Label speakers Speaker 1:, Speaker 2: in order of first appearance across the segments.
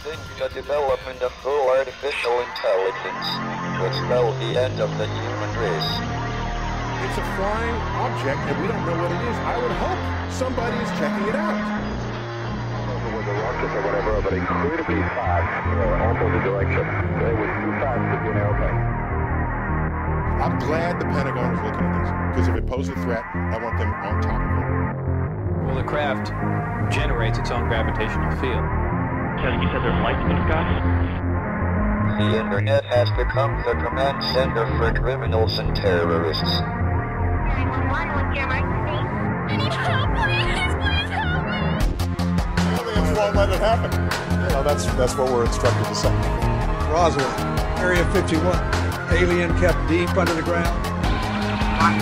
Speaker 1: think the development of full artificial intelligence would spell the end of the human race.
Speaker 2: It's a flying object, and we don't know what it is. I would hope somebody is checking it out.
Speaker 3: I don't know whether rockets or whatever, but incredibly fast, opposite direction. They were too fast to be an airplane.
Speaker 2: I'm glad the Pentagon is looking at this, because if it poses a threat, I want them on top of it.
Speaker 4: Well, the craft generates its own gravitational field.
Speaker 5: You said there's lights in the sky?
Speaker 1: The internet has become the command center for criminals and terrorists.
Speaker 6: 911, what's your emergency? I need help, please help me!
Speaker 2: Aliens won't let it happen. You know, that's what we're instructed to say.
Speaker 7: Roswell, Area 51. Alien kept deep under the ground.
Speaker 6: 1,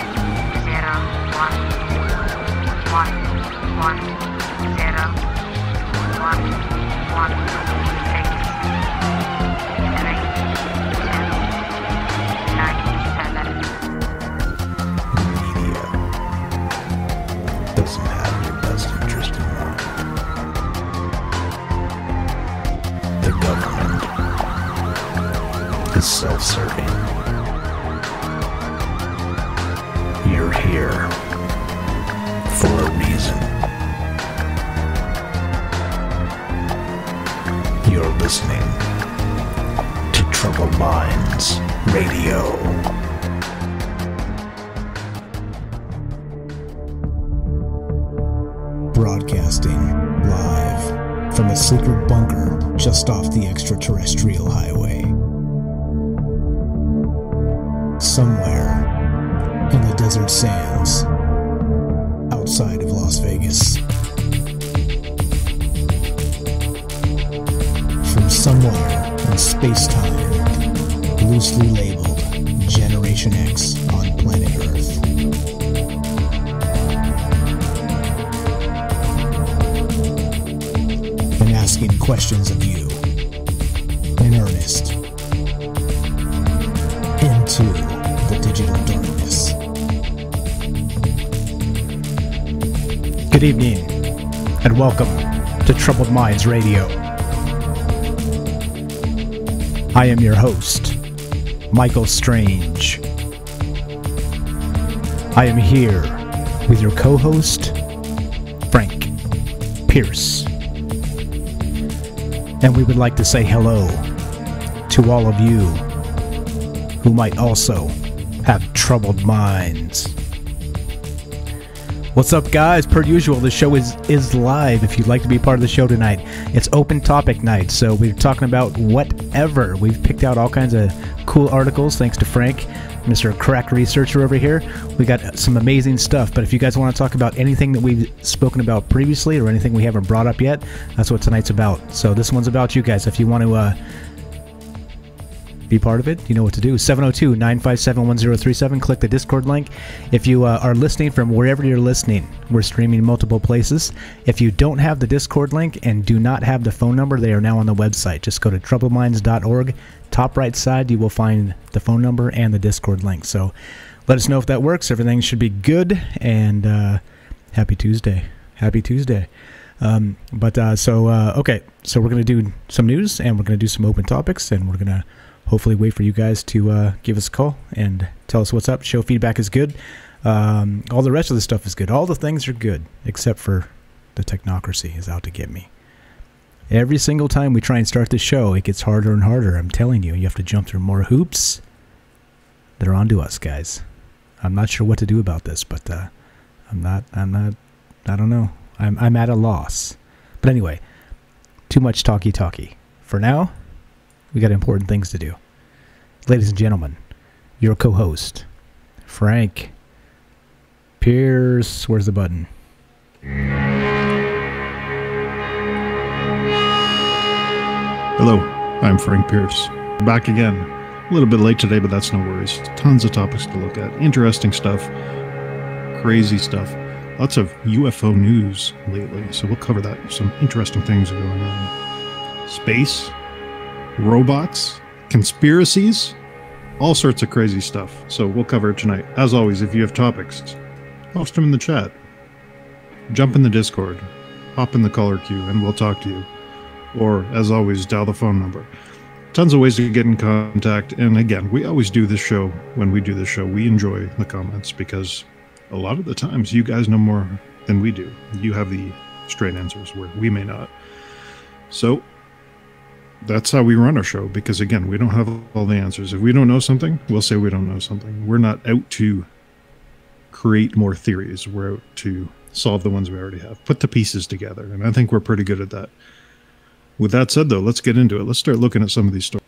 Speaker 6: 0, 1, 1, 0, 1, 1, 6, 3, 2, 1.
Speaker 8: Media doesn't have your best interest in mind. The government is self-serving. You're here for a reason. You're listening to Troubled Minds Radio. Broadcasting live from a secret bunker just off the extraterrestrial highway. Somewhere in the desert sands outside of Las Vegas. From somewhere in space-time, loosely labeled Generation X on planet Earth. And asking questions of you in earnest into the digital darkness. Good evening, and welcome to Troubled Minds Radio. I am your host, Michael Strange. I am here with your co-host, Frank Pierce. And we would like to say hello to all of you who might also have troubled minds. What's up, guys? Per usual, the show is live. If you'd like to be part of the show tonight, it's open topic night, so we're talking about whatever. We've picked out all kinds of cool articles, thanks to Frank, Mr. Crack Researcher over here. We got some amazing stuff, but if you guys want to talk about anything that we've spoken about previously or anything we haven't brought up yet, that's what tonight's about. So this one's about you guys. If you want to be part of it, you know what to do. 702-957-1037. Click the Discord link. If you are listening from wherever you're listening, we're streaming multiple places. If you don't have the Discord link and do not have the phone number, they are now on the website. Just go to troubledminds.org. Top right side, you will find the phone number and the Discord link. So let us know if that works. Everything should be good. And happy Tuesday. Happy Tuesday. Okay. So we're going to do some news, and we're going to do some open topics, and we're going to hopefully wait for you guys to give us a call and tell us what's up. Show feedback is good. All the rest of the stuff is good. All the things are good, except for the technocracy is out to get me. Every single time we try and start the show, it gets harder and harder. I'm telling you, you have to jump through more hoops. They're on to us, guys. I'm not sure what to do about this, but I don't know. I'm at a loss. But anyway, too much talky. For now, we got important things to do. Ladies and gentlemen, your co-host, Frank Pierce. Where's the button?
Speaker 9: Hello, I'm Frank Pierce. Back again. A little bit late today, but that's no worries. Tons of topics to look at. Interesting stuff. Crazy stuff. Lots of UFO news lately, so we'll cover that. Some interesting things are going on. Space, robots, conspiracies, all sorts of crazy stuff. So we'll cover it tonight. As always, if you have topics, post them in the chat. Jump in the Discord. Hop in the caller queue, and we'll talk to you. or as always, dial the phone number. Tons of ways to get in contact. And again, we always do this show. When we do this show, we enjoy the comments because a lot of the times you guys know more than we do. You have the straight answers where we may not. So that's how we run our show, because again, we don't have all the answers. If we don't know something, we'll say we don't know something. We're not out to create more theories. We're out to solve the ones we already have, put the pieces together, and I think we're pretty good at that. With that said, though, let's get into it. Let's start looking at some of these stories.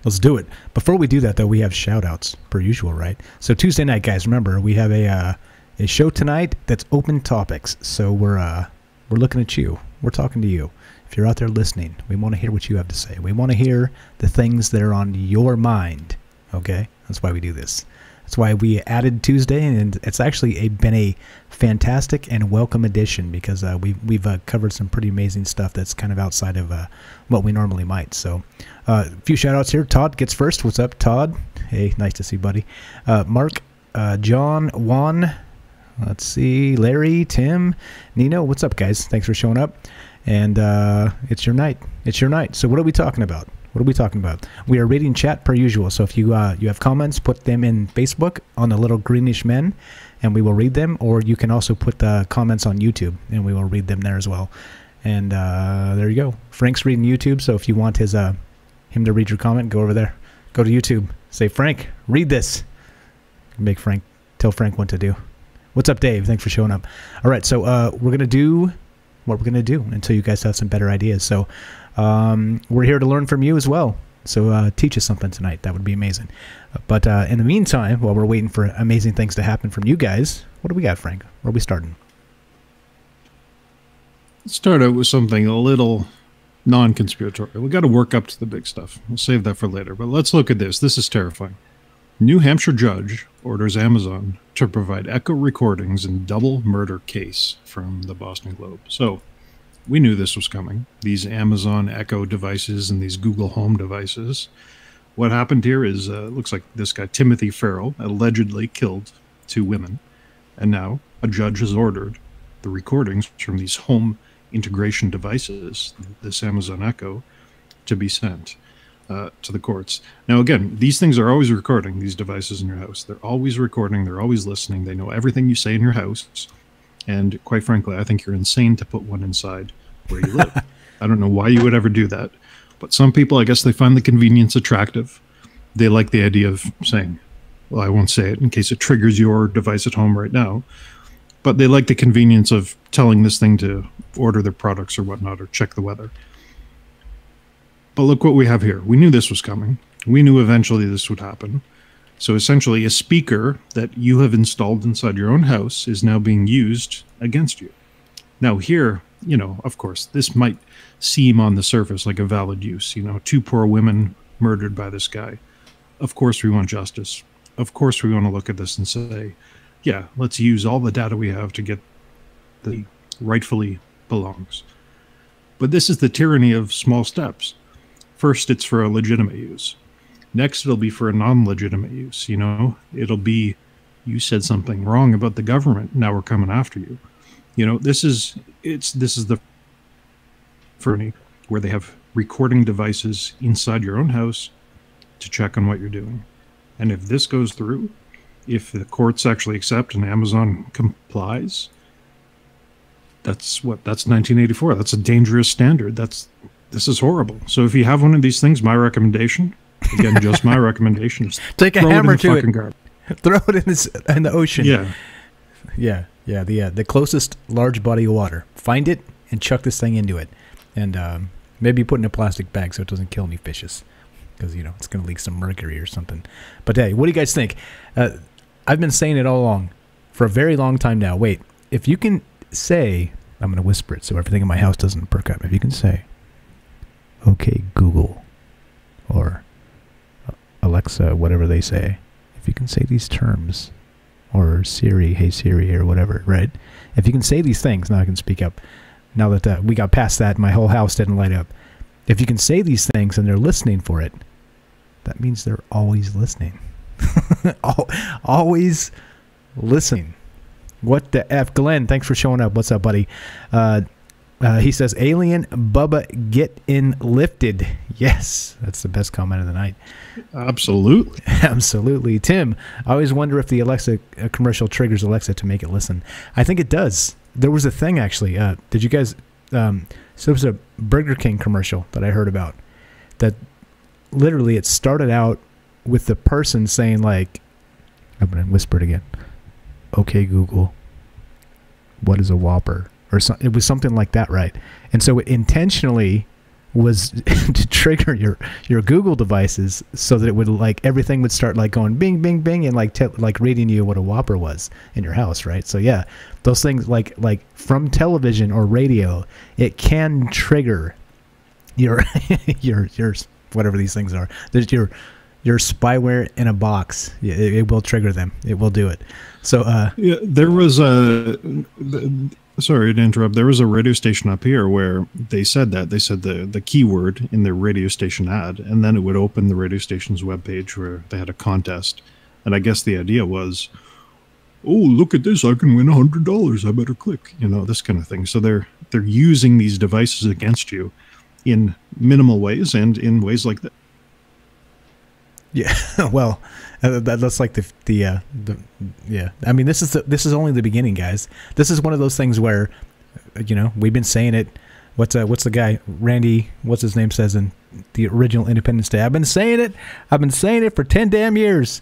Speaker 8: Let's do it. Before we do that, though, we have shout-outs, per usual, right? So Tuesday night, guys, remember, we have a show tonight that's open topics. So we're looking at you. We're talking to you. If you're out there listening, we want to hear what you have to say. We want to hear the things that are on your mind, okay? That's why we do this. That's why we added Tuesday, and it's actually been a fantastic and welcome addition, because we've covered some pretty amazing stuff that's kind of outside of what we normally might. So a few shout-outs here. Todd gets first. What's up, Todd? Hey, nice to see you, buddy. Mark, John, Juan, let's see, Larry, Tim, Nino. What's up, guys? Thanks for showing up. And it's your night. It's your night. So what are we talking about? What are we talking about? We are reading chat per usual. So if you have comments, put them in Facebook on the little greenish men, and we will read them. Or you can also put the comments on YouTube, and we will read them there as well. And there you go. Frank's reading YouTube. So if you want him to read your comment, go over there. Go to YouTube. Say, Frank, read this. Tell Frank what to do. What's up, Dave? Thanks for showing up. All right. So we're gonna do what we're gonna do until you guys have some better ideas. So we're here to learn from you as well. So teach us something tonight. That would be amazing. But in the meantime, while we're waiting for amazing things to happen from you guys, what do we got, Frank? Where are we starting?
Speaker 9: Let's start out with something a little non-conspiratorial. We got to work up to the big stuff. We'll save that for later. But let's look at this. This is terrifying. New Hampshire judge orders Amazon to provide echo recordings in double murder case, from the Boston Globe. So we knew this was coming. These Amazon Echo devices and these Google Home devices. What happened here is, it looks like this guy, Timothy Farrell, allegedly killed 2 women. And now a judge has ordered the recordings from these home integration devices, this Amazon Echo, to be sent to the courts. Now, again, these things are always recording, these devices in your house. They're always recording. They're always listening. They know everything you say in your house. And quite frankly, I think you're insane to put one inside where you live. I don't know why you would ever do that. But some people, I guess they find the convenience attractive. They like the idea of saying, well, I won't say it in case it triggers your device at home right now, but they like the convenience of telling this thing to order their products or whatnot, or check the weather. But look what we have here. We knew this was coming. We knew eventually this would happen. So essentially, a speaker that you have installed inside your own house is now being used against you. Now here, you know, of course, this might seem on the surface like a valid use. You know, 2 poor women murdered by this guy. Of course we want justice. Of course we want to look at this and say, yeah, let's use all the data we have to get the rightfully belongs. But this is the tyranny of small steps. First, it's for a legitimate use. Next, it'll be for a non-legitimate use. You know, it'll be, you said something wrong about the government, now we're coming after you. You know, this is the tyranny where they have recording devices inside your own house to check on what you're doing. And if this goes through, if the courts actually accept and Amazon complies, that's 1984. That's a dangerous standard. This is horrible. So if you have one of these things, my recommendation, again, just my recommendation, is
Speaker 8: take a hammer to it.
Speaker 9: Garbage.
Speaker 8: Throw it in the ocean.
Speaker 9: Yeah.
Speaker 8: The closest large body of water. Find it and chuck this thing into it, and maybe put it in a plastic bag so it doesn't kill any fishes, because you know it's going to leak some mercury or something. But hey, what do you guys think? I've been saying it all along for a very long time now. Wait, if you can say, I'm going to whisper it so everything in my house doesn't perk up. If you can say, "Okay, Google," or Alexa, whatever they say. If you can say these terms, or Siri, hey Siri, or whatever, right? If you can say these things, now I can speak up. Now that we got past that, my whole house didn't light up. If you can say these things and they're listening for it, that means they're always listening. Always listening. What the F? Glenn, thanks for showing up. What's up, buddy? He says, Alien Bubba get in lifted. Yes, that's the best comment of the night.
Speaker 9: Absolutely.
Speaker 8: Absolutely. Tim, I always wonder if the Alexa commercial triggers Alexa to make it listen. I think it does. There was a thing, actually. Did you guys... so there was a Burger King commercial that I heard about that literally it started out with the person saying, like... I'm going to whisper it again. Okay, Google. What is a Whopper? Or so, it was something like that, right? And so it intentionally was to trigger your Google devices so that it would, like, everything would start, like, going bing, bing, bing, and like reading you what a Whopper was in your house, right? So yeah, those things like from television or radio, it can trigger your your whatever these things are. There's your spyware in a box. It will trigger them. It will do it. So
Speaker 9: yeah, there was sorry to interrupt. There was a radio station up here where they said the keyword in their radio station ad, and then it would open the radio station's webpage where they had a contest. And I guess the idea was, oh, look at this, I can win $100. I better click, this kind of thing. So they're using these devices against you in minimal ways and in ways like that.
Speaker 8: Yeah, well, that's like the yeah. I mean, this is only the beginning, guys. This is one of those things where, we've been saying it. What's the guy Randy? What's his name says in the original Independence Day? I've been saying it for 10 damn years.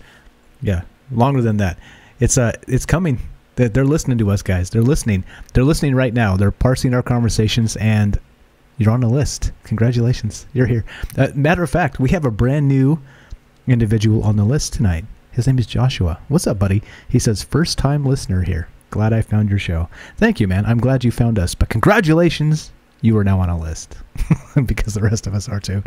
Speaker 8: Yeah, longer than that. It's coming. They're listening to us, guys. They're listening. They're listening right now. They're parsing our conversations, and you're on the list. Congratulations, you're here. Matter of fact, we have a brand new individual on the list tonight. His name is Joshua. What's up, buddy? He says, first time listener here. Glad I found your show. Thank you, man. I'm glad you found us, but congratulations, you are now on a list. Because the rest of us are too.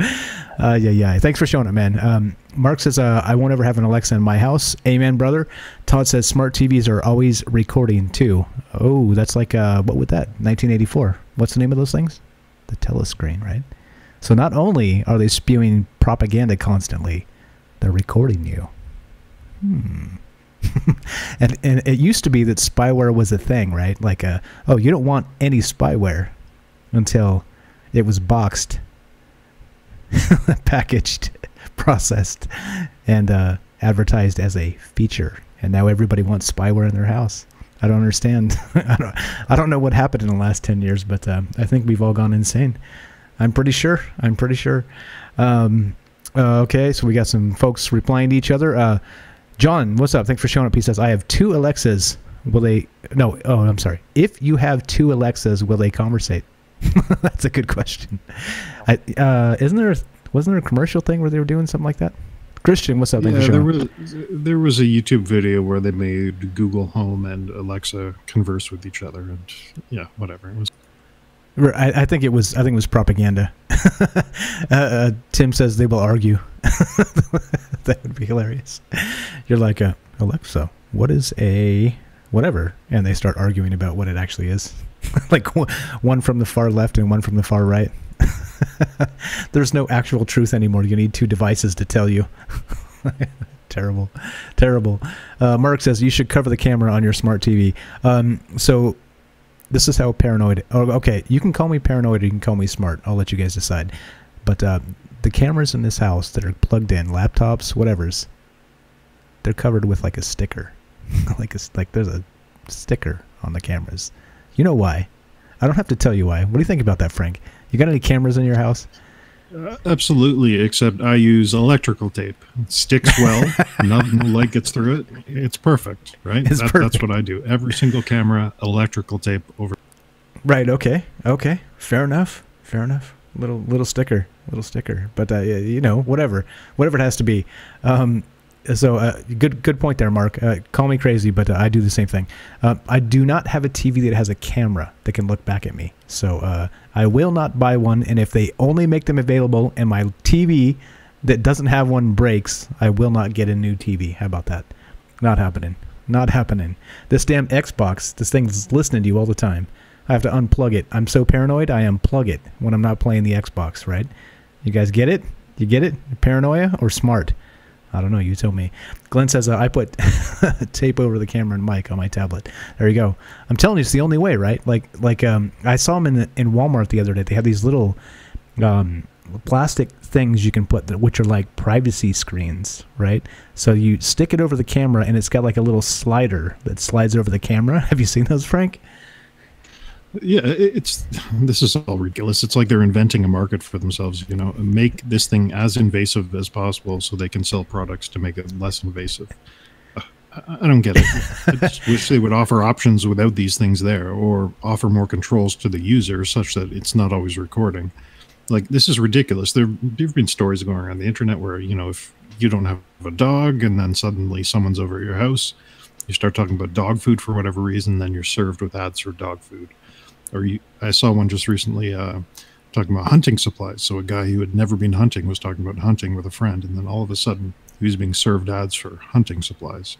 Speaker 8: Yeah. Thanks for showing it, man. Mark says, I won't ever have an Alexa in my house. Amen, brother. Todd says, smart TVs are always recording too. Oh, that's like, what would that? 1984. What's the name of those things? The telescreen, right? So not only are they spewing propaganda constantly, they're recording you. And it used to be that spyware was a thing, right? Like, you don't want any spyware until it was boxed, packaged, processed, and advertised as a feature. And now everybody wants spyware in their house. I don't understand. I don't know what happened in the last 10 years, but I think we've all gone insane. I'm pretty sure. Okay, so we got some folks replying to each other. John, what's up? Thanks for showing up. He says, I have 2 Alexas. Will they... No, I'm sorry. If you have 2 Alexas, will they conversate? That's a good question. Wasn't there a commercial thing where they were doing something like that? Christian, what's up? Thanks for showing up.
Speaker 9: There was a YouTube video where they made Google Home and Alexa converse with each other, and yeah, whatever. It was...
Speaker 8: I think it was propaganda. Tim says they will argue. That would be hilarious. You're like, Alexa, what is a whatever? And they start arguing about what it actually is. Like one from the far left and one from the far right. There's no actual truth anymore. You need 2 devices to tell you. Terrible. Mark says you should cover the camera on your smart TV. So this is how paranoid... Oh, okay, you can call me paranoid or you can call me smart. I'll let you guys decide. But the cameras in this house that are plugged in, laptops, whatever's, they're covered with like a sticker. like there's a sticker on the cameras. You know why? I don't have to tell you why. What do you think about that, Frank? You got any cameras in your house?
Speaker 9: Absolutely, except I use electrical tape. It sticks well. No light gets through it. It's perfect, right? That's what I do. Every single camera, electrical tape over. Right.
Speaker 8: Okay. Fair enough. Little sticker. But whatever it has to be. So good point there, Mark. Call me crazy, but I do the same thing. I do not have a TV that has a camera that can look back at me. So I will not buy one. And if they only make them available and my TV that doesn't have one breaks, I will not get a new TV. How about that? Not happening. This damn Xbox, this thing's listening to you all the time. I have to unplug it. I'm so paranoid, I unplug it when I'm not playing the Xbox, right? You guys get it? You get it? Paranoia or smart? I don't know. You tell me. Glenn says, I put tape over the camera and mic on my tablet. There you go. I'm telling you, it's the only way, right? Like I saw them in Walmart the other day. They have these little plastic things you can put, which are like privacy screens, right? So you stick it over the camera, and it's got like a little slider that slides over the camera. Have you seen those, Frank?
Speaker 9: Yeah, this is all ridiculous. It's like they're inventing a market for themselves, you know, make this thing as invasive as possible so they can sell products to make it less invasive. I don't get it. I just wish they would offer options without these things there, or offer more controls to the user such that it's not always recording. Like, this is ridiculous. There have been stories going around the internet where, you know, if you don't have a dog and then suddenly someone's over at your house, you start talking about dog food for whatever reason, then you're served with ads for dog food. Or I saw one just recently talking about hunting supplies. So a guy who had never been hunting was talking about hunting with a friend, and then all of a sudden he was being served ads for hunting supplies.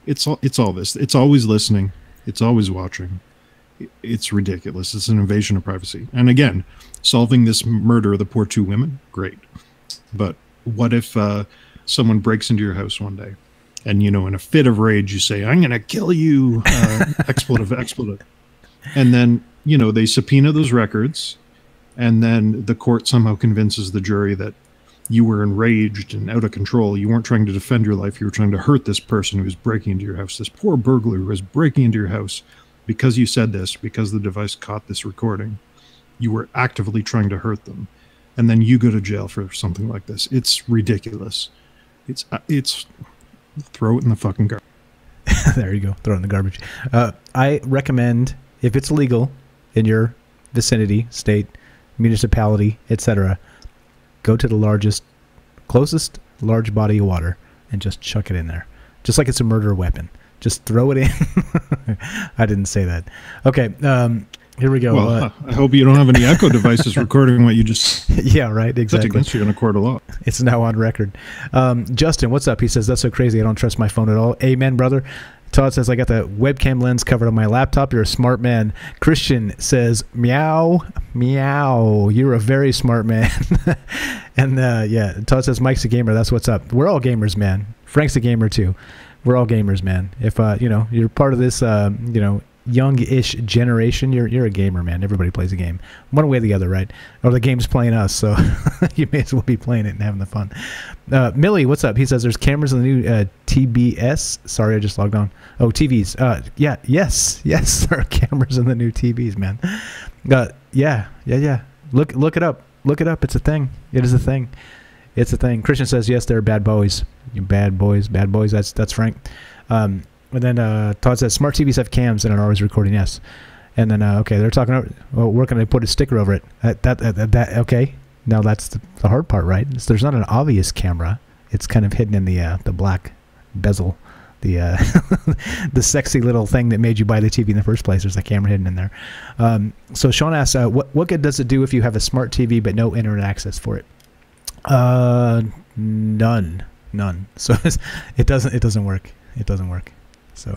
Speaker 9: It's all this. It's always listening. It's always watching. It's ridiculous. It's an invasion of privacy. And again, solving this murder of the poor two women, great. But what if someone breaks into your house one day, and, you know, in a fit of rage, you say, "I'm going to kill you," expletive. And then, you know, they subpoena those records, and then the court somehow convinces the jury that you were enraged and out of control. You weren't trying to defend your life. You were trying to hurt this person who was breaking into your house, this poor burglar who was breaking into your house. Because you said this, because the device caught this recording, you were actively trying to hurt them. And then you go to jail for something like this. It's ridiculous. It's throw it in the fucking garbage.
Speaker 8: There you go. Throw it in the garbage. I recommend, if it's legal in your vicinity, state, municipality, etc., go to the closest large body of water and just chuck it in there. Just like it's a murder weapon. Just throw it in. I didn't say that. Okay, here we go.
Speaker 9: Well, I hope you don't have any echo devices recording what you just...
Speaker 8: Yeah, right, exactly.
Speaker 9: That's against you in a court of law.
Speaker 8: It's now on record. Justin, what's up? He says, that's so crazy. I don't trust my phone at all. Amen, brother. Todd says, I got the webcam lens covered on my laptop. You're a smart man. Christian says, meow, meow. You're a very smart man. And yeah, Todd says, Mike's a gamer. That's what's up. We're all gamers, man. Frank's a gamer too. We're all gamers, man. If you know, you're part of this you know, young-ish generation, you're a gamer, man. Everybody plays a game, one way or the other, right? Or the game's playing us, so you may as well be playing it and having the fun. Millie, what's up? He says there's cameras in the new TBS. Sorry, I just logged on. Oh, TVs. Yeah, yes, there are cameras in the new TVs, man. Yeah. Look it up. Look it up. It's a thing. It is a thing. It's a thing. Christian says yes, they're bad boys. You bad boys. That's Frank. And then Todd says smart TVs have cams and are always recording. Yes. And then okay, they're talking about, well, where can I put a sticker over it? That okay. Now that's the hard part, right? There's not an obvious camera. It's kind of hidden in the black bezel, the the sexy little thing that made you buy the TV in the first place. There's a camera hidden in there. So Sean asks, what good does it do if you have a smart TV but no internet access for it? None. So it doesn't work. So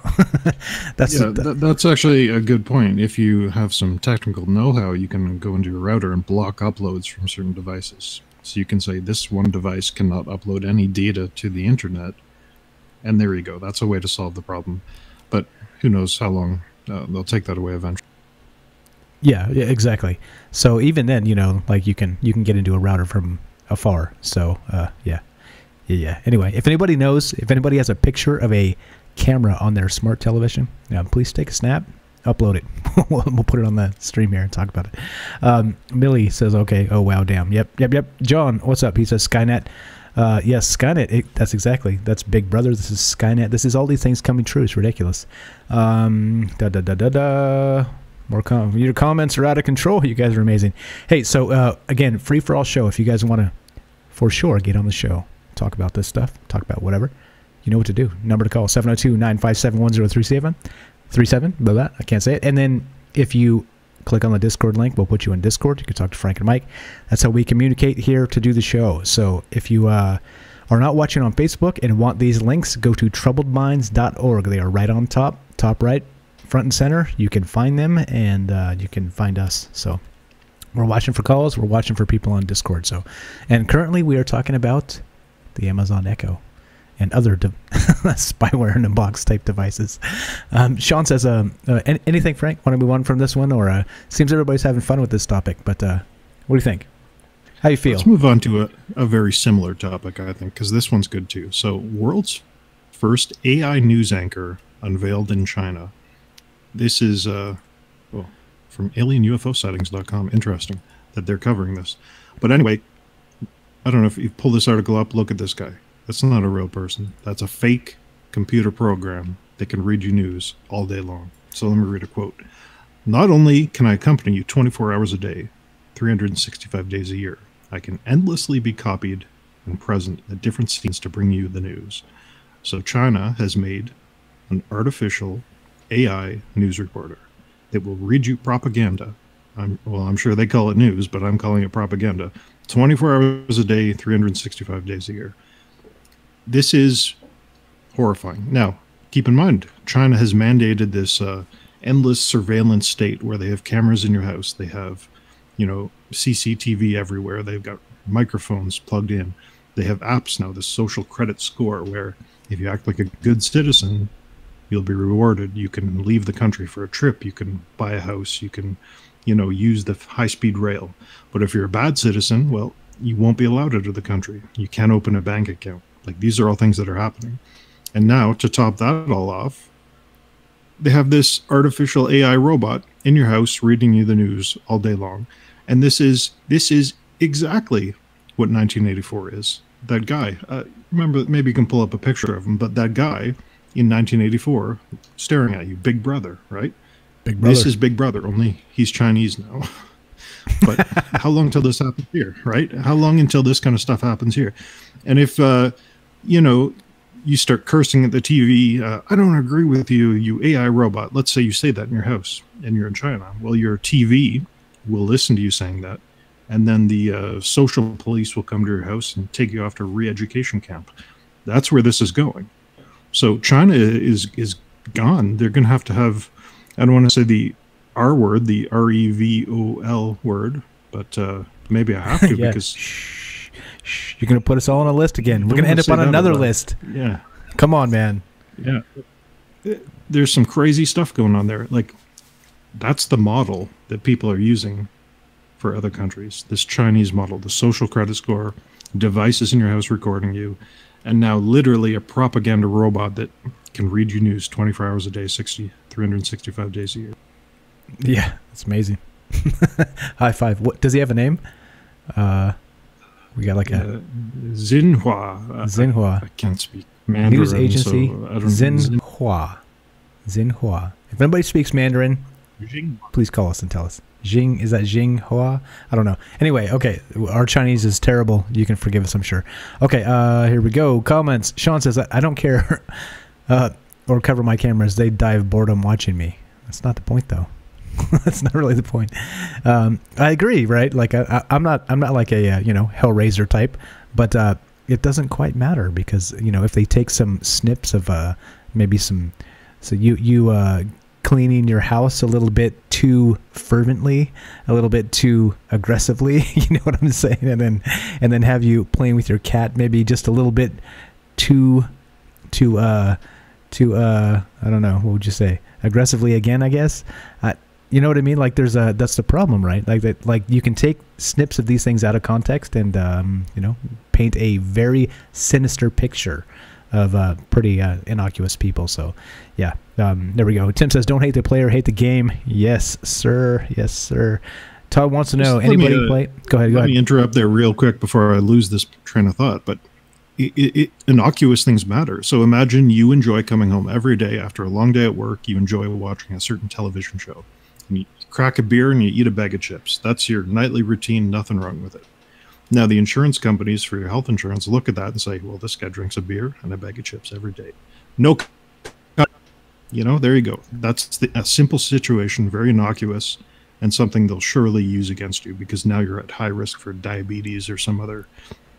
Speaker 9: that's actually a good point. If you have some technical know-how, you can go into your router and block uploads from certain devices. So you can say this one device cannot upload any data to the internet, and there you go. That's a way to solve the problem. But who knows how long they'll take that away eventually.
Speaker 8: Yeah, exactly. So even then, you know, like you can get into a router from afar. So yeah. Anyway, if anybody has a picture of a camera on their smart television, please take a snap, upload it. We'll put it on the stream here and talk about it. Millie says, okay. Oh wow, damn. Yep. John, what's up? He says Skynet. Yes, Skynet. That's Big Brother. This is Skynet. This is all these things coming true. It's ridiculous. Your comments are out of control. You guys are amazing. Hey, so again, free for all show. If you guys want to, for sure, get on the show, talk about this stuff, talk about whatever, you know what to do. Number to call, 702-957-1037. 37, blah, blah, I can't say it. And then if you click on the Discord link, we'll put you in Discord. You can talk to Frank and Mike. That's how we communicate here to do the show. So if you are not watching on Facebook and want these links, go to troubledminds.org. They are right on top right, front and center. You can find them, and you can find us. So we're watching for calls. We're watching for people on Discord. So, and currently we are talking about the Amazon Echo. and other spyware in a box type devices. Sean says, anything, Frank? Want to move on from this one? Or seems everybody's having fun with this topic, but what do you think? How you feel?
Speaker 9: Let's move on to a very similar topic, I think, because this one's good too. So, world's first AI news anchor unveiled in China. This is from alienUFOsightings.com. Interesting that they're covering this. But anyway, I don't know if you pull this article up, look at this guy. That's not a real person. That's a fake computer program that can read you news all day long. So let me read a quote. Not only can I accompany you 24 hours a day, 365 days a year, I can endlessly be copied and present at different scenes to bring you the news. So China has made an artificial AI news reporter that will read you propaganda. I'm sure they call it news, but I'm calling it propaganda. 24 hours a day, 365 days a year. This is horrifying. Now, keep in mind, China has mandated this endless surveillance state where they have cameras in your house. They have, CCTV everywhere. They've got microphones plugged in. They have apps now, the social credit score, where if you act like a good citizen, you'll be rewarded. You can leave the country for a trip. You can buy a house. You can, use the high-speed rail. But if you're a bad citizen, well, you won't be allowed out of the country. You can't open a bank account. Like, these are all things that are happening. And now, to top that all off, they have this artificial AI robot in your house reading you the news all day long. And this is exactly what 1984 is. That guy, remember, maybe you can pull up a picture of him, but that guy in 1984 staring at you, Big Brother, right?
Speaker 8: Big Brother.
Speaker 9: This is Big Brother, only he's Chinese now. But how long till this happens here, right? How long until this kind of stuff happens here? And if, you start cursing at the TV, I don't agree with you, you AI robot. Let's say you say that in your house and you're in China. Well, your TV will listen to you saying that. And then the social police will come to your house and take you off to a re-education camp. That's where this is going. So China is gone. They're going to have, I don't want to say the R word, the REVOL word, but maybe I have to
Speaker 8: yeah.
Speaker 9: because...
Speaker 8: Shh, you're going to put us all on a list again. We're going to end up on another list.
Speaker 9: Yeah.
Speaker 8: Come on, man.
Speaker 9: Yeah. There's some crazy stuff going on there. Like, that's the model that people are using for other countries. This Chinese model, the social credit score, devices in your house recording you, and now literally a propaganda robot that can read you news 24 hours a day, 365 days a year.
Speaker 8: Yeah, it's amazing. High five. What does he have a name? We got like a
Speaker 9: Xinhua.
Speaker 8: Xinhua.
Speaker 9: I can't speak Mandarin.
Speaker 8: News agency.
Speaker 9: So I don't
Speaker 8: Xinhua. Xinhua. If anybody speaks Mandarin, please call us and tell us. Is that Xinhua? I don't know. Anyway, okay. Our Chinese is terrible. You can forgive us, I'm sure. Okay, here we go. Comments. Sean says, I don't care or cover my cameras. They die of boredom watching me. That's not the point, though. That's not really the point. I agree, right? Like I'm not like a Hellraiser type, but it doesn't quite matter because if they take some snips of maybe some, so you cleaning your house a little bit too fervently, a little bit too aggressively, you know what I'm saying, and then have you playing with your cat maybe just a little bit too I don't know, what would you say, aggressively again, I guess. You know what I mean? Like that's the problem, right? Like that, like you can take snips of these things out of context and paint a very sinister picture of pretty innocuous people. So yeah, there we go. Tim says, "Don't hate the player, hate the game." Yes, sir. Yes, sir. Todd wants to know, anybody play? Go ahead.
Speaker 9: Let me interrupt there real quick before I lose this train of thought. But innocuous things matter. So imagine you enjoy coming home every day after a long day at work. You enjoy watching a certain television show. And you crack a beer and you eat a bag of chips. That's your nightly routine, nothing wrong with it. Now, the insurance companies for your health insurance look at that and say, well, this guy drinks a beer and a bag of chips every day. No, there you go. That's a simple situation, very innocuous, and something they'll surely use against you because now you're at high risk for diabetes or some other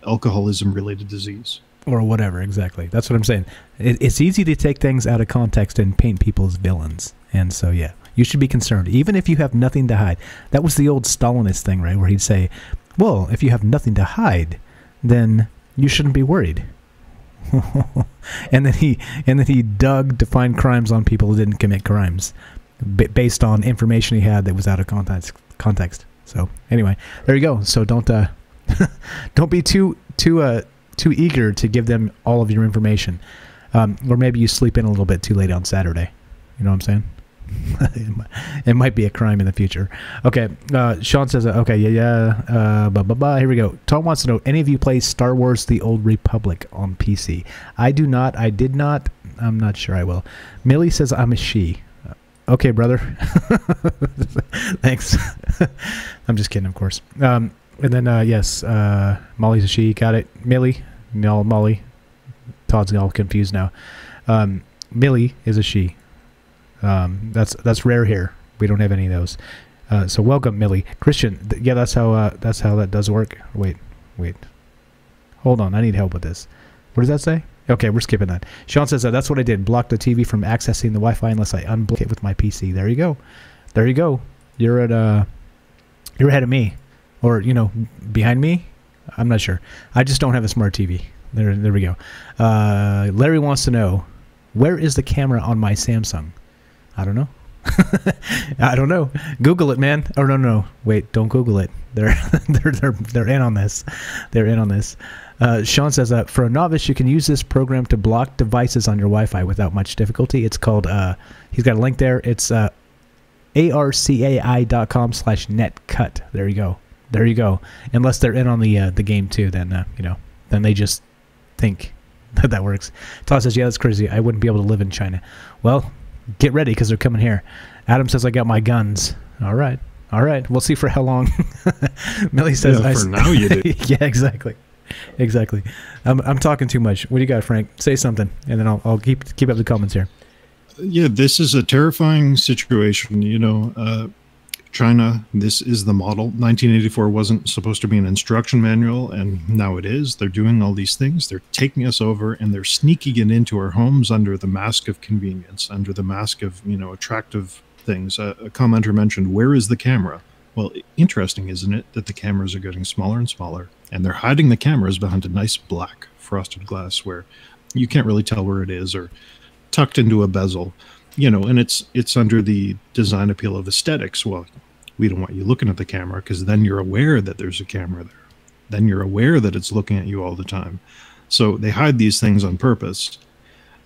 Speaker 9: alcoholism-related disease.
Speaker 8: Or whatever, exactly. That's what I'm saying. It's easy to take things out of context and paint people as villains. And so, yeah. You should be concerned, even if you have nothing to hide. That was the old Stalinist thing, right? Where he'd say, well, if you have nothing to hide, then you shouldn't be worried. and then he dug to find crimes on people who didn't commit crimes, based on information he had that was out of context. So anyway, there you go. So don't don't be too eager to give them all of your information, or maybe you sleep in a little bit too late on Saturday. You know what I'm saying? It might be a crime in the future. Okay, Sean says, okay, yeah, here we go. Tom wants to know, any of you play Star Wars The Old Republic on PC? I do not. I did not. I'm not sure I will. Millie says I'm a she. Okay, brother. Thanks. I'm just kidding, of course. And then, yes, Molly's a she. Got it. Millie. No, Molly. Todd's all confused now. Millie is a she. That's rare here. We don't have any of those. So welcome, Millie. Christian, yeah, that's how that does work. Wait. Hold on, I need help with this. What does that say? Okay, we're skipping that. Sean says that's what I did. Blocked the TV from accessing the Wi-Fi unless I unblock it with my PC. There you go. There you go. You're ahead of me, or behind me. I'm not sure. I just don't have a smart TV. There we go. Larry wants to know, where is the camera on my Samsung? I don't know. I don't know. Google it, man. Oh no. Wait, don't Google it. They're in on this. They're in on this. Sean says that for a novice, you can use this program to block devices on your Wi-Fi without much difficulty. It's called. He's got a link there. It's arcai.com/netcut. There you go. There you go. Unless they're in on the game too, then then they just think that works. Todd says, yeah, that's crazy. I wouldn't be able to live in China. Well, get ready because they're coming here. Adam says, I got my guns. All right. We'll see for how long. Millie says,
Speaker 9: yeah, for now you do.
Speaker 8: Yeah, exactly. I'm talking too much. What do you got, Frank? Say something, and then I'll keep up the comments here.
Speaker 9: Yeah, this is a terrifying situation. China, this is the model. 1984 wasn't supposed to be an instruction manual, and now it is. They're doing all these things. They're taking us over, and they're sneaking it into our homes under the mask of convenience, under the mask of, attractive things. A commenter mentioned, where is the camera? Well, interesting, isn't it, that the cameras are getting smaller and smaller, and they're hiding the cameras behind a nice black frosted glass where you can't really tell where it is, or tucked into a bezel, and it's under the design appeal of aesthetics. Well, we don't want you looking at the camera because then you're aware that there's a camera there. Then you're aware that it's looking at you all the time. So they hide these things on purpose.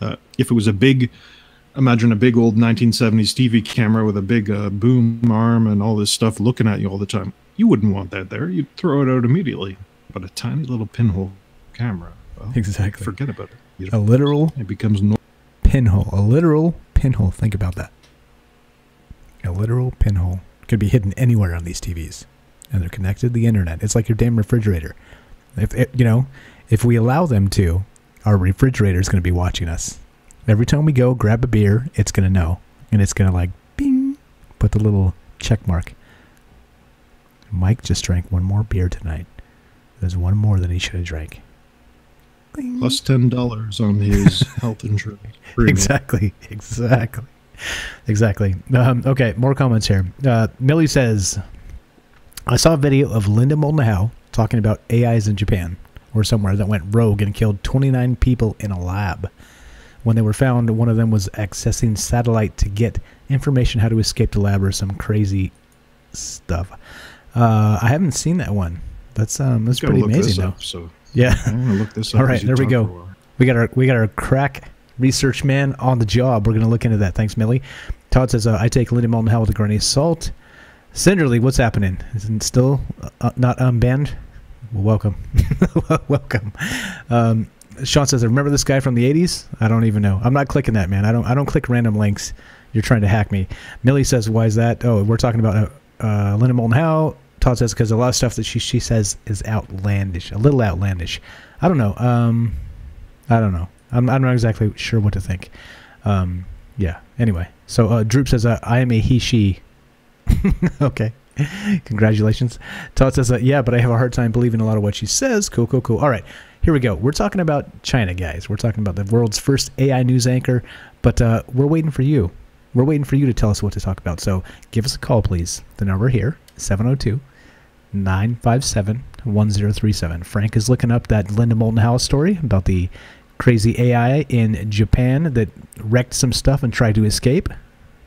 Speaker 9: If it was imagine a big old 1970s TV camera with a big boom arm and all this stuff looking at you all the time, you wouldn't want that there. You'd throw it out immediately. But a tiny little pinhole camera, well,
Speaker 8: exactly.
Speaker 9: Forget about it.
Speaker 8: A literal
Speaker 9: it becomes
Speaker 8: pinhole. A literal pinhole. Think about that. A literal pinhole. Could be hidden anywhere on these TVs, and they're connected to the internet. It's like your damn refrigerator. If we allow them to, our refrigerator is going to be watching us. Every time we go grab a beer, it's going to know, and it's going to bing, put the little check mark. Mike just drank one more beer tonight. There's one more than he should have drank. Bing.
Speaker 9: Plus $10 on his health insurance.
Speaker 8: Exactly. Okay, more comments here. Millie says, I saw a video of Linda Moulton Howe talking about AIs in Japan or somewhere that went rogue and killed 29 people in a lab. When they were found, one of them was accessing satellite to get information how to escape the lab or some crazy stuff. I haven't seen that one. That's pretty amazing though.
Speaker 9: So
Speaker 8: yeah.
Speaker 9: I want to look this up.
Speaker 8: All right, there we go. We got our crack research man on the job. We're going to look into that. Thanks, Millie. Todd says, I take Linda Moulton Howe with a grain of salt. Cinderly, what's happening? Isn't it still not unbanned? Well, welcome. Welcome. Sean says, remember this guy from the 80s? I don't even know. I'm not clicking that, man. I don't click random links. You're trying to hack me. Millie says, why is that? Oh, we're talking about Linda Moulton Howe. Todd says, because a lot of stuff that she says is outlandish. A little outlandish. I don't know. I'm not exactly sure what to think. Yeah. Anyway, so Droop says, I am a he, she. Okay. Congratulations. Todd says, yeah, but I have a hard time believing a lot of what she says. Cool. All right. Here we go. We're talking about China, guys. We're talking about the world's first AI news anchor, but we're waiting for you. We're waiting for you to tell us what to talk about. So give us a call, please. The number here, 702-957-1037. Frank is looking up that Linda Moulton Howe story about the crazy AI in Japan that wrecked some stuff and tried to escape.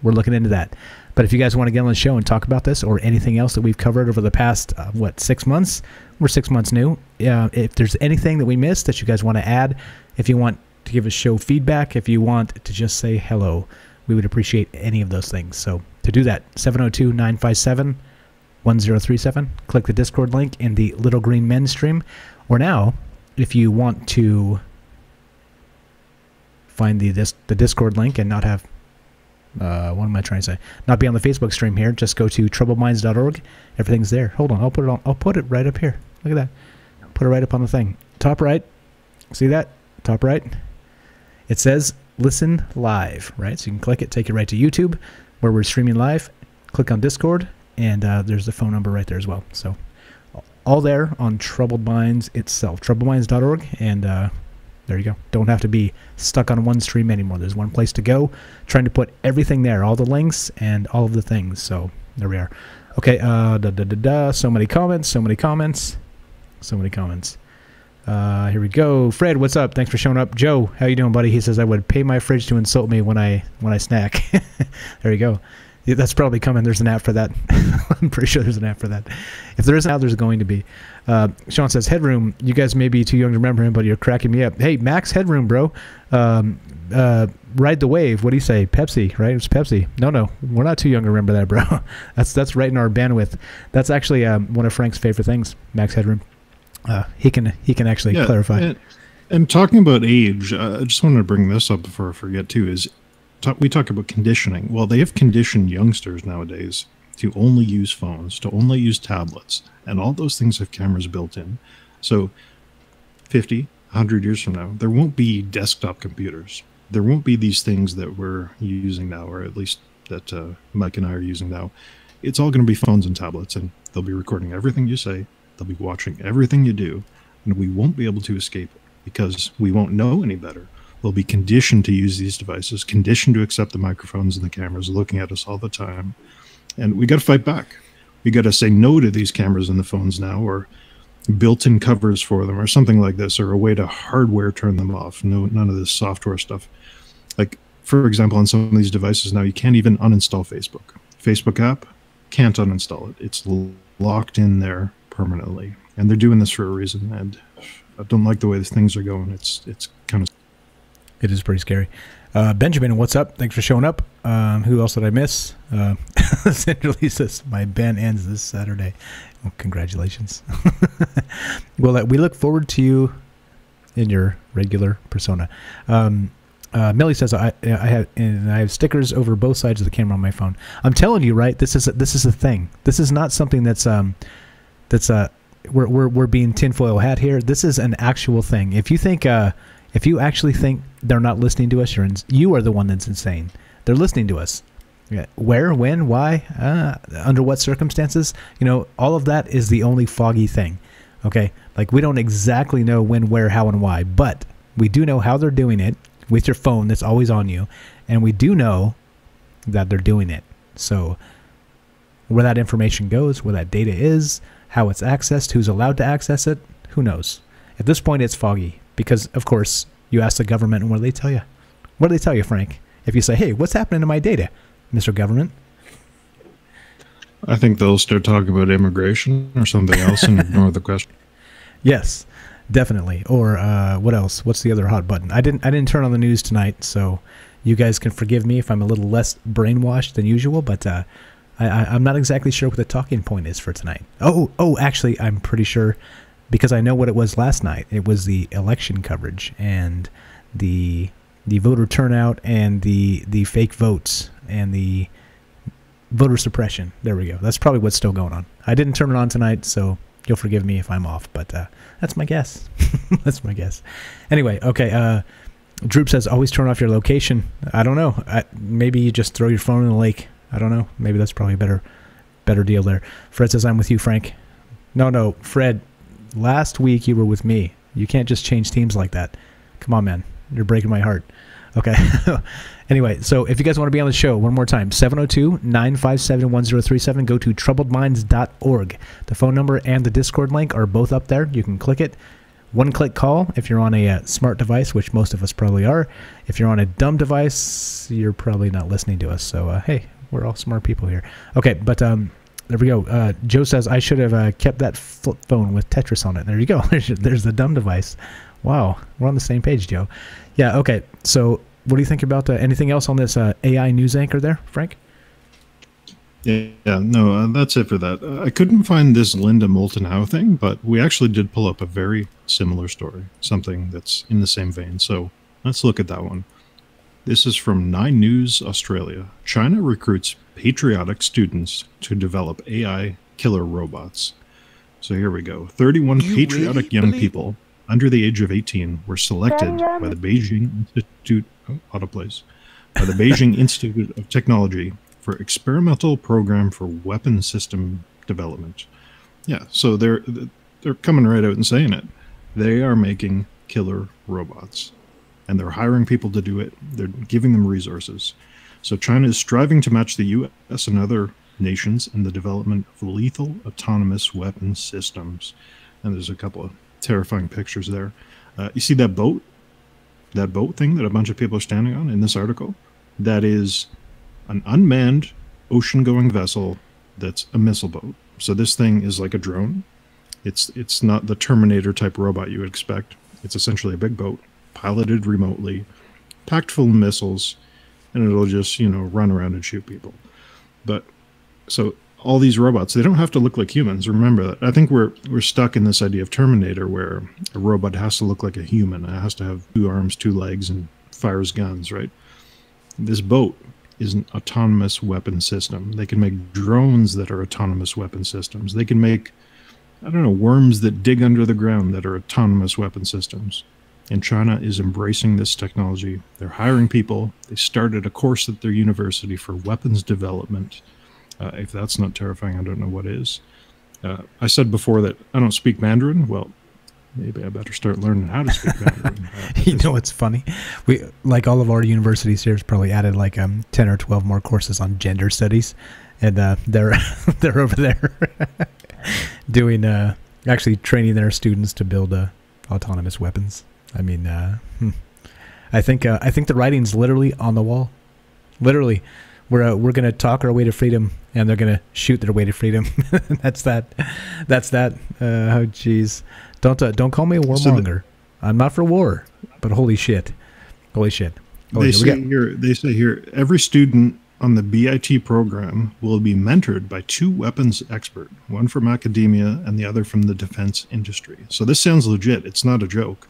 Speaker 8: We're looking into that. But if you guys want to get on the show and talk about this or anything else that we've covered over the past, 6 months? We're 6 months new. If there's anything that we missed that you guys want to add, if you want to give us show feedback, if you want to just say hello, we would appreciate any of those things. So to do that, 702-957-1037. Click the Discord link in the Little Green Men stream. Or now, if you want to find the Discord link and not have, what am I trying to say? Not be on the Facebook stream here. Just go to troubledminds.org. Everything's there. Hold on, I'll put it right up here. Look at that. Put it right up on the thing. Top right. See that? Top right. It says listen live, right? So you can click it, take you right to YouTube where we're streaming live. Click on Discord, and there's the phone number right there as well. So all there on Troubled Minds itself, troubledminds.org, and there you go. Don't have to be stuck on one stream anymore. There's one place to go. Trying to put everything there, all the links and all of the things. So there we are. Okay, so many comments, so many comments. Here we go. Fred, what's up? Thanks for showing up. Joe, how you doing, buddy? He says I would pay my fridge to insult me when I snack. There you go. Yeah, that's probably coming. There's an app for that. I'm pretty sure there's an app for that. If there isn't now, there's going to be. Sean says, Headroom, you guys may be too young to remember him, but you're cracking me up. Hey, Max Headroom, bro. Ride the Wave. What do you say? Pepsi, right? It's Pepsi. No, we're not too young to remember that, bro. That's right in our bandwidth. That's actually one of Frank's favorite things, Max Headroom. He can actually clarify.
Speaker 9: And talking about age, I just wanted to bring this up before I forget too, is we talk about conditioning. Well, they have conditioned youngsters nowadays to only use phones, to only use tablets, and all those things have cameras built in. So 50, 100 years from now, there won't be desktop computers. There won't be these things that we're using now, or at least that Mike and I are using now. It's all going to be phones and tablets, and they'll be recording everything you say. They'll be watching everything you do, and we won't be able to escape it because we won't know any better. We'll be conditioned to use these devices, conditioned to accept the microphones and the cameras looking at us all the time. And we got to fight back. We got to say no to these cameras and the phones now, or built-in covers for them, or something like this, or a way to hardware turn them off. No, none of this software stuff. Like, for example, on some of these devices now, you can't even uninstall Facebook. Facebook app, can't uninstall it. It's locked in there permanently. And they're doing this for a reason, and I don't like the way these things are going. It's kind of...
Speaker 8: It is pretty scary. Benjamin, what's up? Thanks for showing up. Who else did I miss? Centrally says, my band ends this Saturday. Well, congratulations. Well, we look forward to you in your regular persona. Millie says, I have stickers over both sides of the camera on my phone. I'm telling you, right? This is a thing. This is not something that's we're being tinfoil hat here. This is an actual thing. If you actually think they're not listening to us, you are the one that's insane. They're listening to us. Yeah. Where, when, why, under what circumstances? All of that is the only foggy thing. Okay? Like, we don't exactly know when, where, how, and why, but we do know how they're doing it with your phone that's always on you, and we do know that they're doing it. So where that information goes, where that data is, how it's accessed, who's allowed to access it, who knows? At this point, it's foggy. Because, of course, you ask the government, and what do they tell you? What do they tell you, Frank? If you say, hey, what's happening to my data, Mr. Government?
Speaker 9: I think they'll start talking about immigration or something else and ignore the question.
Speaker 8: Yes, definitely. Or what else? What's the other hot button? I didn't turn on the news tonight, so you guys can forgive me if I'm a little less brainwashed than usual, but I'm not exactly sure what the talking point is for tonight. Oh, actually, I'm pretty sure... because I know what it was last night. It was the election coverage and the voter turnout and the fake votes and the voter suppression. There we go. That's probably what's still going on. I didn't turn it on tonight, so you'll forgive me if I'm off, but that's my guess. That's my guess. Anyway, okay. Droop says, always turn off your location. I don't know. Maybe you just throw your phone in the lake. I don't know. Maybe that's probably a better deal there. Fred says, I'm with you, Frank. No, Fred... Last week you were with me. You can't just change teams like that. Come on, man. You're breaking my heart. Okay. Anyway, so if you guys want to be on the show, one more time, 702-957-1037. Go to troubledminds.org. The phone number and the Discord link are both up there. You can click it. one-click call if you're on a smart device, which most of us probably are. If you're on a dumb device, you're probably not listening to us. So, hey, we're all smart people here. Okay, but there we go. Joe says, I should have kept that flip phone with Tetris on it. There you go. There's the dumb device. Wow, we're on the same page, Joe. Yeah, okay. So what do you think about anything else on this AI news anchor there, Frank?
Speaker 9: Yeah, no, that's it for that. I couldn't find this Linda Moulton Howe thing, but we actually did pull up a very similar story, something that's in the same vein. So let's look at that one. This is from 9 News Australia. China recruits patriotic students to develop AI killer robots. So here we go. 31 patriotic young people under the age of 18 were selected by the Beijing Institute by the Beijing Institute of Technology for experimental program for weapon system development. Yeah, so they're coming right out and saying it. They are making killer robots, and they're hiring people to do it. They're giving them resources. So China is striving to match the U.S. and other nations in the development of lethal autonomous weapon systems. And there's a couple of terrifying pictures there. You see that boat? That boat thing that a bunch of people are standing on in this article? That is an unmanned ocean-going vessel that's a missile boat. So this thing is like a drone. It's not the Terminator-type robot you would expect. It's essentially a big boat, piloted remotely, packed full of missiles, and it'll just, run around and shoot people. But, so all these robots, they don't have to look like humans. Remember that. I think we're stuck in this idea of Terminator where a robot has to look like a human. It has to have 2 arms, 2 legs, and fires guns, right? This boat is an autonomous weapon system. They can make drones that are autonomous weapon systems. They can make, worms that dig under the ground that are autonomous weapon systems. And China is embracing this technology. They're hiring people. They started a course at their university for weapons development. If that's not terrifying, I don't know what is. I said before that I don't speak Mandarin. Well, maybe I better start learning how to speak Mandarin.
Speaker 8: You know what's funny? We, like all of our universities here, has probably added like 10 or 12 more courses on gender studies, and they're they're over there doing actually training their students to build autonomous weapons. I mean, I think the writing's literally on the wall. Literally, we're going to talk our way to freedom, and they're going to shoot their way to freedom. That's that. Oh, jeez. Don't call me a warmonger. I'm not for war, but holy shit. Oh,
Speaker 9: they say here, every student on the BIT program will be mentored by 2 weapons experts, one from academia and the other from the defense industry. So this sounds legit. It's not a joke.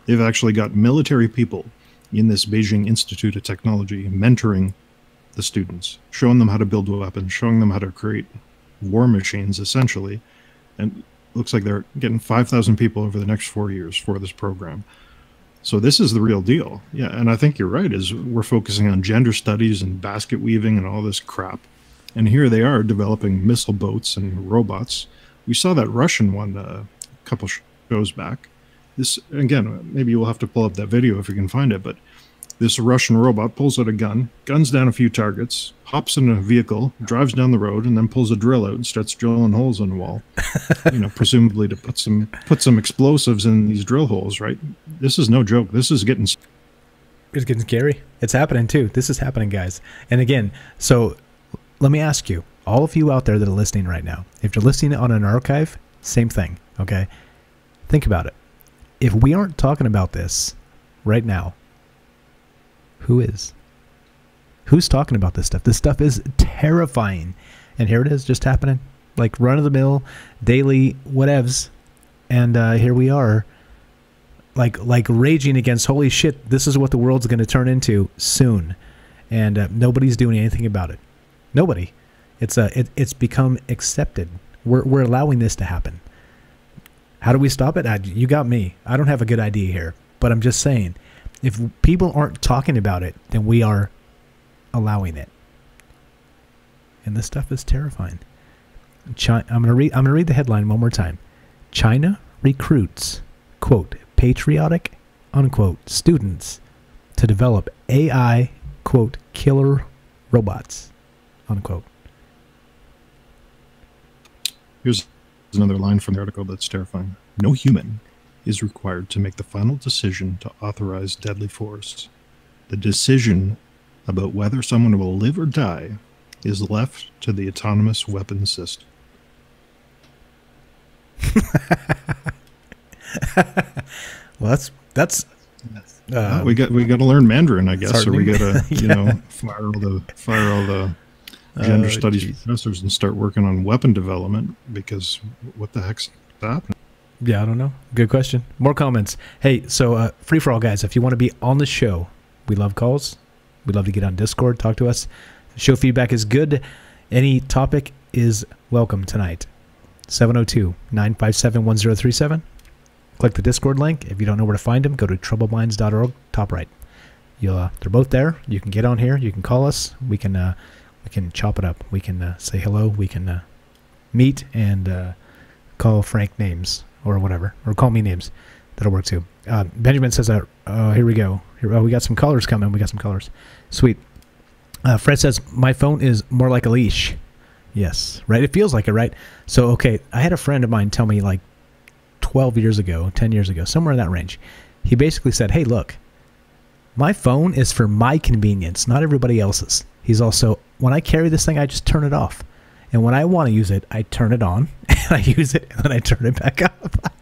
Speaker 9: They've actually got military people in this Beijing Institute of Technology mentoring the students, showing them how to build weapons, showing them how to create war machines, essentially. And looks like they're getting 5,000 people over the next 4 years for this program. So this is the real deal. Yeah, and I think you're right, is we're focusing on gender studies and basket weaving and all this crap. And here they are developing missile boats and robots. We saw that Russian one a couple shows back. This, again, maybe you'll have to pull up that video if you can find it, but this Russian robot pulls out a gun, guns down a few targets, hops in a vehicle, drives down the road, and then pulls a drill out and starts drilling holes in the wall. Presumably to put some explosives in these drill holes, right? This is no joke. This is getting...
Speaker 8: It's getting scary. It's happening, too. This is happening, guys. And again, so let me ask you, all of you out there that are listening right now, if you're listening on an archive, same thing, okay? Think about it. If we aren't talking about this right now, who is? Who's talking about this stuff? This stuff is terrifying. And here it is, just happening. Like run-of-the-mill, daily whatevs. And here we are, like raging against, holy shit, this is what the world's going to turn into soon. And nobody's doing anything about it. Nobody. It's become accepted. We're allowing this to happen. How do we stop it? You got me. I don't have a good idea here. But I'm just saying, if people aren't talking about it, then we are allowing it. And this stuff is terrifying. I'm gonna read the headline one more time. China recruits, quote, patriotic, unquote, students to develop AI, quote, killer robots, unquote.
Speaker 9: Here's another line from the article that's terrifying. No human is required to make the final decision to authorize deadly force. The decision about whether someone will live or die is left to the autonomous weapons system.
Speaker 8: Well, that's
Speaker 9: we got to learn Mandarin, I guess, or we got to
Speaker 8: Yeah.
Speaker 9: fire all the gender studies professors and start working on weapon development, because what the heck's that?
Speaker 8: Yeah, I don't know. Good question. More comments. Hey, so free for all, guys. If you want to be on the show, we love calls. We'd love to get on Discord, talk to us. Show feedback is good. Any topic is welcome tonight. 702-957-1037. Click the Discord link. If you don't know where to find them, go to troubledminds.org, top right. They're both there. You can get on here. You can call us. We can chop it up. We can say hello. We can meet and call Frank names or whatever, or call me names. That'll work too. Benjamin says, here we go. We got some callers coming. We got some callers. Sweet. Fred says, my phone is more like a leash. Yes, right? It feels like it, right? So, okay, I had a friend of mine tell me like 12 years ago, 10 years ago, somewhere in that range. He basically said, hey, look, my phone is for my convenience, not everybody else's. He's also, when I carry this thing, I just turn it off. And when I want to use it, I turn it on, and I use it, and then I turn it back up.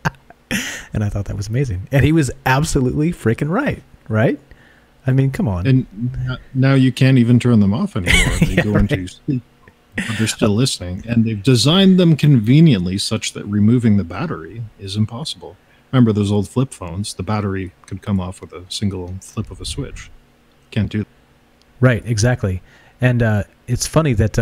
Speaker 8: And I thought that was amazing. And he was absolutely freaking right? I mean, come on.
Speaker 9: And now you can't even turn them off anymore. They go
Speaker 8: right.
Speaker 9: into sleep, but they're still listening. And they've designed them conveniently such that removing the battery is impossible. Remember those old flip phones? The battery could come off with a single flip of a switch. Can't do that.
Speaker 8: Right, exactly. And it's funny that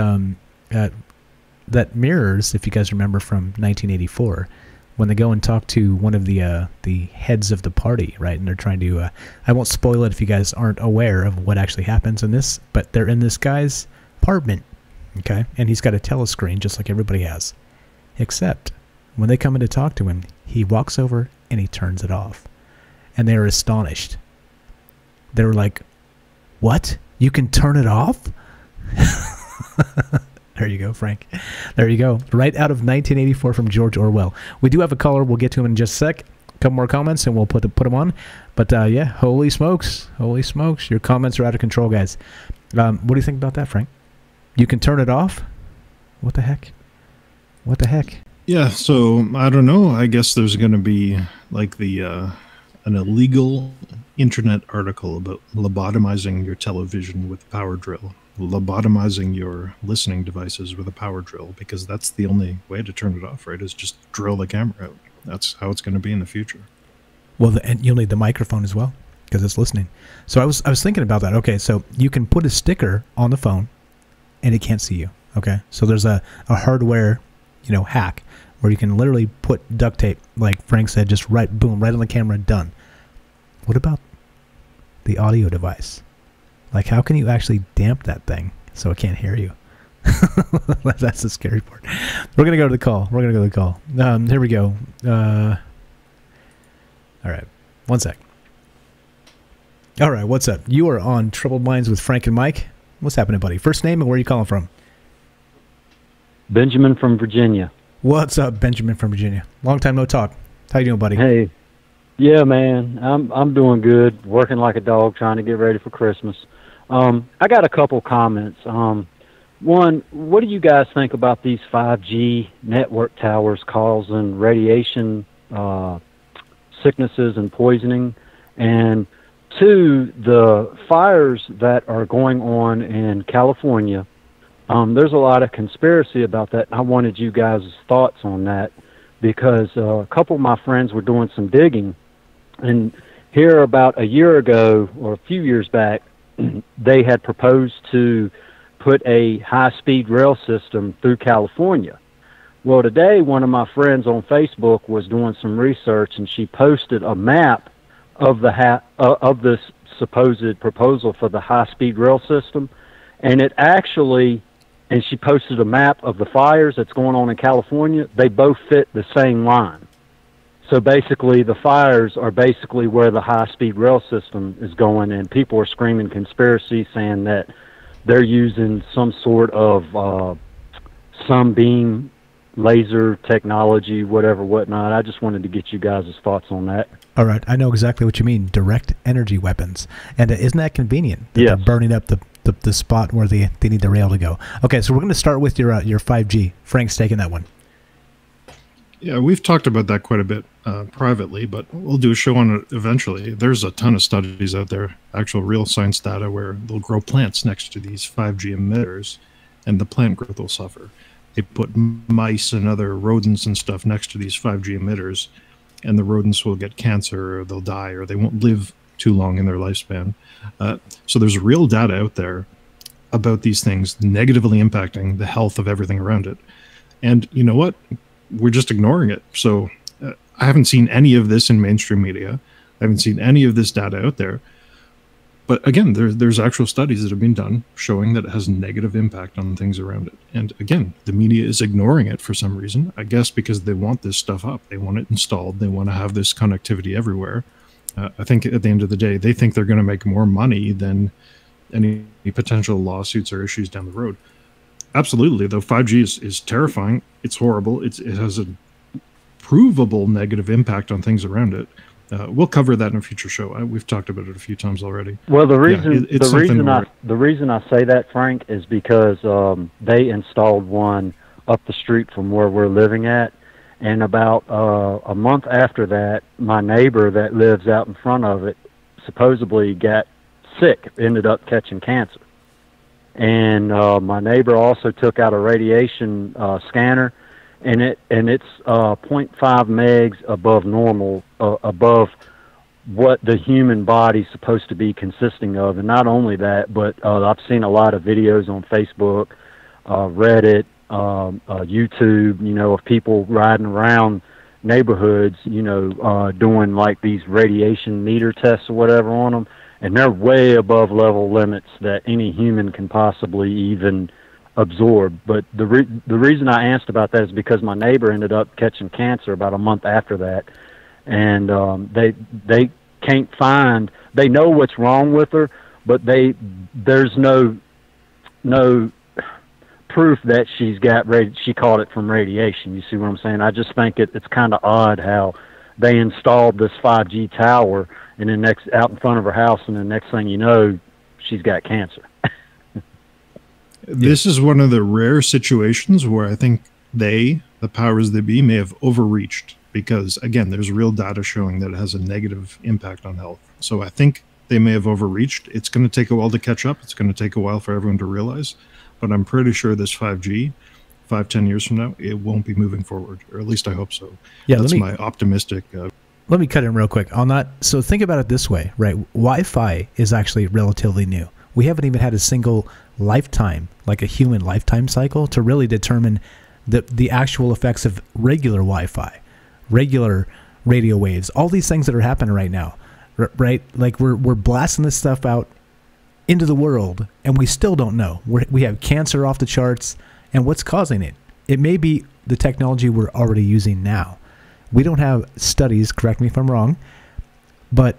Speaker 8: that mirrors, if you guys remember from 1984, when they go and talk to one of the heads of the party, right? And they're trying to, I won't spoil it if you guys aren't aware of what actually happens in this, but they're in this guy's apartment, okay? And he's got a telescreen just like everybody has. Except when they come in to talk to him, he walks over and he turns it off. And they're astonished. They're like, what? You can turn it off? There you go, Frank. There you go. Right out of 1984 from George Orwell. We do have a caller. We'll get to him in just a sec. A couple more comments and we'll put them on. But yeah, holy smokes. Holy smokes. Your comments are out of control, guys. What do you think about that, Frank? You can turn it off? What the heck? What the heck?
Speaker 9: Yeah, so I don't know. I guess there's going to be like an illegal internet article about lobotomizing your television with a power drill. Lobotomizing your listening devices with a power drill, because that's the only way to turn it off, right? Is just drill the camera out. That's how it's going to be in the future.
Speaker 8: Well, and you'll need the microphone as well because it's listening. So I was thinking about that. Okay, so you can put a sticker on the phone, and it can't see you. Okay, so there's a hardware, hack where you can literally put duct tape, like Frank said, just right on the camera, done. What about the audio device? Like, how can you actually damp that thing so it can't hear you? That's the scary part. We're going to go to the call. Here we go. All right. One sec. All right, what's up? You are on Troubled Minds with Frank and Mike. What's happening, buddy? First name and where are you calling from?
Speaker 10: Benjamin from Virginia.
Speaker 8: What's up, Benjamin from Virginia? Long time no talk. How you doing, buddy?
Speaker 10: Hey. Yeah, man. I'm doing good. Working like a dog, trying to get ready for Christmas. I got a couple comments. One, what do you guys think about these 5G network towers causing radiation sicknesses and poisoning? And two, the fires that are going on in California, there's a lot of conspiracy about that. I wanted you guys' thoughts on that because a couple of my friends were doing some digging, and here about a year ago or a few years back, they had proposed to put a high-speed rail system through California. Well, today, one of my friends on Facebook was doing some research, and she posted a map of of this supposed proposal for the high-speed rail system, and it actually, and she posted a map of the fires that's going on in California. They both fit the same line. So basically, the fires are basically where the high-speed rail system is going, and people are screaming conspiracy, saying that they're using some sort of sunbeam laser technology, whatever, whatnot. I just wanted to get you guys' thoughts on that.
Speaker 8: All right, I know exactly what you mean. Direct energy weapons, and isn't that convenient? That they're burning up the spot where they need the rail to go. Okay, so we're going to start with your 5G. Frank's taking that one.
Speaker 9: Yeah, we've talked about that quite a bit privately, but we'll do a show on it eventually. There's a ton of studies out there, actual real science data, where they'll grow plants next to these 5G emitters, and the plant growth will suffer. They put mice and other rodents and stuff next to these 5G emitters, and the rodents will get cancer, or they'll die, or they won't live too long in their lifespan. So there's real data out there about these things negatively impacting the health of everything around it. And you know what? We're just ignoring it. So I haven't seen any of this in mainstream media. I haven't seen any of this data out there. But again, there's actual studies that have been done showing that it has negative impact on things around it. And again, the media is ignoring it for some reason, I guess because they want this stuff up. They want it installed. They want to have this connectivity everywhere. I think at the end of the day, they think they're going to make more money than any potential lawsuits or issues down the road. Absolutely, though, 5G is terrifying. It's horrible. It has a provable negative impact on things around it. We'll cover that in a future show. We've talked about it a few times already.
Speaker 10: Well, the reason I say that, Frank, is because they installed one up the street from where we're living at, and about a month after that, my neighbor that lives out in front of it supposedly got sick, ended up catching cancer. And my neighbor also took out a radiation scanner, and it's 0.5 megs above normal, above what the human body's supposed to be consisting of. And not only that, but I've seen a lot of videos on Facebook, Reddit, YouTube, of people riding around neighborhoods, doing like these radiation meter tests or whatever on them. And they're way above level limits that any human can possibly even absorb. But the reason I asked about that is because my neighbor ended up catching cancer about a month after that, and they can't find. They know what's wrong with her, but there's no proof that she's got she caught it from radiation. You see what I'm saying? I just think it's kind of odd how they installed this 5G tower and then out in front of her house, and the next thing you know, she's got cancer.
Speaker 9: This is one of the rare situations where I think the powers that be, may have overreached, because again, there's real data showing that it has a negative impact on health. So I think they may have overreached. It's going to take a while to catch up. It's going to take a while for everyone to realize, but I'm pretty sure this 5G, 5-10 years from now, it won't be moving forward, or at least I hope so. Yeah, that's my optimistic.
Speaker 8: Let me cut in real quick on that. So think about it this way, right? Wi-Fi is actually relatively new. We haven't even had a single lifetime, like a human lifetime cycle, to really determine the actual effects of regular Wi-Fi, regular radio waves, all these things that are happening right now, right? Like we're blasting this stuff out into the world, and we still don't know. We have cancer off the charts, and what's causing it? It may be the technology we're already using now. We don't have studies, correct me if I'm wrong, but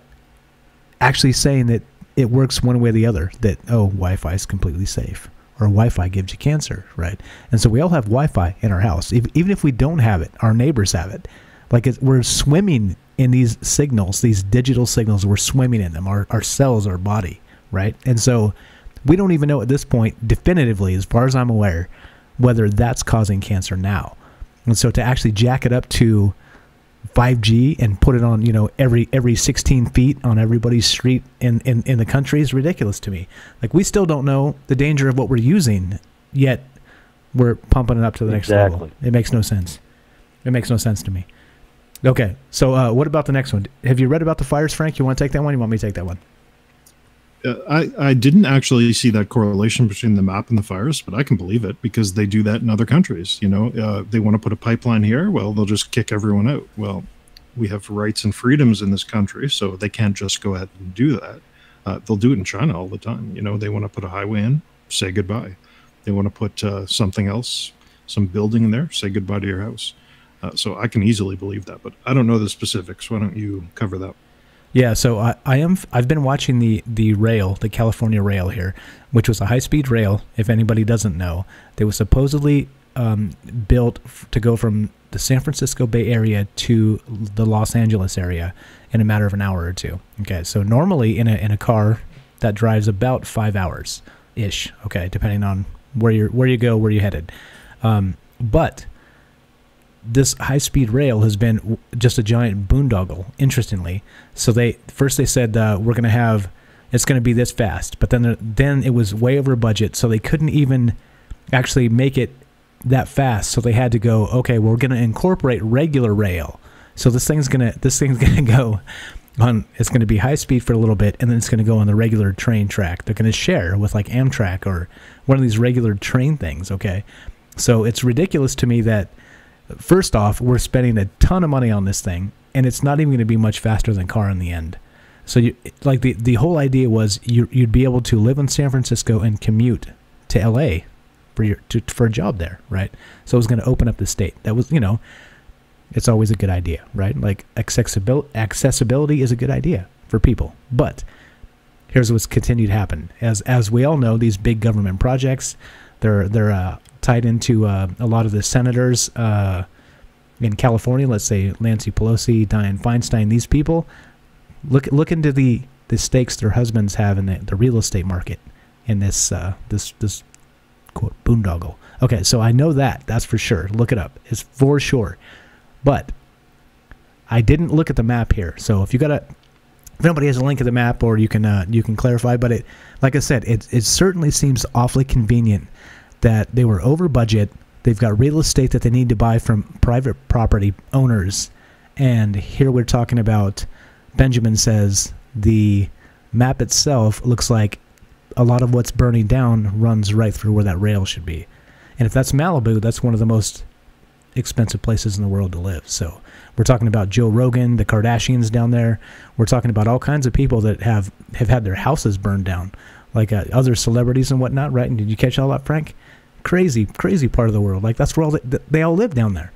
Speaker 8: actually saying that it works one way or the other, that, Wi-Fi is completely safe, or Wi-Fi gives you cancer, right? And so we all have Wi-Fi in our house. Even if we don't have it, our neighbors have it. Like we're swimming in these signals, these digital signals, we're swimming in them, our cells, our body, right? And so we don't even know at this point, definitively, as far as I'm aware, whether that's causing cancer now. And so to actually jack it up to 5G and put it on, every 16 feet on everybody's street in the country is ridiculous to me. Like, we still don't know the danger of what we're using, yet we're pumping it up to the next level. It makes no sense. It makes no sense to me. Okay, so what about the next one? Have you read about the fires, Frank? You want to take that one? You want me to take that one?
Speaker 9: I didn't actually see that correlation between the map and the fires, but I can believe it because they do that in other countries. They want to put a pipeline here. Well, they'll just kick everyone out. Well, we have rights and freedoms in this country, so they can't just go ahead and do that. They'll do it in China all the time. They want to put a highway in, say goodbye. They want to put something else, some building in there, say goodbye to your house. So I can easily believe that, but I don't know the specifics. Why don't you cover that?
Speaker 8: Yeah, so I've been watching the rail, the California rail here, which was a high-speed rail, if anybody doesn't know. They were supposedly built to go from the San Francisco Bay Area to the Los Angeles area in a matter of an hour or two. Okay, so normally in a car that drives about 5 hours ish. Okay, depending on where you go, where you're headed. But this high-speed rail has been just a giant boondoggle, interestingly. So they said we're going to have, it's going to be this fast, but then it was way over budget, so they couldn't even actually make it that fast. So they had to go, okay, well, we're going to incorporate regular rail. So this thing's gonna go on. It's going to be high speed for a little bit, and then it's going to go on the regular train track. They're going to share with like Amtrak or one of these regular train things. Okay, so it's ridiculous to me that, first off, we're spending a ton of money on this thing, and it's not even going to be much faster than car in the end. So like the whole idea was you'd be able to live in San Francisco and commute to L.A. for a job there, right? So it was going to open up the state. That was, it's always a good idea, right? Like accessibility is a good idea for people. But here's what's continued to happen. As we all know, these big government projects, they're tied into a lot of the senators in California. Let's say Nancy Pelosi, Dianne Feinstein. These people look into the stakes their husbands have in the real estate market in this quote boondoggle. Okay, so I know that's for sure. Look it up. It's for sure. But I didn't look at the map here. So if nobody has a link to the map, or you can clarify. But like I said, it certainly seems awfully convenient that they were over budget. They've got real estate that they need to buy from private property owners, and here we're talking about. Benjamin says the map itself looks like a lot of what's burning down runs right through where that rail should be. And if that's Malibu, that's one of the most expensive places in the world to live. So we're talking about Joe Rogan, the Kardashians down there. We're talking about all kinds of people that have had their houses burned down, like other celebrities and whatnot, right? And did you catch all that, Frank? Crazy part of the world. Like that's where they all live down there.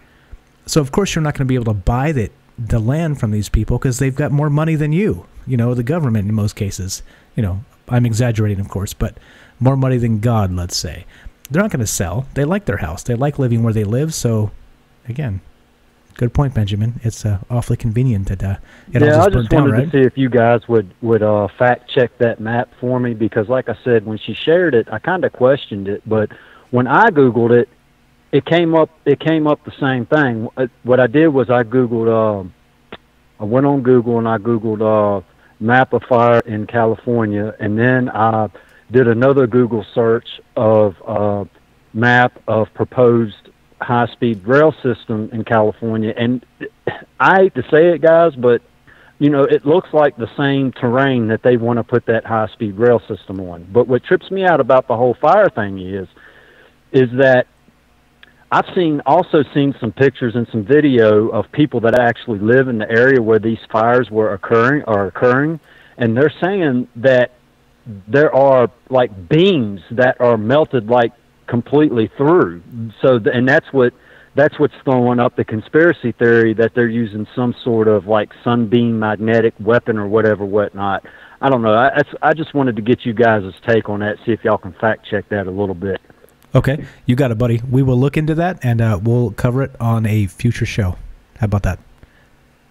Speaker 8: So of course you're not going to be able to buy the land from these people because they've got more money than you. The government in most cases. I'm exaggerating, of course, but more money than God, let's say. They're not going to sell. They like their house. They like living where they live. So, again, good point, Benjamin. It's awfully convenient that it all just burnt down, right?
Speaker 10: I just wanted to see if you guys would fact check that map for me, because, like I said, when she shared it, I kind of questioned it. But when I Googled it, it came up the same thing. What I did was I went on Google and I Googled map of fire in California, and then I did another Google search of map of proposed high-speed rail system in California. And I hate to say it, guys, but it looks like the same terrain that they want to put that high-speed rail system on. But what trips me out about the whole fire thing is that I've also seen some pictures and some video of people that actually live in the area where these fires are occurring, and they're saying that there are like beams that are melted like completely through. So, and that's what's throwing up the conspiracy theory that they're using some sort of like sunbeam magnetic weapon or whatnot. I don't know. I just wanted to get you guys' take on that, see if y'all can fact check that a little bit.
Speaker 8: Okay, you got it, buddy. We will look into that, and we'll cover it on a future show. How about that?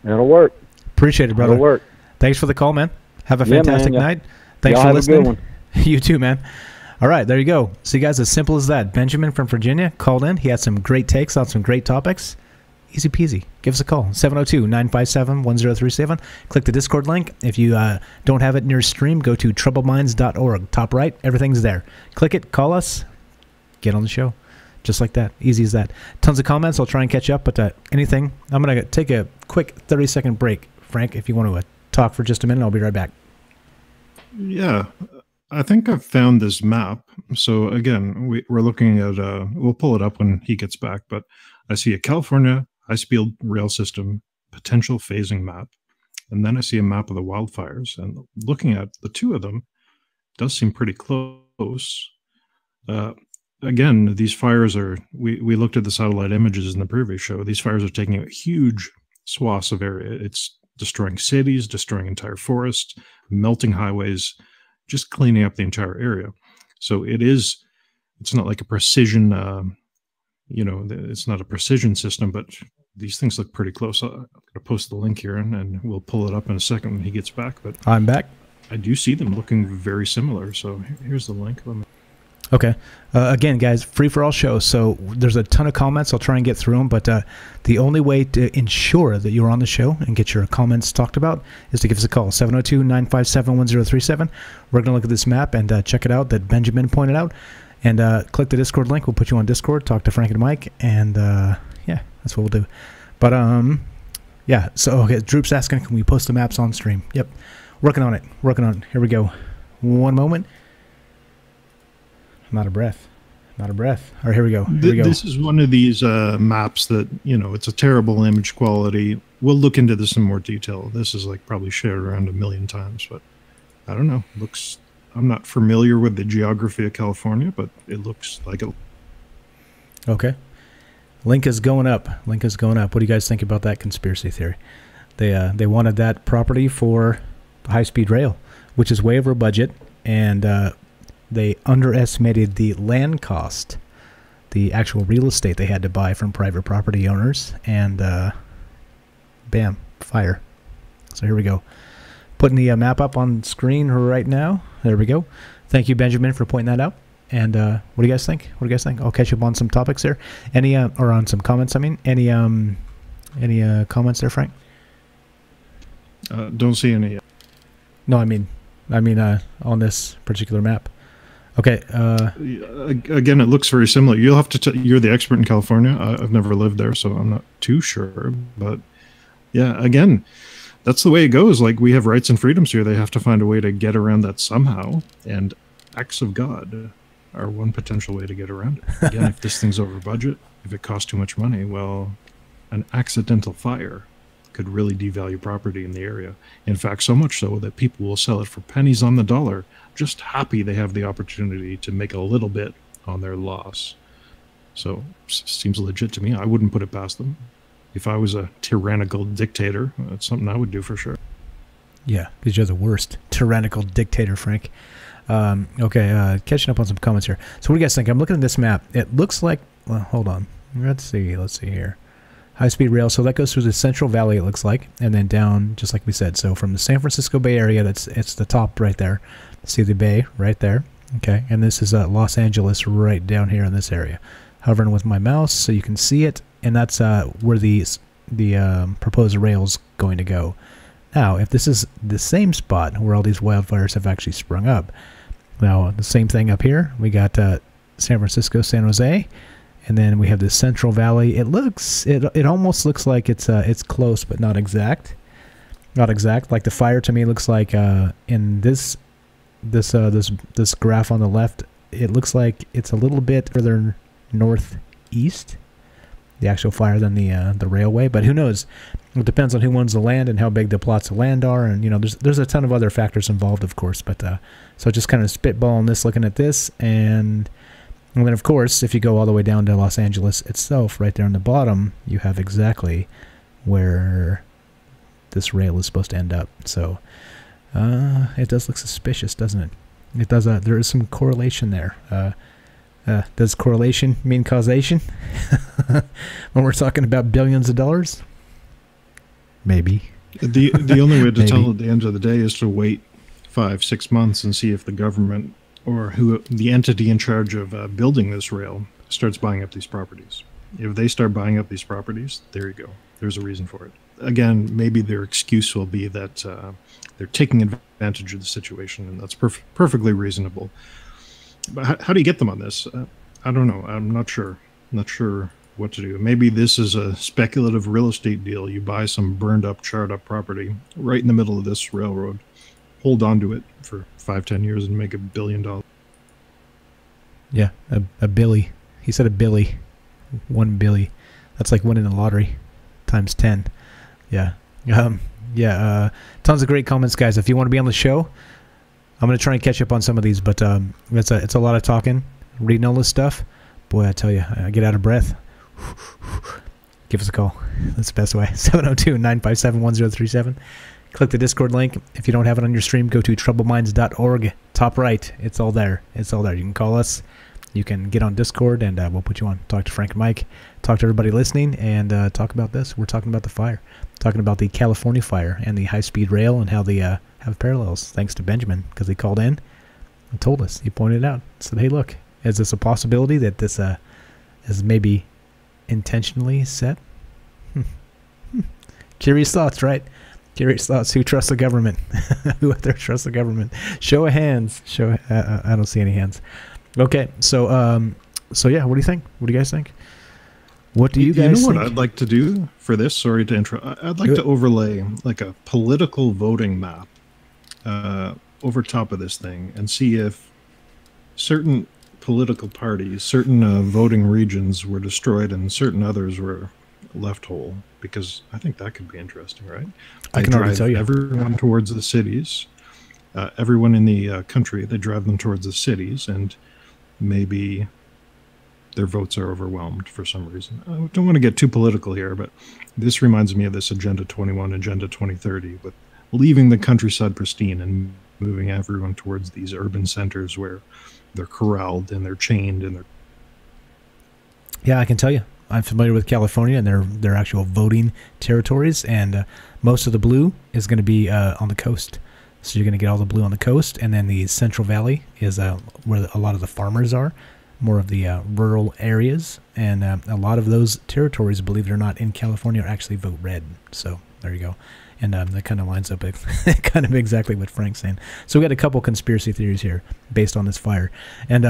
Speaker 10: That'll work.
Speaker 8: Appreciate it, brother.
Speaker 10: That'll work.
Speaker 8: Thanks for the call, man. Have a fantastic night. Thanks for listening. Have a good one. You too, man. All right, there you go. See, guys, as simple as that. Benjamin from Virginia called in. He had some great takes on some great topics. Easy peasy. Give us a call. 702-957-1037. Click the Discord link. If you don't have it in your stream, go to troubledminds.org. Top right, everything's there. Click it, call us, get on the show. Just like that. Easy as that. Tons of comments. I'll try and catch up, but anything. I'm going to take a quick 30-second break. Frank, if you want to talk for just a minute, I'll be right back.
Speaker 9: Yeah, I think I've found this map. So again, we're looking at, we'll pull it up when he gets back, but I see a California high-speed rail system potential phasing map. And then I see a map of the wildfires. And looking at the two of them, does seem pretty close. Again, these fires are, we looked at the satellite images in the previous show. These fires are taking a huge swaths of area. It's destroying cities, destroying entire forests, melting highways, just cleaning up the entire area. So it's not like a precision it's not a precision system, but these things look pretty close. I'm going to post the link here, and we'll pull it up in a second when he gets back. But
Speaker 8: I'm back.
Speaker 9: I do see them looking very similar. So here's the link.
Speaker 8: Okay. Again, guys, free-for-all show, so there's a ton of comments. I'll try and get through them, but the only way to ensure that you're on the show and get your comments talked about is to give us a call, 702-957-1037. We're going to look at this map and check it out that Benjamin pointed out, and click the Discord link. We'll put you on Discord, talk to Frank and Mike, and yeah, that's what we'll do. But, yeah, so, okay, Droop's asking, can we post the maps on stream? Yep, working on it. Here we go. One moment. I'm out of breath. All right, here we go.
Speaker 9: This is one of these maps that, it's a terrible image quality. We'll look into this in more detail. This is like probably shared around 1 million times, but I don't know. I'm not familiar with the geography of California, but it looks like it.
Speaker 8: Okay. Link is going up. What do you guys think about that conspiracy theory? They wanted that property for high-speed rail, which is way over budget, and they underestimated the land cost, the actual real estate they had to buy from private property owners, and bam, fire. So here we go. Putting the map up on screen right now. There we go. Thank you, Benjamin, for pointing that out. And what do you guys think? I'll catch up on some topics there. Or on some comments, I mean. Any comments there, Frank?
Speaker 9: Don't see any.
Speaker 8: No, I mean on this particular map. Okay.
Speaker 9: Again, it looks very similar. You'll have to. You're the expert in California. I've never lived there, so I'm not too sure. But yeah, again, that's the way it goes. Like, we have rights and freedoms here. They have to find a way to get around that somehow. And acts of God are one potential way to get around it. Again, if this thing's over budget, if it costs too much money, well, an accidental fire could really devalue property in the area. In fact, so much so that people will sell it for pennies on the dollar, just happy they have the opportunity to make a little bit on their loss. So, seems legit to me. I wouldn't put it past them. If I was a tyrannical dictator, that's something I would do for sure.
Speaker 8: Yeah, because you're the worst tyrannical dictator, Frank. Okay, catching up on some comments here. So what do you guys think? I'm looking at this map. It looks like, well, hold on. Let's see here. High-speed rail, so that goes through the Central Valley, it looks like, and then down, just like we said. So from the San Francisco Bay Area, it's the top right there. See the bay right there, okay? And this is Los Angeles right down here in this area. Hovering with my mouse so you can see it, and that's where the proposed rail's going to go. Now, if this is the same spot where all these wildfires have actually sprung up, now the same thing up here. We got San Francisco, San Jose, and then we have the Central Valley. It almost looks like it's close, but not exact. Not exact. Like the fire to me looks like in this graph on the left, it looks like it's a little bit further northeast, the actual fire, than the railway. But who knows? It depends on who owns the land and how big the plots of land are, and there's a ton of other factors involved, of course. But so just kind of spitballing this, looking at this, and then of course, if you go all the way down to Los Angeles itself, right there on the bottom, you have exactly where this rail is supposed to end up. So it does look suspicious, doesn't it? It does. There is some correlation there. Does correlation mean causation? When we're talking about billions of dollars? Maybe.
Speaker 9: The only way to tell at the end of the day is to wait 5-6 months and see if the government or the entity in charge of building this rail starts buying up these properties. If they start buying up these properties, there you go. There's a reason for it. Again, maybe their excuse will be that they're taking advantage of the situation, and that's perfectly reasonable. But how do you get them on this? I don't know. I'm not sure. Not sure what to do. Maybe this is a speculative real estate deal. You buy some burned up, charred up property right in the middle of this railroad, hold on to it for 5-10 years and make $1 billion.
Speaker 8: Yeah, a billy. He said a billy. 1 billy. That's like winning the lottery times 10. Yeah. Tons of great comments, guys. If you want to be on the show, I'm going to try and catch up on some of these, but it's a lot of talking, reading all this stuff. Boy, I tell you, I get out of breath. Give us a call. That's the best way. 702-957-1037. Click the Discord link. If you don't have it on your stream, go to troubleminds.org. Top right. It's all there. You can call us. you can get on Discord, and we'll put you on. Talk to Frank and Mike, talk to everybody listening, and talk about this. We're talking about the fire, talking about the California fire and the high-speed rail and how they have parallels, thanks to Benjamin, because he called in and told us. He pointed it out, said, hey, look, is this a possibility that this is maybe intentionally set? Curious thoughts, right? Curious thoughts. Who trusts the government? Who out there trusts the government? Show of hands. I don't see any hands. Okay, so yeah, what do you think? What do you guys think? What do you guys think?
Speaker 9: What I'd like to do for this? Sorry to interrupt. I'd like to overlay like a political voting map over top of this thing and see if certain political parties, certain voting regions were destroyed and certain others were left whole. Because I think that could be interesting, right?
Speaker 8: I can already tell you.
Speaker 9: Everyone towards the cities. Everyone in the country, they drive them towards the cities, and maybe their votes are overwhelmed for some reason. I don't want to get too political here, but this reminds me of this Agenda 21, Agenda 2030, with leaving the countryside pristine and moving everyone towards these urban centers where they're corralled and they're chained and they're...
Speaker 8: Yeah, I can tell you. I'm familiar with California and their actual voting territories, and most of the blue is going to be on the coast. So you're going to get all the blue on the coast, and then the Central Valley is where a lot of the farmers are, more of the rural areas, and a lot of those territories, believe it or not, in California actually vote red. So there you go. And that kind of lines up kind of exactly what Frank's saying. So we got a couple conspiracy theories here based on this fire. And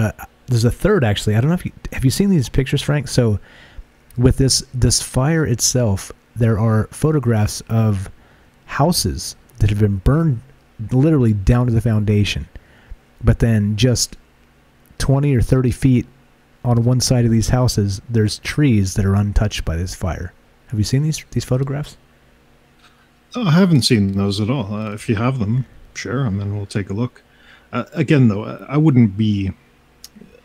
Speaker 8: there's a third, actually. I don't know if have you seen these pictures, Frank? So with this fire itself, there are photographs of houses that have been burned literally down to the foundation. But then just 20 or 30 feet on one side of these houses, there's trees that are untouched by this fire. Have you seen these photographs?
Speaker 9: Oh, I haven't seen those at all. If you have them, share them and we'll take a look. Again, though, I wouldn't be...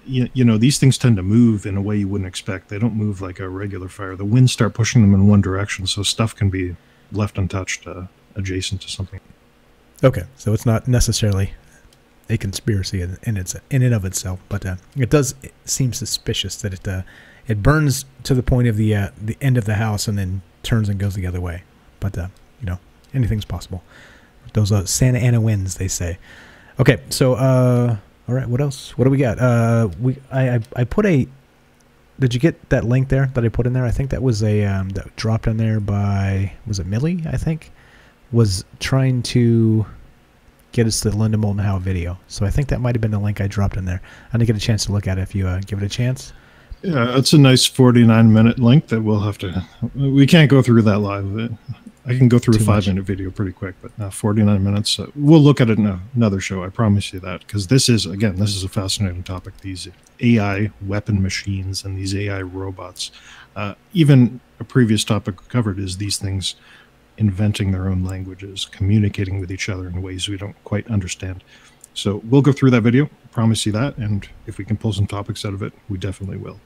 Speaker 9: You know, these things tend to move in a way you wouldn't expect. They don't move like a regular fire. The winds start pushing them in one direction, so stuff can be left untouched adjacent to something.
Speaker 8: Okay, so it's not necessarily a conspiracy in and of itself, but it does seem suspicious that it burns to the point of the end of the house and then turns and goes the other way. But you know, anything's possible. Those Santa Ana winds, they say. Okay, so all right, what else? What do we got? I put a... Did you get that link there that I put in there? I think that was a that dropped in there by... Was it Millie, I think? Was trying to get us the Linda Moulton Howe video. So I think that might have been the link I dropped in there. I didn't get a chance to look at it if you give it a chance.
Speaker 9: Yeah, it's a nice 49-minute link that we'll have to... We can't go through that live. I can go through a 5-minute video pretty quick, but 49 minutes. We'll look at it in another show. I promise you that, because this is a fascinating topic. These AI weapon machines and these AI robots. Even a previous topic covered is these things inventing their own languages, communicating with each other in ways we don't quite understand. So we'll go through that video. I promise you that, and if we can pull some topics out of it, we definitely will.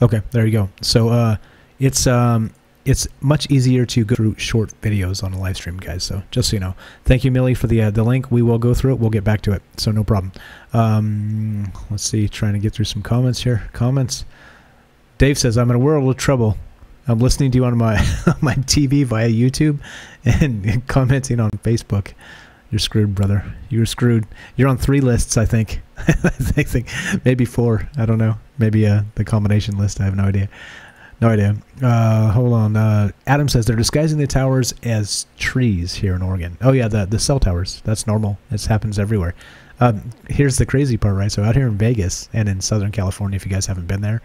Speaker 8: Okay, there you go. So it's much easier to go through short videos on a live stream, guys. So just so you know, thank you, Millie, for the link. We will go through it. We'll get back to it. So no problem. Let's see. Trying to get through some comments here. Comments. Dave says, I'm in a world of trouble. I'm listening to you on my my TV via YouTube and commenting on Facebook. You're screwed, brother. You're screwed. You're on 3 lists, I think. I think maybe 4. I don't know. Maybe the combination list. I have no idea. No idea. Hold on. Adam says they're disguising the towers as trees here in Oregon. Oh yeah, the cell towers. That's normal. This happens everywhere. Here's the crazy part, right? So out here in Vegas and in Southern California, if you guys haven't been there,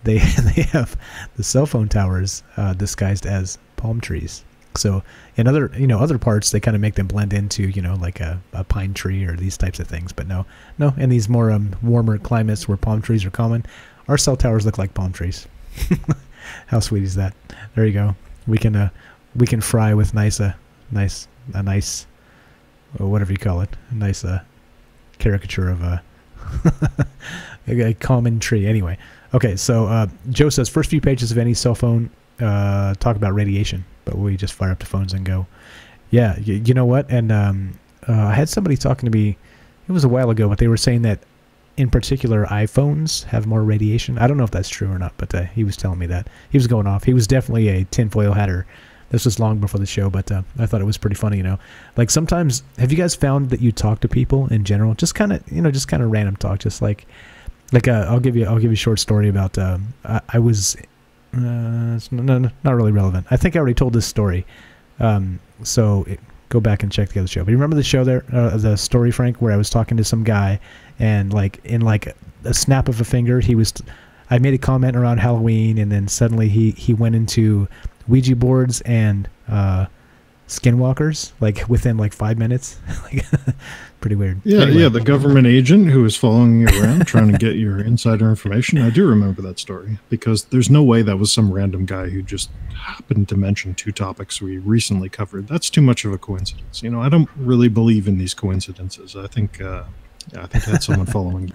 Speaker 8: they have the cell phone towers disguised as palm trees. So in other parts, they kind of make them blend into like a pine tree or these types of things. But no, in these more warmer climates where palm trees are common, our cell towers look like palm trees. How sweet is that? There you go. We can fry with nice whatever you call it, a nice caricature of a common tree. Anyway, okay. So Joe says first few pages of any cell phone talk about radiation, but we just fire up the phones and go. Yeah, you know what? And I had somebody talking to me. It was a while ago, but they were saying that in particular iPhones have more radiation. I don't know if that's true or not, but he was telling me that. He was going off. He was definitely a tinfoil hatter. This was long before the show, but I thought it was pretty funny, Like sometimes, have you guys found that you talk to people in general, just kind of, just kind of random talk, just like I'll give you a short story about I was not really relevant. I think I already told this story, go back and check the other show. But you remember the show there, the story, Frank, where I was talking to some guy, and in a snap of a finger, I made a comment around Halloween, and then suddenly he went into Ouija boards and skinwalkers, within 5 minutes. Pretty weird.
Speaker 9: Yeah,
Speaker 8: anyway.
Speaker 9: yeah, the government agent who was following you around trying to get your insider information. I do remember that story, because there's no way that was some random guy who just happened to mention 2 topics we recently covered. That's too much of a coincidence. I don't really believe in these coincidences. I think I had someone following me.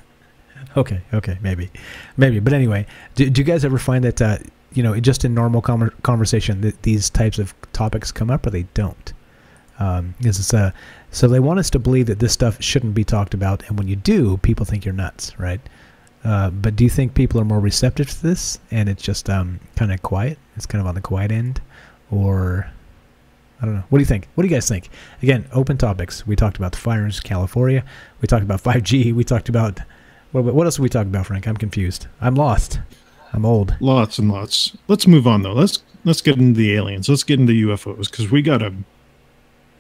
Speaker 8: Okay, maybe. But anyway, do you guys ever find that just in normal conversation that these types of topics come up, or they don't? So they want us to believe that this stuff shouldn't be talked about, and when you do, people think you're nuts, right? But do you think people are more receptive to this, and it's just kind of quiet? It's kind of on the quiet end, or I don't know. What do you think? What do you guys think? Again, open topics. We talked about the fires in California. We talked about 5G. We talked about what else did we talk about, Frank? I'm confused. I'm lost. I'm old.
Speaker 9: Lots and lots. Let's move on though. Let's get into the aliens. Let's get into UFOs, because we got a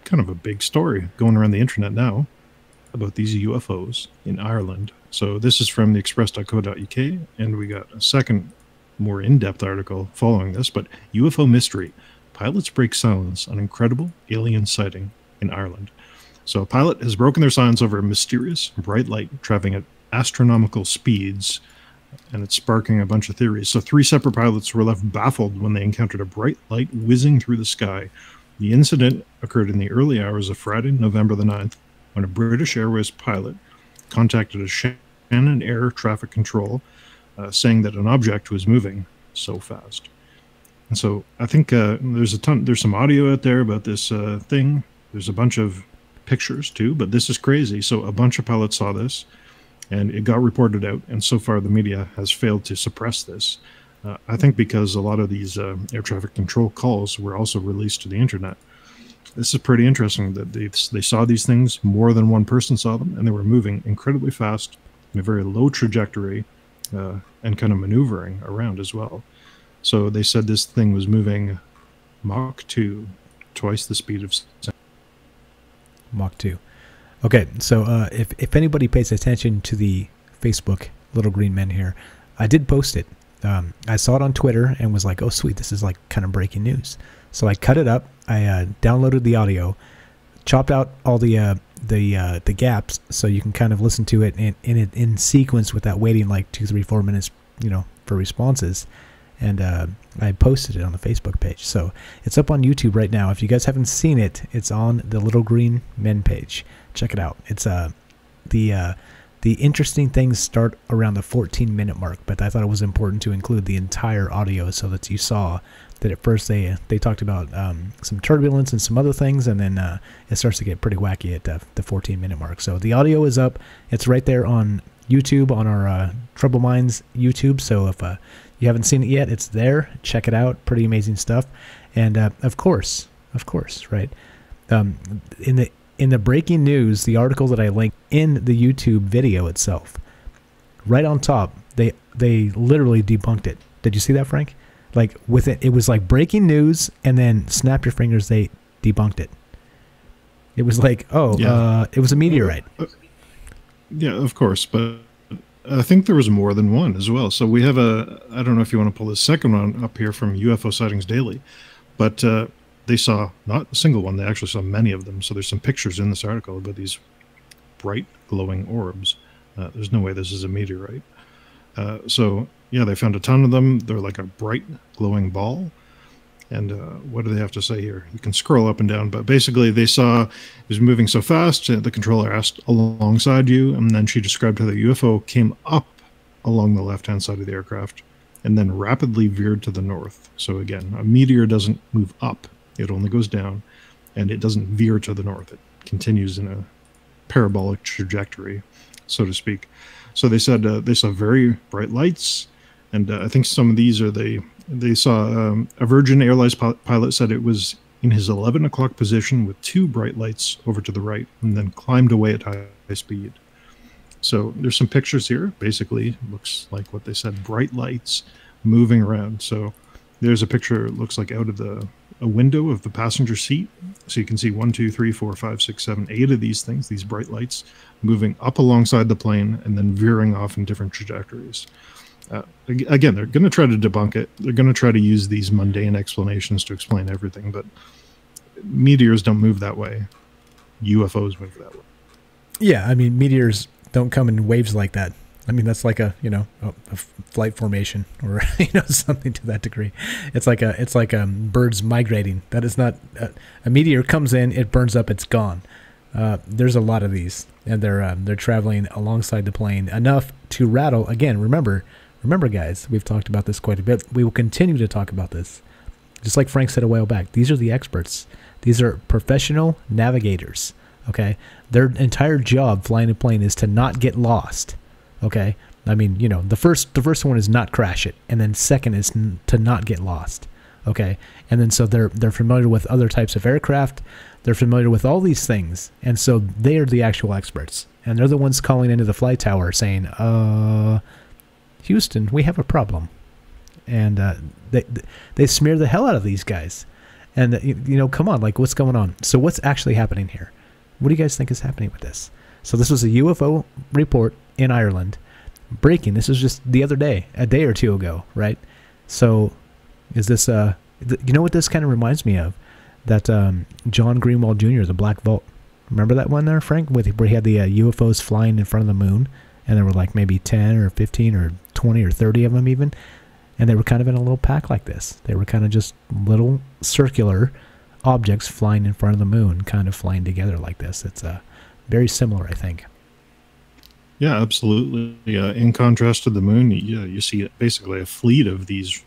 Speaker 9: kind of a big story going around the internet now about these UFOs in Ireland. So this is from the express.co.uk, and we got a second, more in-depth article following this. But UFO mystery: pilots break silence on incredible alien sighting in Ireland. So a pilot has broken their silence over a mysterious bright light traveling at astronomical speeds, and it's sparking a bunch of theories. So 3 separate pilots were left baffled when they encountered a bright light whizzing through the sky. The incident occurred in the early hours of Friday, November the 9th, when a British Airways pilot contacted a Shannon Air Traffic Control, saying that an object was moving so fast. And so I think there's some audio out there about this thing. There's a bunch of pictures too, but this is crazy. So a bunch of pilots saw this, and it got reported out, and so far the media has failed to suppress this. I think because a lot of these air traffic control calls were also released to the internet. This is pretty interesting that they saw these things, more than one person saw them, and they were moving incredibly fast in a very low trajectory, and kind of maneuvering around as well. So they said this thing was moving Mach 2, twice the speed of sound.
Speaker 8: Mach 2. Okay, so if anybody pays attention to the Facebook Little Green Men here, I did post it. I saw it on Twitter and was like, oh sweet, this is like kind of breaking news. So I cut it up. I downloaded the audio, chopped out all the gaps so you can kind of listen to it in sequence without waiting like 2, 3, 4 minutes, for responses. And I posted it on the Facebook page. So it's up on YouTube right now. If you guys haven't seen it, it's on the Little Green Men page. Check it out. It's the interesting things start around the 14-minute mark, but I thought it was important to include the entire audio so that you saw that at first they talked about some turbulence and some other things, and then it starts to get pretty wacky at the 14-minute mark. So the audio is up. It's right there on YouTube, on our Trouble Minds YouTube. So if you haven't seen it yet, it's there. Check it out. Pretty amazing stuff. And of course, right? In the breaking news, the article that I linked in the YouTube video itself, right on top, they literally debunked it. Did you see that, Frank? Like with it was like breaking news, and then snap your fingers, they debunked it. It was like, it was a meteorite.
Speaker 9: Yeah, of course, but I think there was more than one as well. So we have I don't know if you want to pull the second one up here from UFO Sightings Daily, but they saw not a single one. They actually saw many of them. So there's some pictures in this article about these bright glowing orbs. There's no way this is a meteorite. So yeah, they found a ton of them. They're like a bright glowing ball. And what do they have to say here? You can scroll up and down, but basically they saw it was moving so fast. The controller asked alongside you, and then she described how the UFO came up along the left-hand side of the aircraft and then rapidly veered to the north. So again, a meteor doesn't move up. It only goes down, and it doesn't veer to the north. It continues in a parabolic trajectory, so to speak. So they said they saw very bright lights, and I think some of these are they saw a Virgin Airlines pilot said it was in his 11 o'clock position with 2 bright lights over to the right, and then climbed away at high speed. So there's some pictures here. Basically, looks like what they said, bright lights moving around. So there's a picture, it looks like out of a window of the passenger seat. So you can see 1, 2, 3, 4, 5, 6, 7, 8 of these things, these bright lights, moving up alongside the plane and then veering off in different trajectories. Again, they're going to try to debunk it. They're going to try to use these mundane explanations to explain everything, but meteors don't move that way. UFOs move that way.
Speaker 8: Yeah, I mean, meteors don't come in waves like that. I mean, that's like a flight formation or something to that degree. It's like birds migrating. That is not a meteor comes in, it burns up, it's gone. There's a lot of these, and they're traveling alongside the plane enough to rattle. Again, remember, guys, we've talked about this quite a bit. We will continue to talk about this. Just like Frank said a while back, these are the experts. These are professional navigators. Okay, their entire job flying a plane is to not get lost. Okay, I mean, the first one is not crash it, and then second is to not get lost. Okay, and then so they're familiar with other types of aircraft. They're familiar with all these things, and so they are the actual experts, and they're the ones calling into the flight tower saying, Houston, we have a problem, and they smear the hell out of these guys, and come on, like, what's going on? So what's actually happening here? What do you guys think is happening with this? So this was a UFO report in Ireland. Breaking. This was just the other day, a day or two ago, right? So is this, what this kind of reminds me of? That John Greenwald Jr., the Black Vault. Remember that one there, Frank? Where he had the UFOs flying in front of the moon, and there were like maybe 10 or 15 or 20 or 30 of them even, and they were kind of in a little pack like this. They were kind of just little circular objects flying in front of the moon, kind of flying together like this. It's very similar, I think.
Speaker 9: Yeah, absolutely. In contrast to the moon, you see basically a fleet of these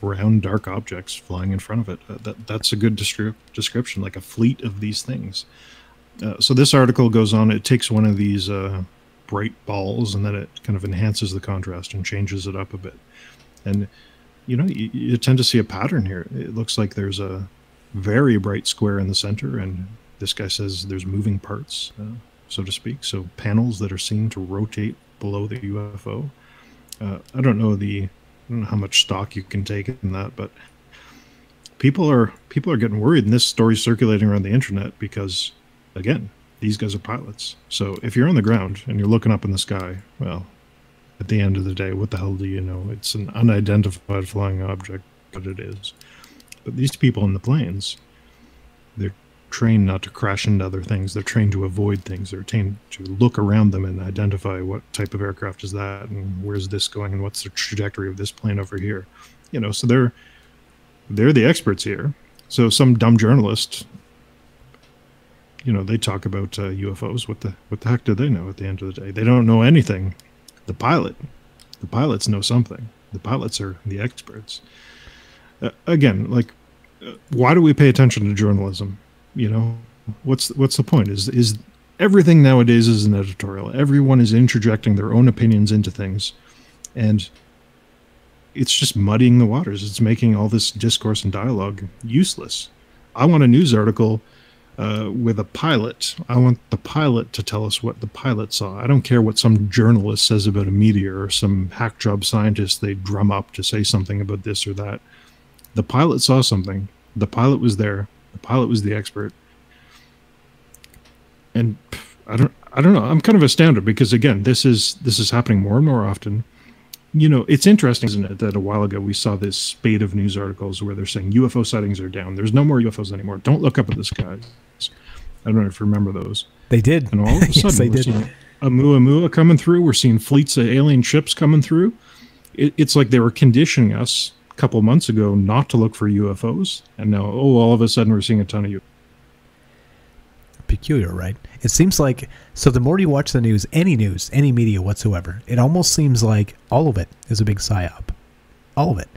Speaker 9: round, dark objects flying in front of it. That's a good description, like a fleet of these things. So this article goes on. It takes one of these bright balls, and then it kind of enhances the contrast and changes it up a bit. And you tend to see a pattern here. It looks like there's a very bright square in the center, and this guy says there's moving parts, so to speak. So panels that are seen to rotate below the UFO. I don't know how much stock you can take in that, but people are getting worried, and this story's circulating around the internet because, again, these guys are pilots. So if you're on the ground and you're looking up in the sky, well, at the end of the day, what the hell do you know? It's an unidentified flying object, but it is. But these people in the planes, they're trained not to crash into other things. They're trained to avoid things. They're trained to look around them and identify what type of aircraft is that, and where's this going, and what's the trajectory of this plane over here. So they're the experts here. So some dumb journalist, they talk about UFOs. What the heck do they know at the end of the day? They don't know anything. The pilots know something. The pilots are the experts. Again, like, why do we pay attention to journalism? What's the point? Is everything nowadays is an editorial. Everyone is interjecting their own opinions into things, and it's just muddying the waters. It's making all this discourse and dialogue useless. I want a news article with a pilot. I want the pilot to tell us what the pilot saw. I don't care what some journalist says about a meteor or some hack job scientist they drum up to say something about this or that. The pilot saw something. The pilot was there. The pilot was the expert. And I don't know. I'm kind of astounded because, again, this is happening more and more often. It's interesting, isn't it, that a while ago we saw this spate of news articles where they're saying UFO sightings are down. There's no more UFOs anymore. Don't look up at the skies. I don't know if you remember those.
Speaker 8: They did.
Speaker 9: And all of a sudden,
Speaker 8: yes, they
Speaker 9: we're
Speaker 8: did.
Speaker 9: seeing Oumuamua coming through. We're seeing fleets of alien ships coming through. It's like they were conditioning us a couple months ago not to look for UFOs, and now, all of a sudden we're seeing a ton of UFOs.
Speaker 8: Peculiar, right? It seems like, so the more you watch the news, any media whatsoever, it almost seems like all of it is a big psyop. All of it.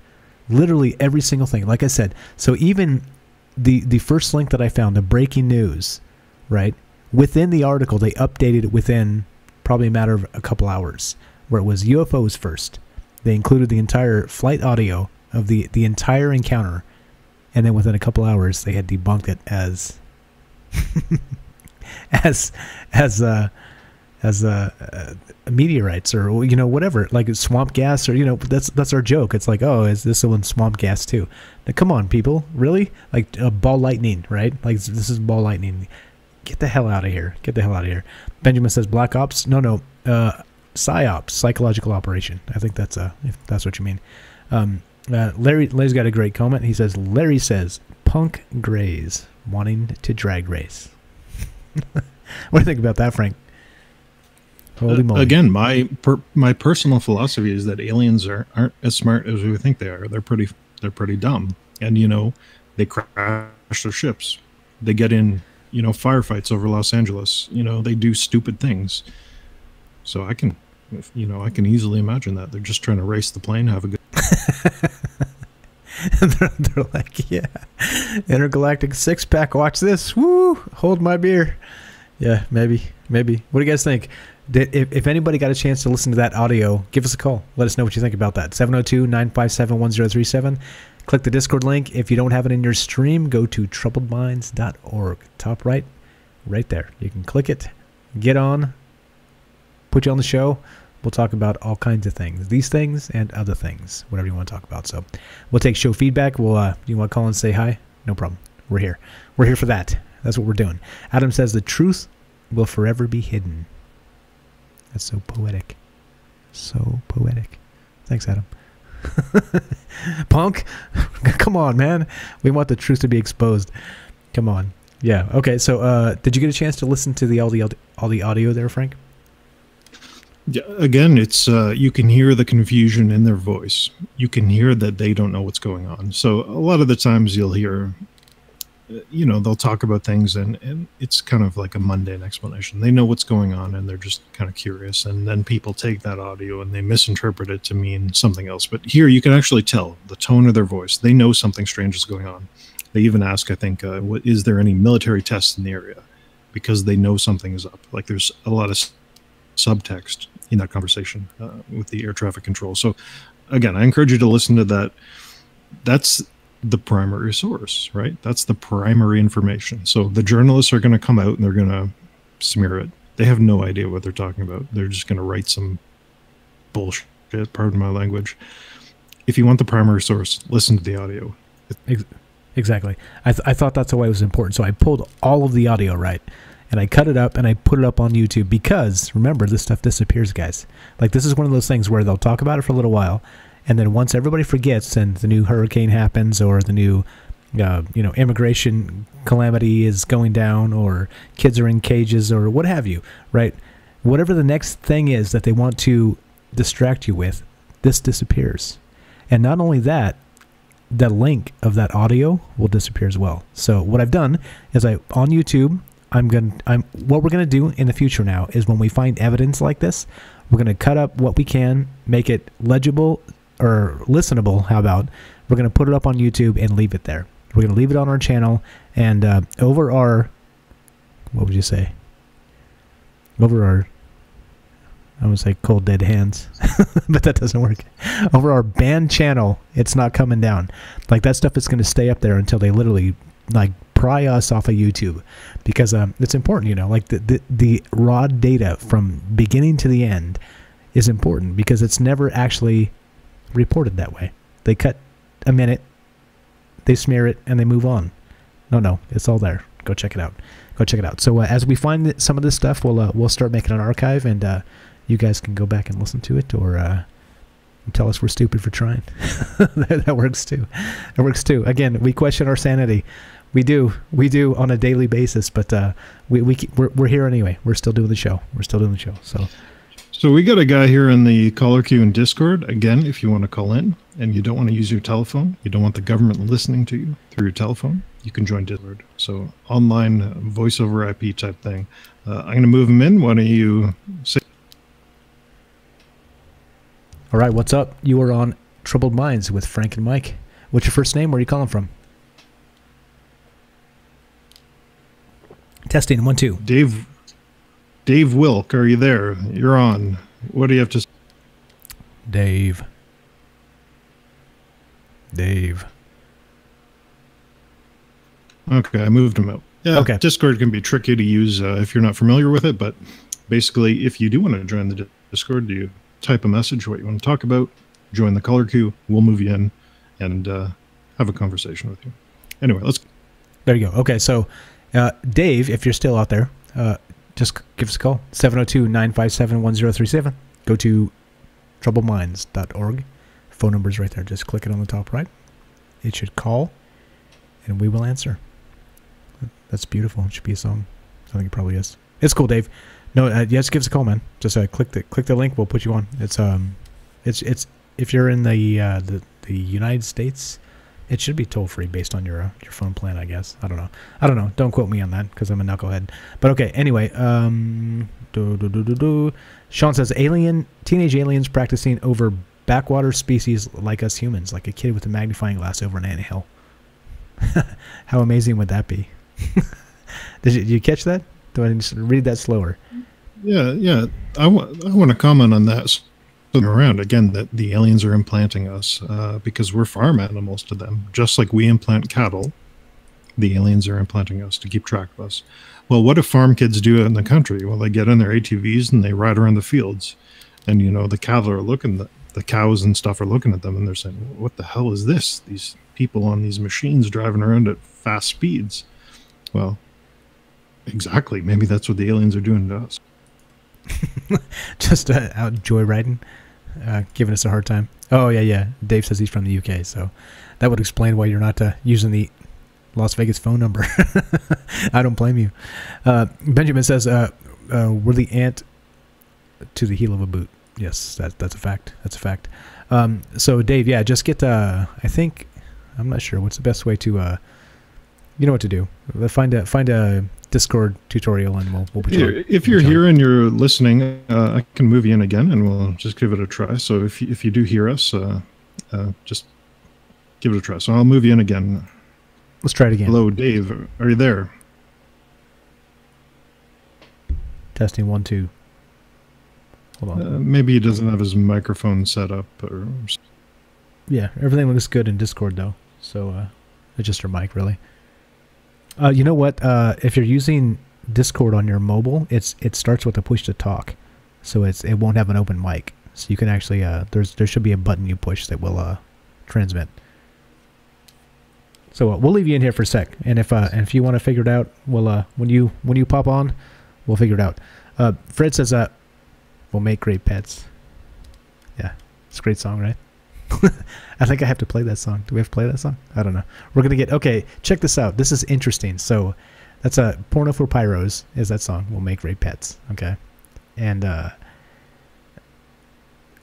Speaker 8: Literally every single thing. Like I said, so even the first link that I found, the breaking news, right? within the article, they updated it within probably a matter of a couple hours, where it was UFOs first. They included the entire flight audio of the entire encounter, and then within a couple hours, they had debunked it as meteorites or whatever, like swamp gas, or that's our joke. It's like, oh, is this one swamp gas too? Now, come on, people, really? Like ball lightning, right? Like this is ball lightning. Get the hell out of here! Get the hell out of here! Benjamin says Black Ops. No, PSYOPs, psychological operation. I think that's if that's what you mean. Larry's got a great comment. He says, Larry says, punk grays wanting to drag race. What do you think about that, Frank? Holy moly.
Speaker 9: Again, my personal philosophy is that aliens aren't as smart as we think they are. They're pretty dumb. And, they crash their ships. They get in, firefights over Los Angeles. They do stupid things. So I can easily imagine that. They're just trying to race the plane, have a good...
Speaker 8: they're like, yeah, intergalactic six-pack, watch this. Woo, hold my beer. Yeah, maybe. What do you guys think? If anybody got a chance to listen to that audio, give us a call. Let us know what you think about that. 702-957-1037. Click the Discord link. If you don't have it in your stream, go to troubledminds.org. Top right there. You can click it, get on, put you on the show. We'll talk about all kinds of things. These things and other things. Whatever you want to talk about. So we'll take show feedback. You want to call and say hi? No problem. We're here. We're here for that. That's what we're doing. Adam says the truth will forever be hidden. That's so poetic. So poetic. Thanks, Adam. Punk? Come on, man. We want the truth to be exposed. Come on. Yeah. Okay. So did you get a chance to listen to all the audio there, Frank?
Speaker 9: Yeah, again, it's you can hear the confusion in their voice. You can hear that they don't know what's going on. So a lot of the times you'll hear, they'll talk about things and it's kind of like a mundane explanation. They know what's going on and they're just kind of curious. And then people take that audio and they misinterpret it to mean something else. But here you can actually tell the tone of their voice. They know something strange is going on. They even ask, I think, is there any military tests in the area? Because they know something is up. Like there's a lot of subtext in that conversation with the air traffic control. So again, I encourage you to listen to that. That's the primary source, right? That's the primary information. So the journalists are going to come out and they're going to smear it. They have no idea what they're talking about. They're just going to write some bullshit, pardon my language. If you want the primary source, listen to the audio.
Speaker 8: Exactly. I thought that's why it was important. So I pulled all of the audio, right? And I cut it up and I put it up on YouTube because, remember, this stuff disappears, guys. Like, this is one of those things where they'll talk about it for a little while, and then once everybody forgets and the new hurricane happens or the new, immigration calamity is going down or kids are in cages or what have you, right? Whatever the next thing is that they want to distract you with, this disappears. And not only that, the link of that audio will disappear as well. So what I've done is on YouTube, what we're gonna do in the future now is when we find evidence like this, we're gonna cut up what we can, make it legible or listenable. How about we're gonna put it up on YouTube and leave it there. We're gonna leave it on our channel and over our, what would you say? Over our, I would say cold dead hands, but that doesn't work. Over our banned channel, it's not coming down. Like that stuff is gonna stay up there until they literally pry us off of YouTube, because it's important, like the raw data from beginning to the end is important because it's never actually reported that way. They cut a minute, they smear it, and they move on. No, it's all there. Go check it out. So as we find some of this stuff, we'll start making an archive, and you guys can go back and listen to it, or tell us we're stupid for trying. That works too. Again, we question our sanity. We do on a daily basis, but we're here anyway. We're still doing the show. So
Speaker 9: we got a guy here in the caller queue in Discord. Again, if you want to call in and you don't want to use your telephone, you don't want the government listening to you through your telephone, you can join Discord. So online voice over IP type thing. I'm going to move him in. Why don't you say?
Speaker 8: All right, what's up? You are on Troubled Minds with Frank and Mike. What's your first name? Where are you calling from? Testing 1 2.
Speaker 9: Dave Wilk, are you there? You're on. What do you have to say?
Speaker 8: Dave.
Speaker 9: Okay, I moved him out. Yeah,
Speaker 8: okay.
Speaker 9: Discord can be tricky to use if you're not familiar with it, but basically, if you do want to join the Discord, you type a message, what you want to talk about, join the color queue, we'll move you in, and have a conversation with you. Anyway, let's...
Speaker 8: There you go. Okay, so Dave, if you're still out there, just give us a call, 702-957-1037. Go to troubleminds.org. Phone number's right there. Just click it on the top right. It should call, and we will answer. That's beautiful. It should be a song. I think it probably is. It's cool, Dave. No, yes, give us a call, man. Just click the link. We'll put you on. It's if you're in the United States, it should be toll free based on your phone plan, I guess. I don't know. Don't quote me on that because I'm a knucklehead. But okay. Anyway, Sean says teenage aliens practicing over backwater species like us humans, like a kid with a magnifying glass over an anthill. How amazing would that be? Did you catch that? Do I just read that slower?
Speaker 9: Yeah. I want to comment on that. Around again, that the aliens are implanting us because we're farm animals to them, just like we implant cattle. The aliens are implanting us to keep track of us. Well, what do farm kids do in the country? Well, they get in their ATVs and they ride around the fields, and the cattle are looking, the cows and stuff are looking at them, and they're saying, "What the hell is this? These people on these machines driving around at fast speeds." Well, exactly. Maybe that's what the aliens are doing to us.
Speaker 8: Just out joyriding, giving us a hard time. Oh, yeah. Dave says he's from the UK, so that would explain why you're not using the Las Vegas phone number. I don't blame you. Benjamin says, we're the ant to the heel of a boot. Yes, that's a fact. That's a fact. So, Dave, yeah, just get, I think, I'm not sure. What's the best way to, you know what to do. Find a Discord tutorial and we'll put you on.
Speaker 9: If you're here and you're listening, I can move you in again and we'll just give it a try. So if you do hear us, just give it a try. So I'll move you in again.
Speaker 8: Let's try it again.
Speaker 9: Hello, Dave. Are you there?
Speaker 8: Testing 1 2. Hold on.
Speaker 9: Maybe he doesn't have his microphone set up.
Speaker 8: Yeah, everything looks good in Discord though. So it's just your mic, really. You know what? If you're using Discord on your mobile, it starts with a push to talk, so it won't have an open mic. So you can actually there should be a button you push that will transmit. So we'll leave you in here for a sec, and if you want to figure it out, we'll when you pop on, we'll figure it out. Fred says we'll make great pets. Yeah, it's a great song, right? I think I have to play that song. Do we have to play that song? I don't know. We're going to get... Okay, check this out. This is interesting. So, that's a Porno for Pyros is that song. We'll make great pets. Okay? And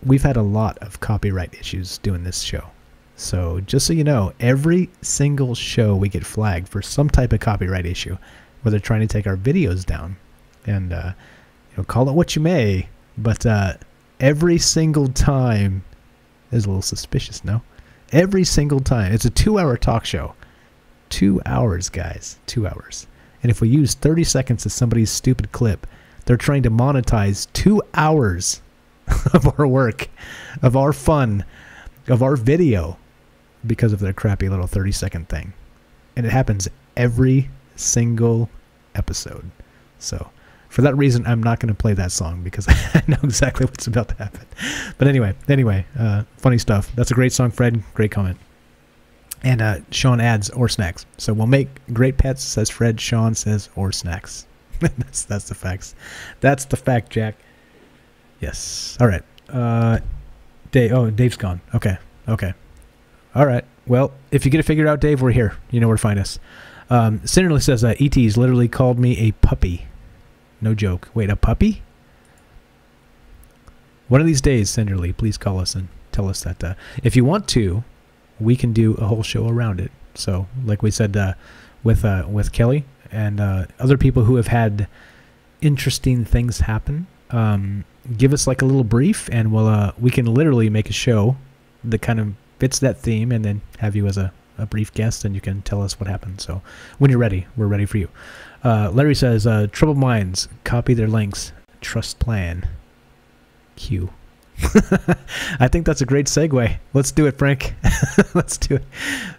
Speaker 8: we've had a lot of copyright issues doing this show. So, just so you know, every single show we get flagged for some type of copyright issue, where they're trying to take our videos down. And, call it what you may, but every single time... is a little suspicious, no? Every single time. It's a 2-hour talk show. 2 hours, guys. 2 hours. And if we use 30 seconds of somebody's stupid clip, they're trying to monetize 2 hours of our work, of our fun, of our video, because of their crappy little 30-second thing. And it happens every single episode. So... for that reason, I'm not going to play that song because I know exactly what's about to happen. But anyway, funny stuff. That's a great song, Fred. Great comment. And Sean adds, or snacks. So we'll make great pets, says Fred. Sean says, or snacks. that's the facts. That's the fact, Jack. Yes. All right. Dave's gone. Okay. All right. Well, if you get it figured out, Dave, we're here. You know where to find us. Cinderly says, E.T.'s literally called me a puppy. No joke. Wait, a puppy? One of these days, Cinderly, please call us and tell us that. If you want to, we can do a whole show around it. So, like we said with Kelly and other people who have had interesting things happen, give us like a little brief, and we can literally make a show that kind of fits that theme, and then have you as a a brief guess, and you can tell us what happened. So when you're ready, we're ready for you. Larry says, troubled minds, copy their links, trust plan, Q. I think that's a great segue. Let's do it, Frank. Let's do it.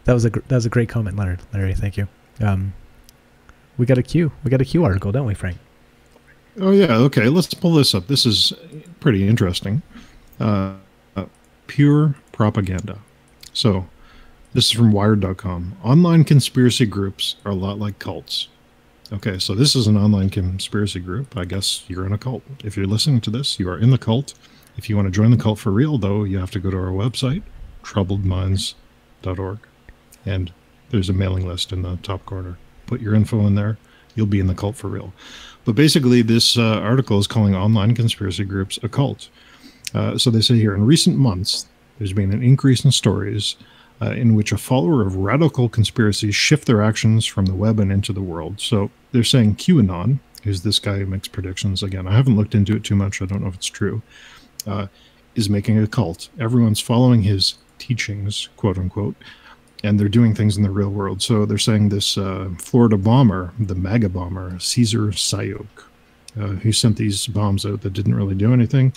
Speaker 8: That was a great comment, Larry. Thank you. We got a Q article, don't we, Frank?
Speaker 9: Oh yeah. Okay. Let's pull this up. This is pretty interesting. Pure propaganda. So this is from Wired.com. Online conspiracy groups are a lot like cults. Okay, so this is an online conspiracy group. I guess you're in a cult. If you're listening to this, you are in the cult. If you want to join the cult for real, though, you have to go to our website, troubledminds.org. And there's a mailing list in the top corner. Put your info in there. You'll be in the cult for real. But basically, this article is calling online conspiracy groups a cult. So they say here, in recent months, there's been an increase in stories in which a follower of radical conspiracies shift their actions from the web and into the world. So they're saying QAnon, who's this guy who makes predictions. Again, I haven't looked into it too much. I don't know if it's true. Is making a cult. Everyone's following his teachings, quote unquote, and they're doing things in the real world. So they're saying this Florida bomber, the MAGA bomber, Caesar Sayok, who sent these bombs out that didn't really do anything.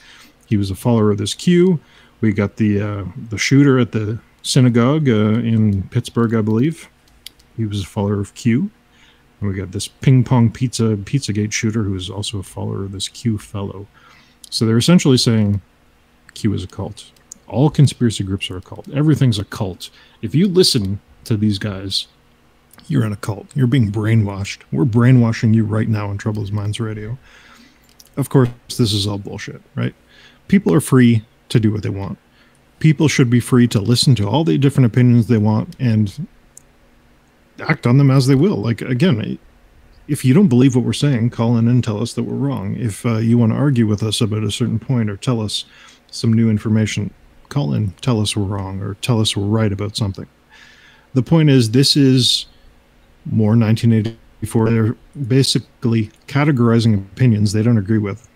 Speaker 9: He was a follower of this Q. We got the shooter at the synagogue in Pittsburgh, I believe. He was a follower of Q. And we got this ping pong Pizzagate shooter who is also a follower of this Q fellow. So they're essentially saying Q is a cult. All conspiracy groups are a cult. Everything's a cult. If you listen to these guys, you're in a cult. You're being brainwashed. We're brainwashing you right now on Troubled Minds Radio. Of course, this is all bullshit, right? People are free to do what they want. People should be free to listen to all the different opinions they want and act on them as they will. Like, again, if you don't believe what we're saying, call in and tell us that we're wrong. If you want to argue with us about a certain point or tell us some new information, call in, tell us we're wrong, or tell us we're right about something. The point is, this is more 1984. They're basically categorizing opinions they don't agree with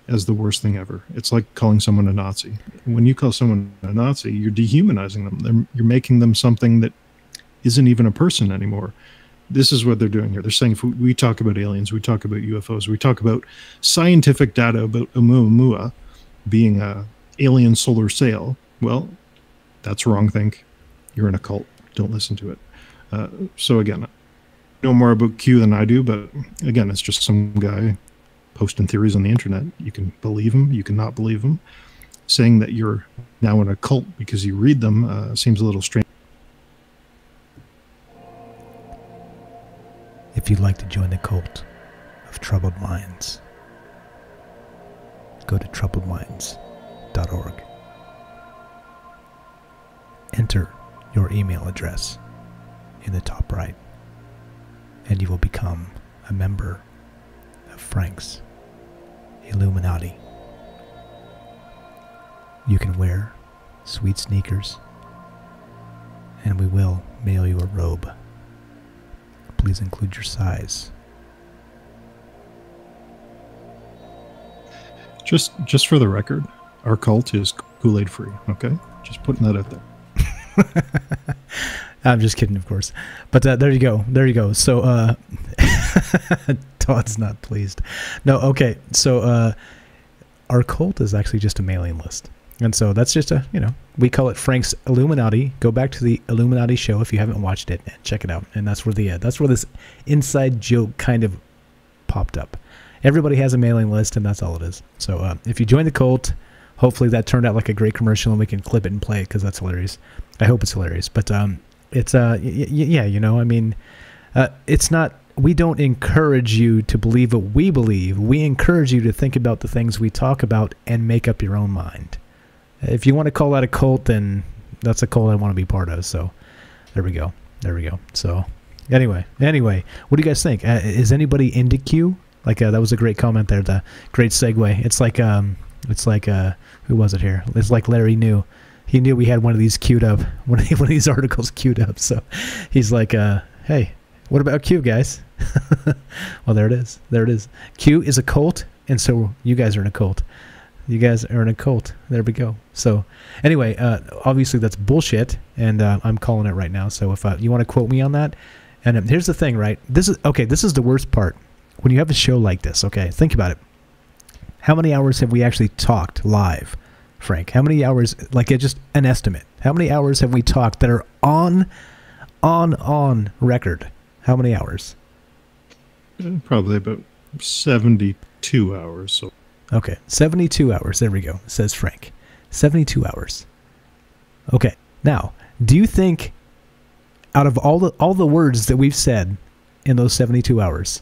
Speaker 9: as the worst thing ever. It's like calling someone a Nazi. When you call someone a Nazi, you're dehumanizing them. You're making them something that isn't even a person anymore. This is what they're doing here. They're saying if we talk about aliens, we talk about UFOs, we talk about scientific data about Oumuamua being a alien solar sail, well, that's wrong. Think you're in a cult. Don't listen to it. So again, I know more about Q than I do, but again, it's just some guy posting theories on the internet. You can believe them, you can not believe them. Saying that you're now in a cult because you read them seems a little strange.
Speaker 8: If you'd like to join the cult of Troubled Minds, go to troubledminds.org. Enter your email address in the top right, and you will become a member of Frank's Illuminati. You can wear sweet sneakers, and we will mail you a robe. Please include your size.
Speaker 9: Just for the record, our cult is Kool-Aid free, okay? Just putting that out there.
Speaker 8: I'm just kidding, of course. But there you go. There you go. So, Todd's not pleased. No, okay. So, our cult is actually just a mailing list. And so that's just a, we call it Frank's Illuminati. Go back to the Illuminati show if you haven't watched it and check it out. And that's where this inside joke kind of popped up. Everybody has a mailing list, and that's all it is. So if you join the cult, hopefully that turned out like a great commercial and we can clip it and play it because that's hilarious. I hope it's hilarious. But it's, it's not, we don't encourage you to believe what we believe. We encourage you to think about the things we talk about and make up your own mind. If you want to call that a cult, then that's a cult I want to be part of. So there we go. So anyway, what do you guys think? Is anybody into Q? Like that was a great comment there. The great segue. It's like who was it here? It's like Larry knew. He knew we had one of these queued up, one of these articles queued up. So he's like, hey, what about Q, guys? Well, there it is. Q is a cult, and so you guys are in a cult. You guys are in a cult. There we go. So anyway, obviously that's bullshit, and I'm calling it right now. So if you want to quote me on that, and here's the thing, right? This is the worst part. When you have a show like this, okay, think about it. How many hours have we actually talked live, Frank? How many hours, like just an estimate? How many hours have we talked that are on record? How many hours?
Speaker 9: Probably about 72 hours. So.
Speaker 8: Okay, 72 hours. There we go, says Frank. 72 hours. Okay, now, do you think out of all the words that we've said in those 72 hours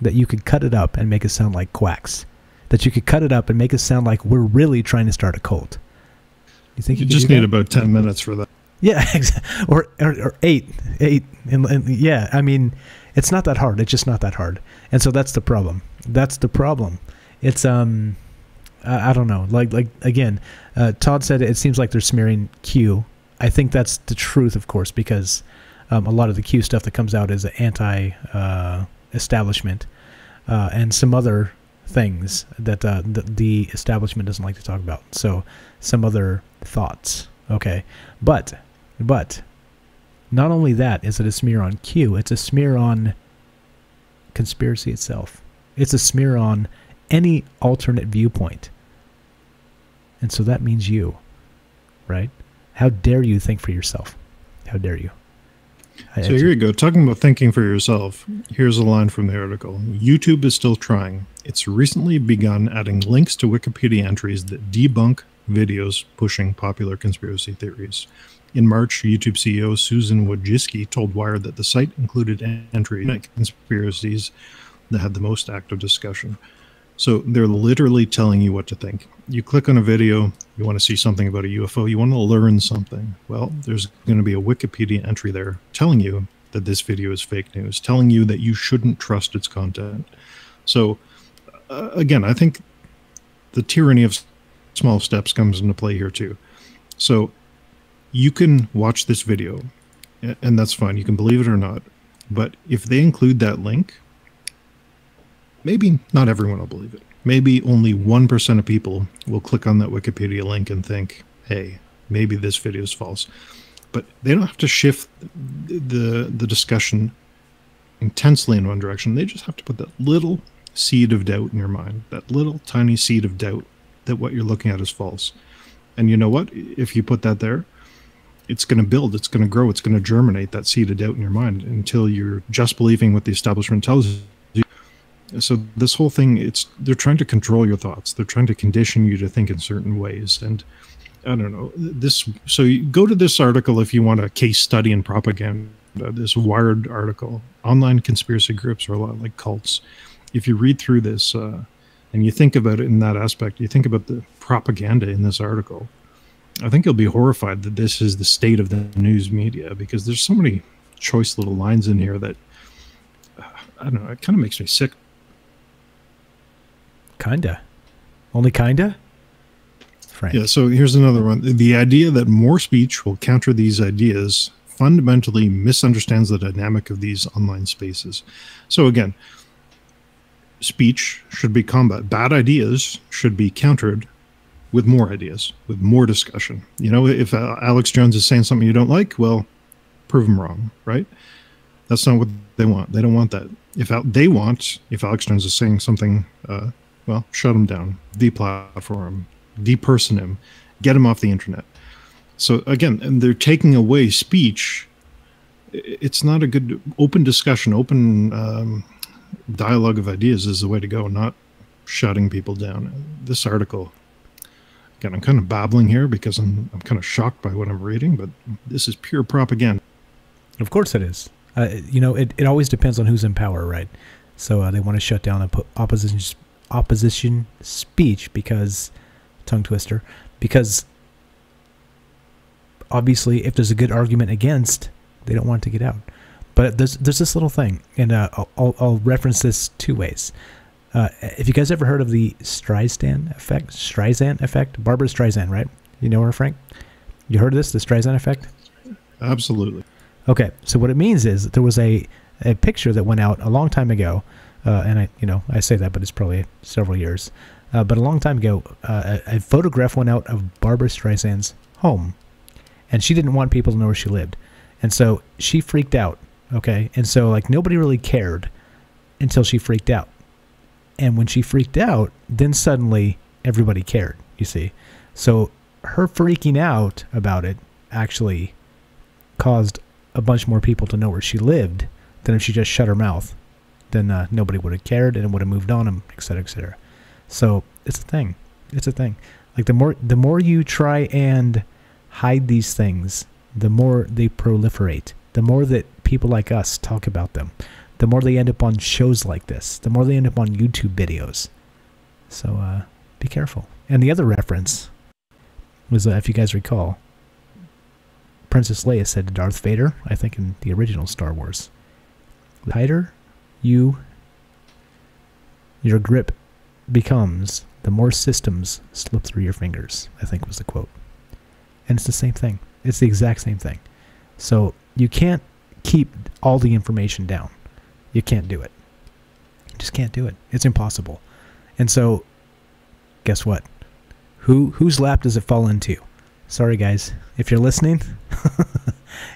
Speaker 8: that you could cut it up and make it sound like quacks? That you could cut it up and make it sound like we're really trying to start a cult? You think
Speaker 9: you just need about 10 minutes for that?
Speaker 8: Yeah, or 8. And yeah, I mean, it's not that hard. It's just not that hard. And so that's the problem. That's the problem. It's I don't know. Like again, Todd said it seems like they're smearing Q. I think that's the truth, of course, because a lot of the Q stuff that comes out is anti-establishment and some other things that the establishment doesn't like to talk about. So some other thoughts. Okay, but not only that is it a smear on Q, it's a smear on conspiracy itself. It's a smear on any alternate viewpoint. And so that means you, right? How dare you think for yourself? How dare you?
Speaker 9: So here you go. Talking about thinking for yourself, here's a line from the article. YouTube is still trying. It's recently begun adding links to Wikipedia entries that debunk videos pushing popular conspiracy theories. In March, YouTube CEO Susan Wojcicki told Wired that the site included entries in conspiracies that had the most active discussion. So they're literally telling you what to think. You click on a video, you want to see something about a UFO, you want to learn something. Well, there's going to be a Wikipedia entry there telling you that this video is fake news, telling you that you shouldn't trust its content. So, again, I think the tyranny of small steps comes into play here too. So you can watch this video, and that's fine. You can believe it or not. But if they include that link, maybe not everyone will believe it. Maybe only 1% of people will click on that Wikipedia link and think, hey, maybe this video is false. But they don't have to shift the discussion intensely in one direction. They just have to put that little seed of doubt in your mind, that little tiny seed of doubt that what you're looking at is false. And you know what? If you put that there, it's going to build, it's going to grow, it's going to germinate that seed of doubt in your mind until you're just believing what the establishment tells you. So this whole thing, they're trying to control your thoughts. They're trying to condition you to think in certain ways. And I don't know, so you go to this article if you want a case study in propaganda, this Wired article. Online conspiracy groups are a lot like cults. If you read through this and you think about it in that aspect, you think about the propaganda in this article, I think you'll be horrified that this is the state of the news media, because there's so many choice little lines in here that, I don't know, it kind of makes me sick.
Speaker 8: Kinda. Only kinda? Frank.
Speaker 9: Yeah, so here's another one. The idea that more speech will counter these ideas fundamentally misunderstands the dynamic of these online spaces. So again, speech should be combat. Bad ideas should be countered with more ideas, with more discussion. You know, if Alex Jones is saying something you don't like, well, prove him wrong, right? That's not what they want. They don't want that. If Alex Jones is saying something, well, shut him down, deplatform him, deperson him, get him off the internet. So again, and they're taking away speech. It's not a good open discussion, open dialogue of ideas is the way to go, not shutting people down. This article, again, I'm kind of babbling here because I'm kind of shocked by what I'm reading, but this is pure propaganda.
Speaker 8: Of course it is. You know, it always depends on who's in power, right? So they want to shut down opposition speech because, tongue twister, because obviously if there's a good argument against, they don't want it to get out. But there's this little thing, and I'll reference this two ways. If you guys ever heard of the Streisand effect? Barbara Streisand, right? You know her, Frank? You heard of this, the Streisand effect?
Speaker 9: Absolutely.
Speaker 8: Okay, so what it means is there was a picture that went out a long time ago, and I say that, but it's probably several years. but a long time ago, a photograph went out of Barbara Streisand's home, and she didn't want people to know where she lived, and so she freaked out. Okay, and so like nobody really cared until she freaked out, and when she freaked out, then suddenly everybody cared. You see, so her freaking out about it actually caused a bunch more people to know where she lived than if she just shut her mouth. Then nobody would have cared, and it would have moved on, et cetera, et cetera. So it's a thing. It's a thing. Like the more you try and hide these things, the more they proliferate. The more that people like us talk about them, the more they end up on shows like this. The more they end up on YouTube videos. So be careful. And the other reference was, if you guys recall, Princess Leia said to Darth Vader, I think in the original Star Wars, the tighter your grip becomes, the more systems slip through your fingers, I think was the quote. And it's the same thing. It's the exact same thing. So you can't keep all the information down. You can't do it. You just can't do it. It's impossible. And so, guess what? Whose lap does it fall into? Sorry, guys. If you're listening,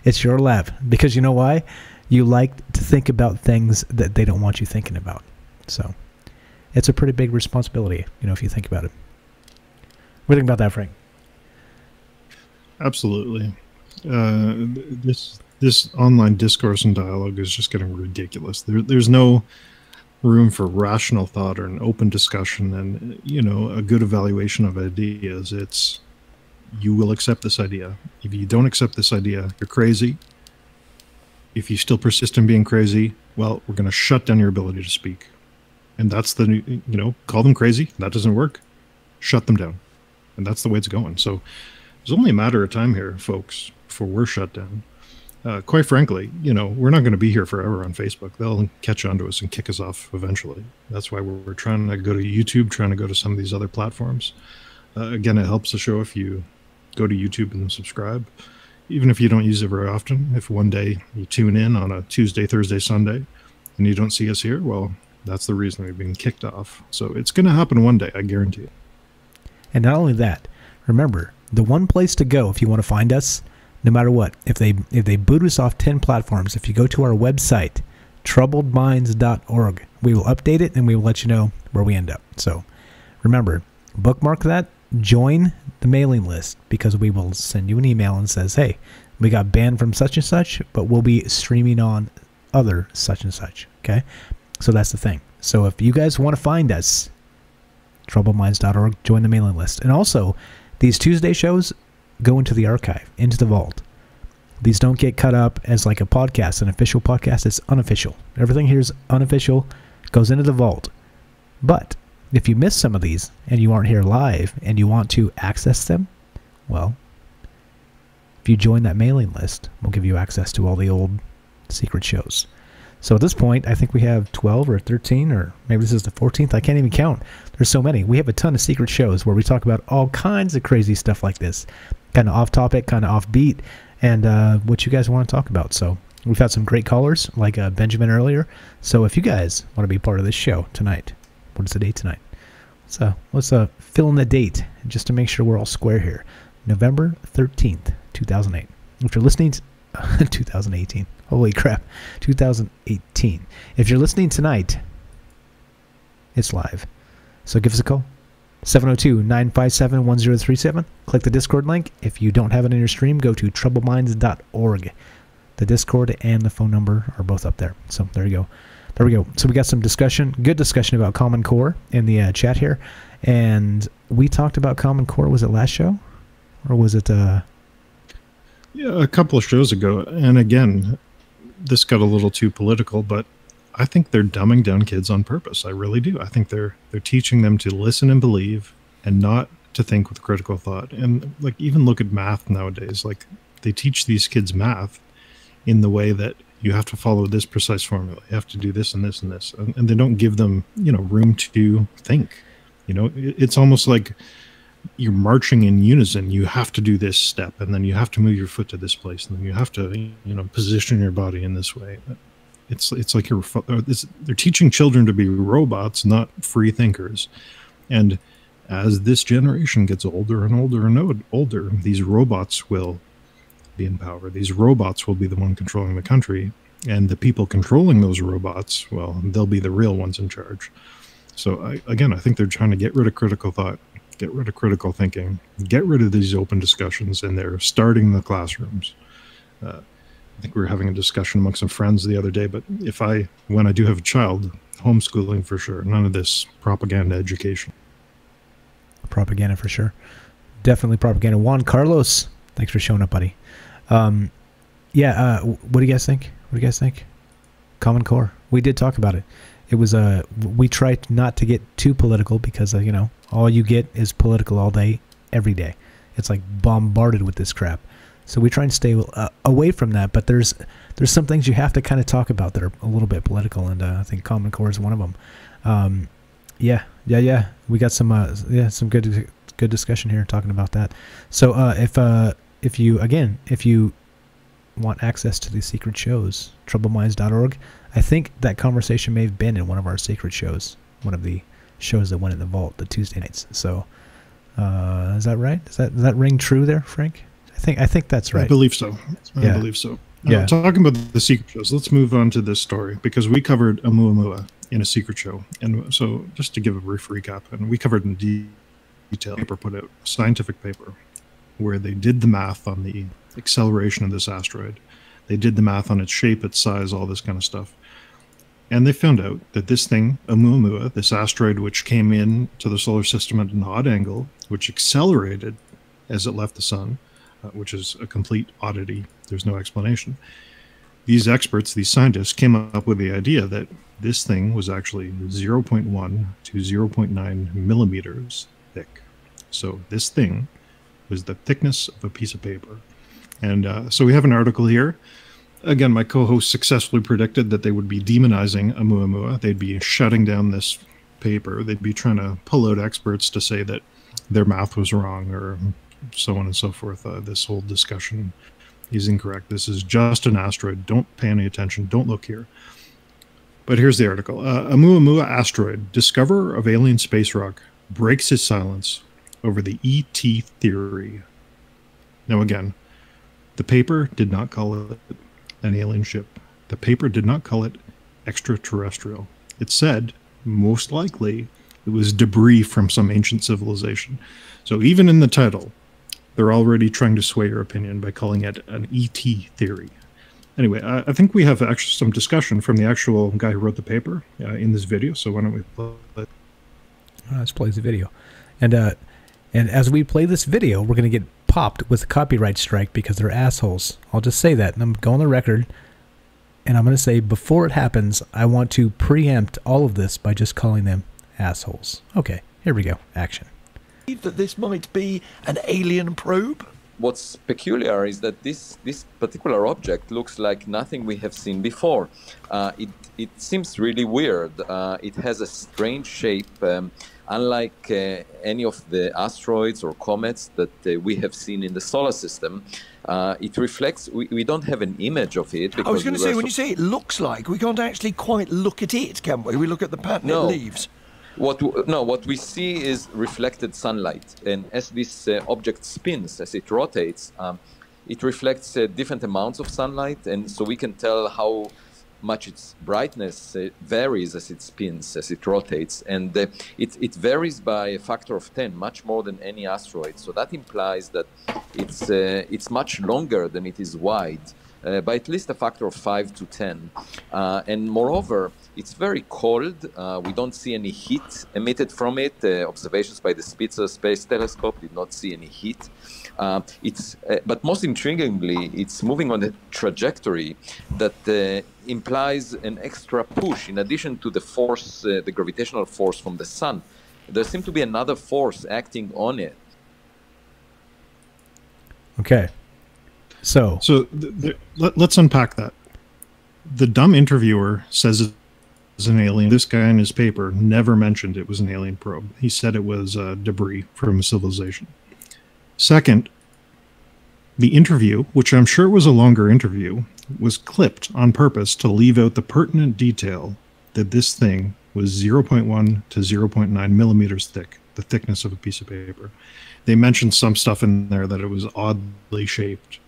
Speaker 8: it's your lap. Because you know why? You like to think about things that they don't want you thinking about. So, it's a pretty big responsibility, if you think about it. What do you think about that, Frank?
Speaker 9: Absolutely. This online discourse and dialogue is just getting ridiculous. There's no room for rational thought or an open discussion and, a good evaluation of ideas. It's, you will accept this idea. If you don't accept this idea, you're crazy. If you still persist in being crazy, well, we're going to shut down your ability to speak. And that's call them crazy. That doesn't work. Shut them down. And that's the way it's going. So it's only a matter of time here, folks, before we're shut down. Quite frankly, we're not going to be here forever on Facebook. They'll catch on to us and kick us off eventually. That's why we're trying to go to YouTube, trying to go to some of these other platforms. Again, it helps the show if you go to YouTube and subscribe. Even if you don't use it very often, if one day you tune in on a Tuesday, Thursday, Sunday, and you don't see us here, well, that's the reason we've been kicked off. So it's going to happen one day, I guarantee it.
Speaker 8: And not only that, remember, the one place to go if you want to find us, no matter what, if they boot us off 10 platforms, if you go to our website, troubledminds.org, we will update it and we will let you know where we end up. So remember, bookmark that, join the mailing list, because we will send you an email and says, hey, we got banned from such and such, but we'll be streaming on other such and such. Okay? So that's the thing. So if you guys want to find us, troubledminds.org, join the mailing list. And also, these Tuesday shows go into the archive, into the vault. These don't get cut up as like a podcast, an official podcast. It's unofficial. Everything here is unofficial, goes into the vault. But if you miss some of these and you aren't here live and you want to access them, well, if you join that mailing list, we'll give you access to all the old secret shows. So at this point, I think we have 12 or 13, or maybe this is the 14th. I can't even count. There's so many. We have a ton of secret shows where we talk about all kinds of crazy stuff like this. Kind of off topic, kind of off beat, and what you guys want to talk about. So we've had some great callers, like Benjamin earlier. So if you guys want to be part of this show tonight, what is the date tonight? Let's fill in the date just to make sure we're all square here. November 13th, 2008. If you're listening to 2018. Holy crap. 2018. If you're listening tonight, it's live. So give us a call. 702-957-1037. Click the Discord link. If you don't have it in your stream, go to troubleminds.org. The Discord and the phone number are both up there. So there you go. There we go. So we got some discussion, good discussion about Common Core in the chat here. And we talked about Common Core. Was it last show? Or was it...
Speaker 9: Yeah, a couple of shows ago. And again, this got a little too political, but I think they're dumbing down kids on purpose. I really do. I think they're teaching them to listen and believe and not to think with critical thought. And like, even look at math nowadays. Like, they teach these kids math in the way that you have to follow this precise formula. You have to do this and this and this. And they don't give them, room to think. It's almost like you're marching in unison. You have to do this step, and then you have to move your foot to this place, and then you have to, position your body in this way. It's like they're teaching children to be robots, not free thinkers. And as this generation gets older and older and older, these robots will be in power. These robots will be the one controlling the country. And the people controlling those robots, well, they'll be the real ones in charge. So, I think they're trying to get rid of critical thought, get rid of critical thinking, get rid of these open discussions, and they're starting the classrooms. I think we were having a discussion amongst some friends the other day, but when I do have a child, homeschooling for sure. None of this propaganda education.
Speaker 8: Propaganda for sure. Definitely propaganda. Juan Carlos, thanks for showing up, buddy. What do you guys think? What do you guys think? Common Core. We did talk about it. It was we tried not to get too political because all you get is political all day, every day. It's like bombarded with this crap. So we try and stay away from that. But there's some things you have to kind of talk about that are a little bit political, and I think Common Core is one of them. We got some good discussion here talking about that. So if you want access to these secret shows, troubleminds.org. I think that conversation may have been in one of our secret shows, one of the shows that went in the vault, the Tuesday nights. So is that right? Does that ring true there, Frank? I think that's right.
Speaker 9: I believe so. I believe so. Talking about the secret shows, let's move on to this story, because we covered Oumuamua in a secret show. And so just to give a brief recap, and we covered in detail, paper put out, a scientific paper, where they did the math on the acceleration of this asteroid. They did the math on its shape, its size, all this kind of stuff. And they found out that this thing, Oumuamua, this asteroid which came in to the solar system at an odd angle, which accelerated as it left the sun, which is a complete oddity. There's no explanation. These experts, these scientists, came up with the idea that this thing was actually 0.1 to 0.9 millimeters thick. So this thing was the thickness of a piece of paper. And so we have an article here. Again, my co-host successfully predicted that they would be demonizing Oumuamua. They'd be shutting down this paper. They'd be trying to pull out experts to say that their math was wrong, or so on and so forth. This whole discussion is incorrect. This is just an asteroid. Don't pay any attention. Don't look here. But here's the article. Oumuamua asteroid, discoverer of alien space rock, breaks his silence over the ET theory. Now again, the paper did not call it an alien ship. The paper did not call it extraterrestrial. It said, most likely, it was debris from some ancient civilization. So even in the title, they're already trying to sway your opinion by calling it an ET theory. Anyway, I think we have actually some discussion from the actual guy who wrote the paper in this video. So why don't we play it?
Speaker 8: Let's play the video. And as we play this video, we're going to get popped with a copyright strike because they're assholes. I'll just say that, and I'm going on the record, and I'm going to say before it happens, I want to preempt all of this by just calling them assholes. Okay, here we go. Action.
Speaker 11: That this might be an alien probe?
Speaker 12: What's peculiar is that this particular object looks like nothing we have seen before. It seems really weird. It has a strange shape. Unlike any of the asteroids or comets that we have seen in the solar system, it reflects. We don't have an image of it.
Speaker 11: I was going to say, when you say it looks like, we can't actually quite look at it, can we? We look at the pattern it leaves.
Speaker 12: What we see is reflected sunlight, and as this object spins, as it rotates, it reflects different amounts of sunlight, and so we can tell how much its brightness varies as it spins, as it rotates, and it varies by a factor of 10, much more than any asteroid. So that implies that it's much longer than it is wide, by at least a factor of 5 to 10. And moreover, it's very cold. We don't see any heat emitted from it. Observations by the Spitzer Space Telescope did not see any heat. But most intriguingly, it's moving on a trajectory that implies an extra push. In addition to the force, the gravitational force from the sun, there seems to be another force acting on it.
Speaker 8: Okay. So
Speaker 9: let's unpack that. The dumb interviewer says it's an alien. This guy in his paper never mentioned it was an alien probe. He said it was debris from a civilization. Second, the interview, which I'm sure was a longer interview, was clipped on purpose to leave out the pertinent detail that this thing was 0.1 to 0.9 millimeters thick, the thickness of a piece of paper. They mentioned some stuff in there that it was oddly shaped,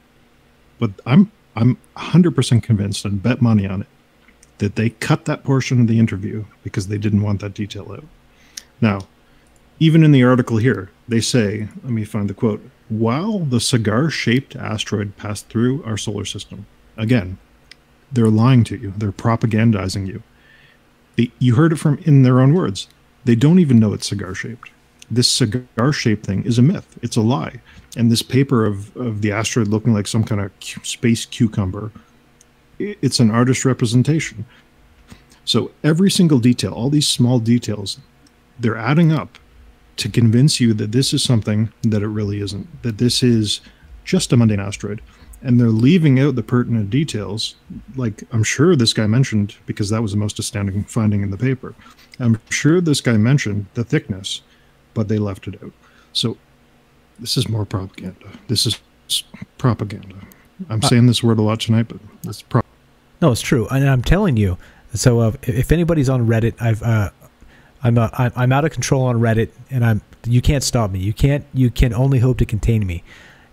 Speaker 9: but I'm 100% convinced and bet money on it that they cut that portion of the interview because they didn't want that detail out. Now, even in the article here, they say, let me find the quote, while the cigar-shaped asteroid passed through our solar system. Again, they're lying to you. They're propagandizing you. You heard it from in their own words. They don't even know it's cigar-shaped. This cigar-shaped thing is a myth. It's a lie. And this paper of the asteroid looking like some kind of space cucumber, it's an artist representation. So every single detail, all these small details, they're adding up to convince you that this is something that it really isn't, that this is just a mundane asteroid. And they're leaving out the pertinent details, like I'm sure this guy mentioned, because that was the most astounding finding in the paper. I'm sure this guy mentioned the thickness, but they left it out. So this is more propaganda. This is propaganda. I'm saying this word a lot tonight, but it's propaganda.
Speaker 8: No, it's true, and I'm telling you. So if anybody's on Reddit, I'm out of control on Reddit, and you can't stop me. You can only hope to contain me.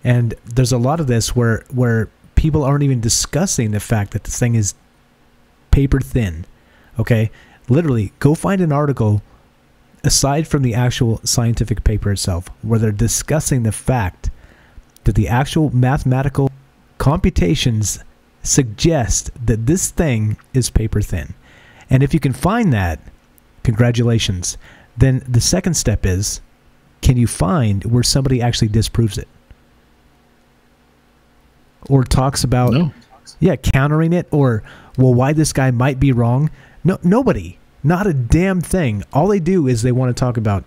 Speaker 8: And there's a lot of this where people aren't even discussing the fact that this thing is paper thin. Okay, literally, go find an article aside from the actual scientific paper itself where they're discussing the fact that the actual mathematical computations suggest that this thing is paper thin. And if you can find that, congratulations. Then the second step is, can you find where somebody actually disproves it? Or talks about, countering it, or, well, why this guy might be wrong. No, nobody. Not a damn thing. All they do is they want to talk about,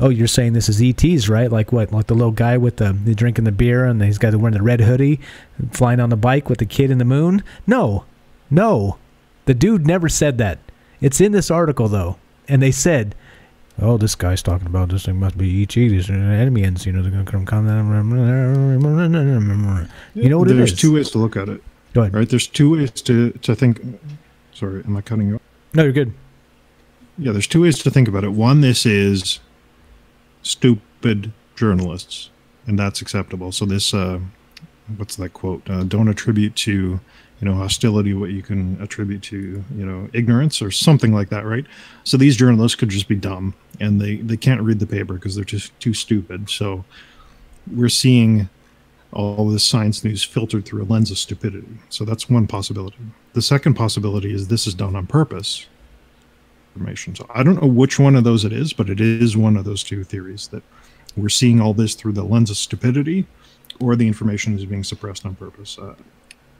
Speaker 8: you're saying this is ETs, right? Like what? Like the little guy with the drinking the beer and he's got wearing the red hoodie, flying on the bike with the kid in the moon? No. The dude never said that. It's in this article, though. And they said, this guy's talking about this thing must be ET. These are aliens, they're going to come down. You know what it is?
Speaker 9: There's two ways to look at it.
Speaker 8: Go ahead.
Speaker 9: Right? There's two ways to think. Sorry, am I cutting you off?
Speaker 8: No, you're good.
Speaker 9: Yeah, there's two ways to think about it. One, this is stupid journalists, and that's acceptable. So this, what's that quote? Don't attribute to, hostility what you can attribute to, ignorance or something like that, right? So these journalists could just be dumb, and they can't read the paper because they're just too stupid. So we're seeing all this science news filtered through a lens of stupidity. So that's one possibility. The second possibility is this is done on purpose. Information. So I don't know which one of those it is, but it is one of those two theories, that we're seeing all this through the lens of stupidity, or the information is being suppressed on purpose.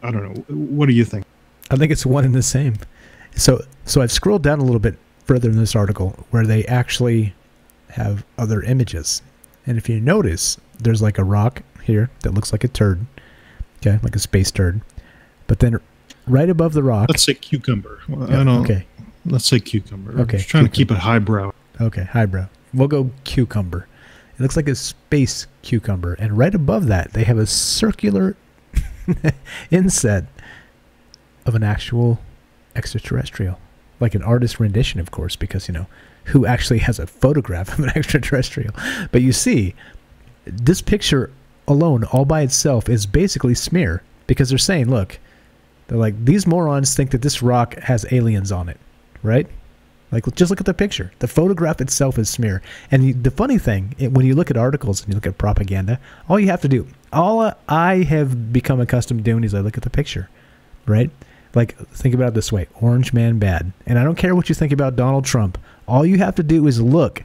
Speaker 9: I don't know. What do you think?
Speaker 8: I think it's one and the same. So I've scrolled down a little bit further in this article where they actually have other images. And if you notice, there's like a rock here that looks like a turd. Okay, like a space turd. But then right above the rock...
Speaker 9: Let's say cucumber. Okay. Let's say cucumber.
Speaker 8: Okay.
Speaker 9: I'm just trying to keep it highbrow.
Speaker 8: Okay, highbrow. We'll go cucumber. It looks like a space cucumber. And right above that, they have a circular inset of an actual extraterrestrial. Like an artist rendition, of course, because, who actually has a photograph of an extraterrestrial? But you see, this picture alone, all by itself, is basically smear. Because they're saying, look, they're like, these morons think that this rock has aliens on it. Right? Like, just look at the picture. The photograph itself is smear. And the funny thing, when you look at articles and you look at propaganda, all you have to do, all I have become accustomed to doing is I look at the picture. Right? Like, think about it this way. Orange man bad. And I don't care what you think about Donald Trump. All you have to do is look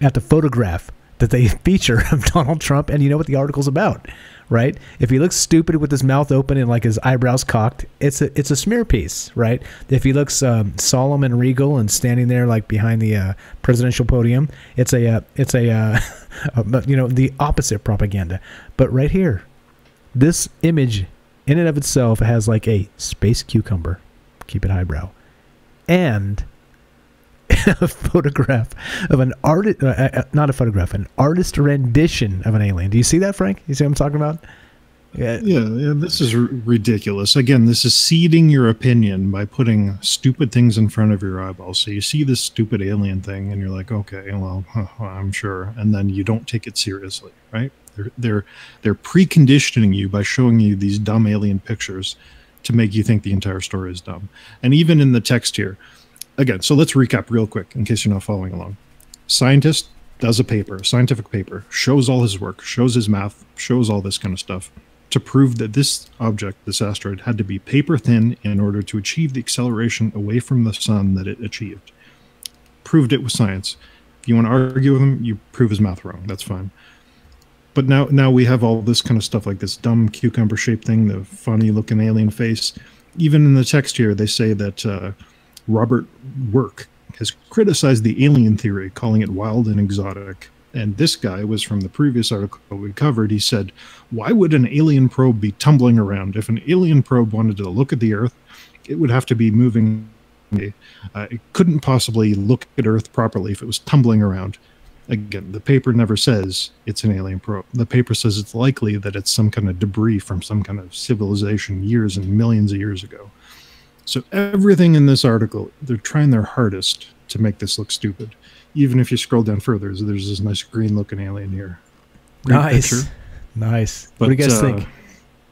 Speaker 8: at the photograph that they feature of Donald Trump, and you know what the article's about, right? If he looks stupid with his mouth open and like his eyebrows cocked, it's a smear piece, right? If he looks solemn and regal and standing there like behind the presidential podium, it's the opposite propaganda. But right here, this image in and of itself has like a space cucumber, keep it highbrow, and a photograph of an artist, not a photograph, an artist rendition of an alien. Do you see that, Frank? You see what I'm talking about?
Speaker 9: Yeah, this is ridiculous. Again, this is seeding your opinion by putting stupid things in front of your eyeballs. So you see this stupid alien thing, and you're like, okay, well, I'm sure, and then you don't take it seriously, right? They're preconditioning you by showing you these dumb alien pictures to make you think the entire story is dumb. And even in the text here, again, so let's recap real quick in case you're not following along. Scientist does a scientific paper, shows all his work, shows his math, shows all this kind of stuff, to prove that this object, this asteroid, had to be paper thin in order to achieve the acceleration away from the sun that it achieved. Proved it with science. If you want to argue with him, you prove his math wrong. That's fine. But now we have all this kind of stuff, like this dumb cucumber-shaped thing, the funny-looking alien face. Even in the text here, they say that Robert Work has criticized the alien theory, calling it wild and exotic. And this guy was from the previous article we covered. He said, why would an alien probe be tumbling around? If an alien probe wanted to look at the Earth, it would have to be moving. It couldn't possibly look at Earth properly if it was tumbling around. Again, the paper never says it's an alien probe. The paper says it's likely that it's some kind of debris from some kind of civilization years and millions of years ago. So everything in this article, they're trying their hardest to make this look stupid. Even if you scroll down further, there's this nice green-looking alien here. Great
Speaker 8: nice,
Speaker 9: picture.
Speaker 8: Nice.
Speaker 9: But,
Speaker 8: what do you guys think?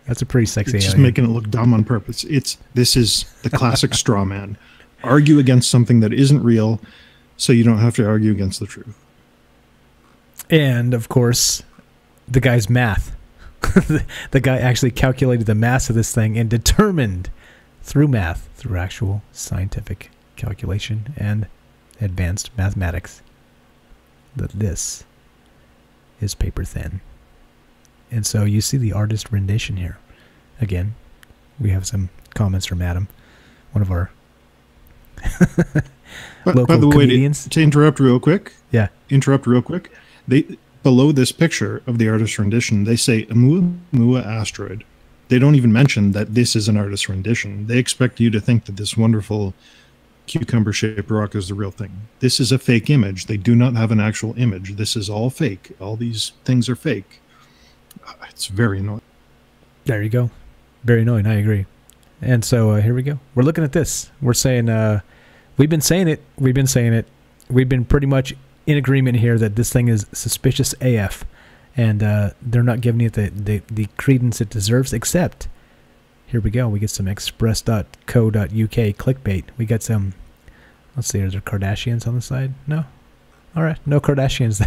Speaker 8: That's a pretty sexy
Speaker 9: it's
Speaker 8: alien.
Speaker 9: Just making it look dumb on purpose. This is the classic straw man. Argue against something that isn't real, so you don't have to argue against the truth.
Speaker 8: And of course, the guy's math. The guy actually calculated the mass of this thing and determined through math, through actual scientific calculation and advanced mathematics, that this is paper thin. And so you see the artist rendition here. Again, we have some comments from Adam, one of our local
Speaker 9: by the
Speaker 8: comedians.
Speaker 9: Way, to interrupt real quick.
Speaker 8: Yeah.
Speaker 9: Interrupt real quick. They below this picture of the artist rendition, they say Oumuamua asteroid. They don't even mention that this is an artist rendition. They expect you to think that this wonderful cucumber-shaped rock is the real thing. This is a fake image. They do not have an actual image. This is all fake. All these things are fake. It's very annoying.
Speaker 8: There you go. Very annoying. I agree. And so here we go. We're looking at this. We're saying, we've been saying it. We've been saying it. We've been pretty much in agreement here that this thing is suspicious AF. And they're not giving it the credence it deserves, except, here we go. We get some express.co.uk clickbait. We got some, let's see, are there Kardashians on the side? No? All right, no Kardashians.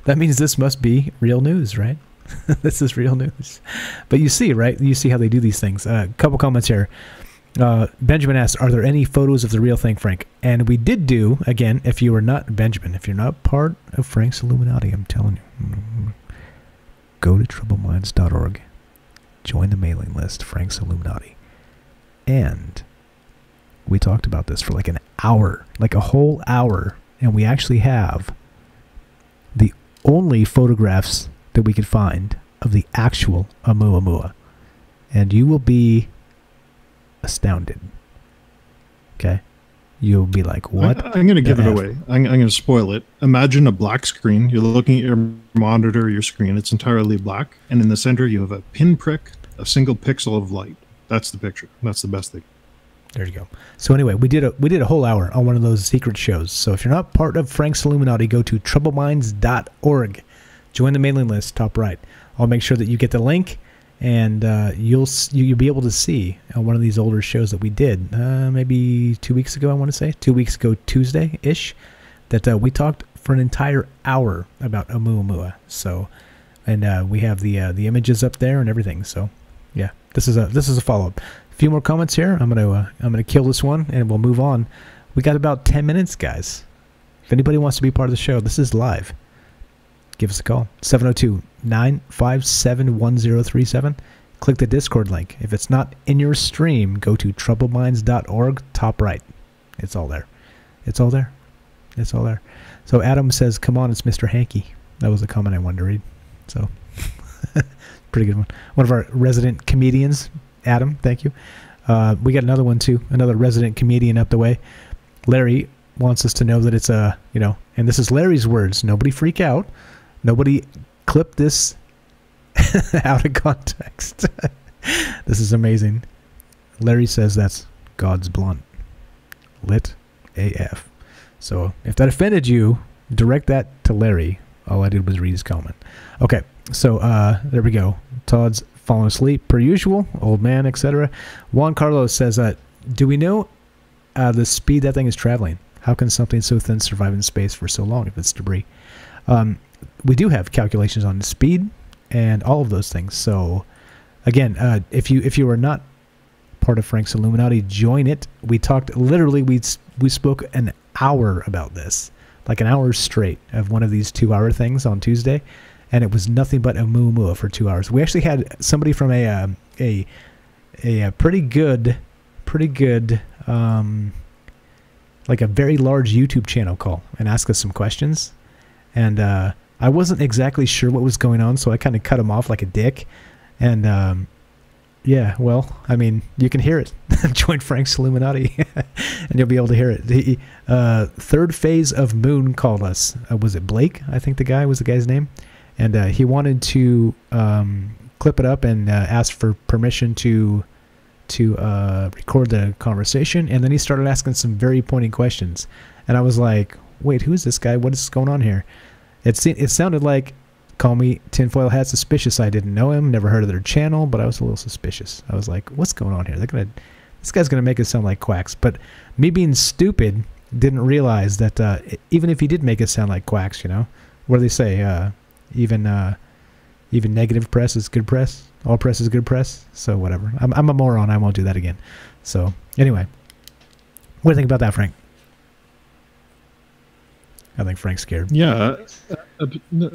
Speaker 8: That means this must be real news, right? This is real news. But you see, right? You see how they do these things. A couple comments here. Benjamin asks, are there any photos of the real thing, Frank? And we did do, again, if you are not, Benjamin, if you're not part of Frank's Illuminati, I'm telling you, go to troubleminds.org. Join the mailing list, Frank's Illuminati. And we talked about this for like an hour, like a whole hour. And we actually have the only photographs that we could find of the actual Oumuamua. And you will be astounded. Okay? You'll be like, what?
Speaker 9: I'm going to give it away. I'm going to spoil it. Imagine a black screen. You're looking at your monitor, your screen. It's entirely black. And in the center, you have a pinprick, a single pixel of light. That's the picture. That's the best thing.
Speaker 8: There you go. So anyway, we did a whole hour on one of those secret shows. So if you're not part of Frank's Illuminati, go to troubleminds.org. Join the mailing list, top right. I'll make sure that you get the link, and you'll be able to see one of these older shows that we did maybe 2 weeks ago. I want to say 2 weeks ago, Tuesday-ish, that we talked for an entire hour about Oumuamua. So, and we have the images up there and everything. So, yeah, this is a follow-up. A few more comments here. I'm gonna kill this one, and we'll move on. We got about 10 minutes, guys. If anybody wants to be part of the show, this is live. Give us a call. 702-957-1037. Click the Discord link. If it's not in your stream, go to troubleminds.org, top right. It's all there. It's all there. It's all there. So Adam says, come on, it's Mr. Hanky. That was a comment I wanted to read. So, pretty good one. One of our resident comedians, Adam, thank you. We got another one, too. Another resident comedian up the way. Larry wants us to know that it's and this is Larry's words. Nobody freak out. Nobody clip this out of context. This is amazing. Larry says that's God's blunt. Lit AF. So if that offended you, direct that to Larry. All I did was read his comment. Okay, so there we go. Todd's fallen asleep per usual. Old man, etc. Juan Carlos says, do we know the speed that thing is traveling? How can something so thin survive in space for so long if it's debris? We do have calculations on the speed and all of those things. So again, if you are not part of Frank's Illuminati, join it. We talked literally, we spoke an hour about this, like an hour straight of one of these 2-hour things on Tuesday, and it was nothing but a moo for 2 hours. We actually had somebody from a pretty good like a very large YouTube channel call and ask us some questions, and I wasn't exactly sure what was going on, so I kind of cut him off like a dick. And yeah, well, I mean, you can hear it. Join Frank's Illuminati, and you'll be able to hear it. The Third Phase of Moon called us. Was it Blake? I think the guy's name. And he wanted to clip it up and ask for permission to record the conversation. And then he started asking some very pointing questions. And I was like, wait, who is this guy? What is going on here? It sounded like, call me tinfoil hat suspicious. I didn't know him, never heard of their channel, but I was a little suspicious. I was like, what's going on here? This guy's gonna make us sound like quacks. But me being stupid didn't realize that even if he did make us sound like quacks, you know, what do they say? Even negative press is good press. All press is good press. So whatever. I'm a moron. I won't do that again. So anyway, what do you think about that, Frank? I think Frank's scared.
Speaker 9: Yeah,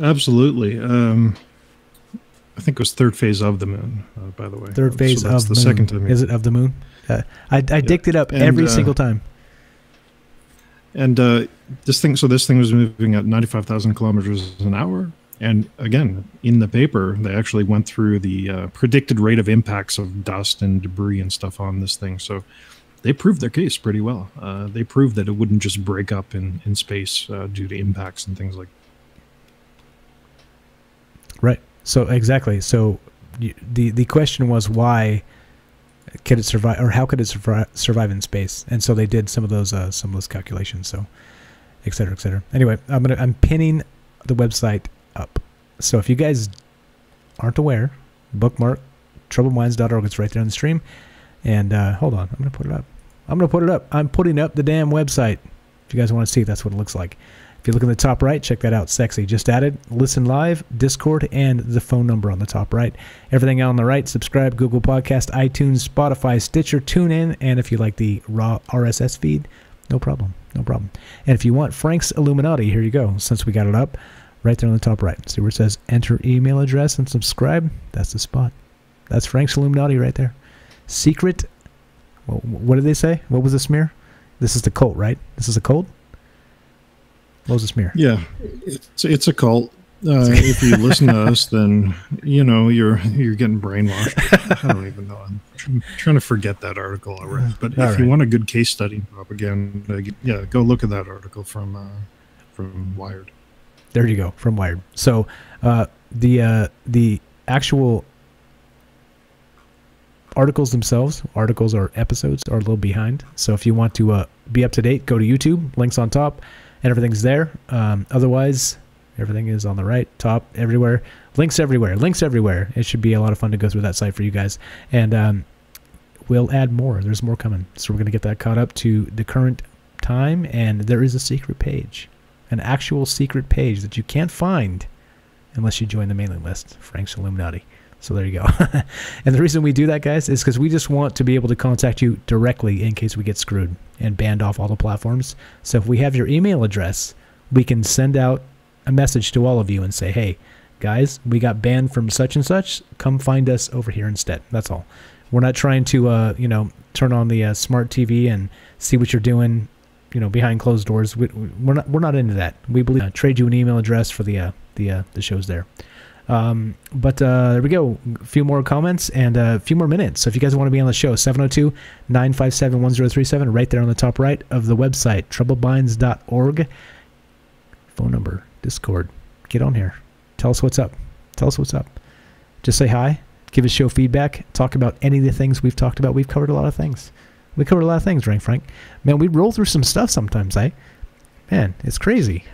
Speaker 9: absolutely. I think it was Third Phase of the Moon, by the way.
Speaker 8: Third Phase of the
Speaker 9: Moon.
Speaker 8: Second time. Is it of the Moon? I dicked it up every single time.
Speaker 9: And this thing was moving at 95,000 kilometers an hour. And again, in the paper, they actually went through the predicted rate of impacts of dust and debris and stuff on this thing. So they proved their case pretty well. They proved that it wouldn't just break up in space due to impacts and things like that.
Speaker 8: Right. So exactly. So the question was, why could it survive, or how could it survive in space? And so they did some of those calculations. So et cetera, et cetera. Anyway, I'm pinning the website up. So if you guys aren't aware, bookmark troubledminds.org. It's right there on the stream. And hold on, I'm going to put it up. I'm putting up the damn website. If you guys want to see, that's what it looks like. If you look in the top right, check that out. Sexy. Just added Listen Live, Discord, and the phone number on the top right. Everything on the right, subscribe, Google Podcast, iTunes, Spotify, Stitcher, TuneIn, and if you like the raw RSS feed, no problem. No problem. And if you want Frank's Illuminati, here you go. Since we got it up, right there on the top right. See where it says enter email address and subscribe? That's the spot. That's Frank's Illuminati right there. Secret. What did they say? What was the smear? This is the cult, right? This is a cult? What was the smear?
Speaker 9: Yeah, it's a cult. If you listen to us, then you know you're getting brainwashed. I don't even know. I'm trying to forget that article already. But if you want a good case study propaganda, yeah, go look at that article from Wired.
Speaker 8: There you go, from Wired. So the actual articles themselves, articles or episodes, are a little behind. So if you want to be up to date, go to YouTube. Links on top, and everything's there. Otherwise, everything is on the right, top, everywhere. Links everywhere. Links everywhere. It should be a lot of fun to go through that site for you guys. And we'll add more. There's more coming. So we're going to get that caught up to the current time. And there is a secret page, an actual secret page that you can't find unless you join the mailing list, Frank's Illuminati. So there you go. And the reason we do that, guys, is because we just want to be able to contact you directly in case we get screwed and banned off all the platforms. So if we have your email address, we can send out a message to all of you and say, hey, guys, we got banned from such and such. Come find us over here instead. That's all. We're not trying to, turn on the smart TV and see what you're doing, behind closed doors. We're not into that. We believe trade you an email address for the shows there. But there we go. A few more comments and a few more minutes. So if you guys want to be on the show, 702-957-1037, right there on the top right of the website, troubledminds.org. Phone number, Discord. Get on here. Tell us what's up. Tell us what's up. Just say hi, give us show feedback, talk about any of the things we've talked about. We've covered a lot of things. We covered a lot of things, right, Frank? Man, we roll through some stuff sometimes, eh? Man, it's crazy.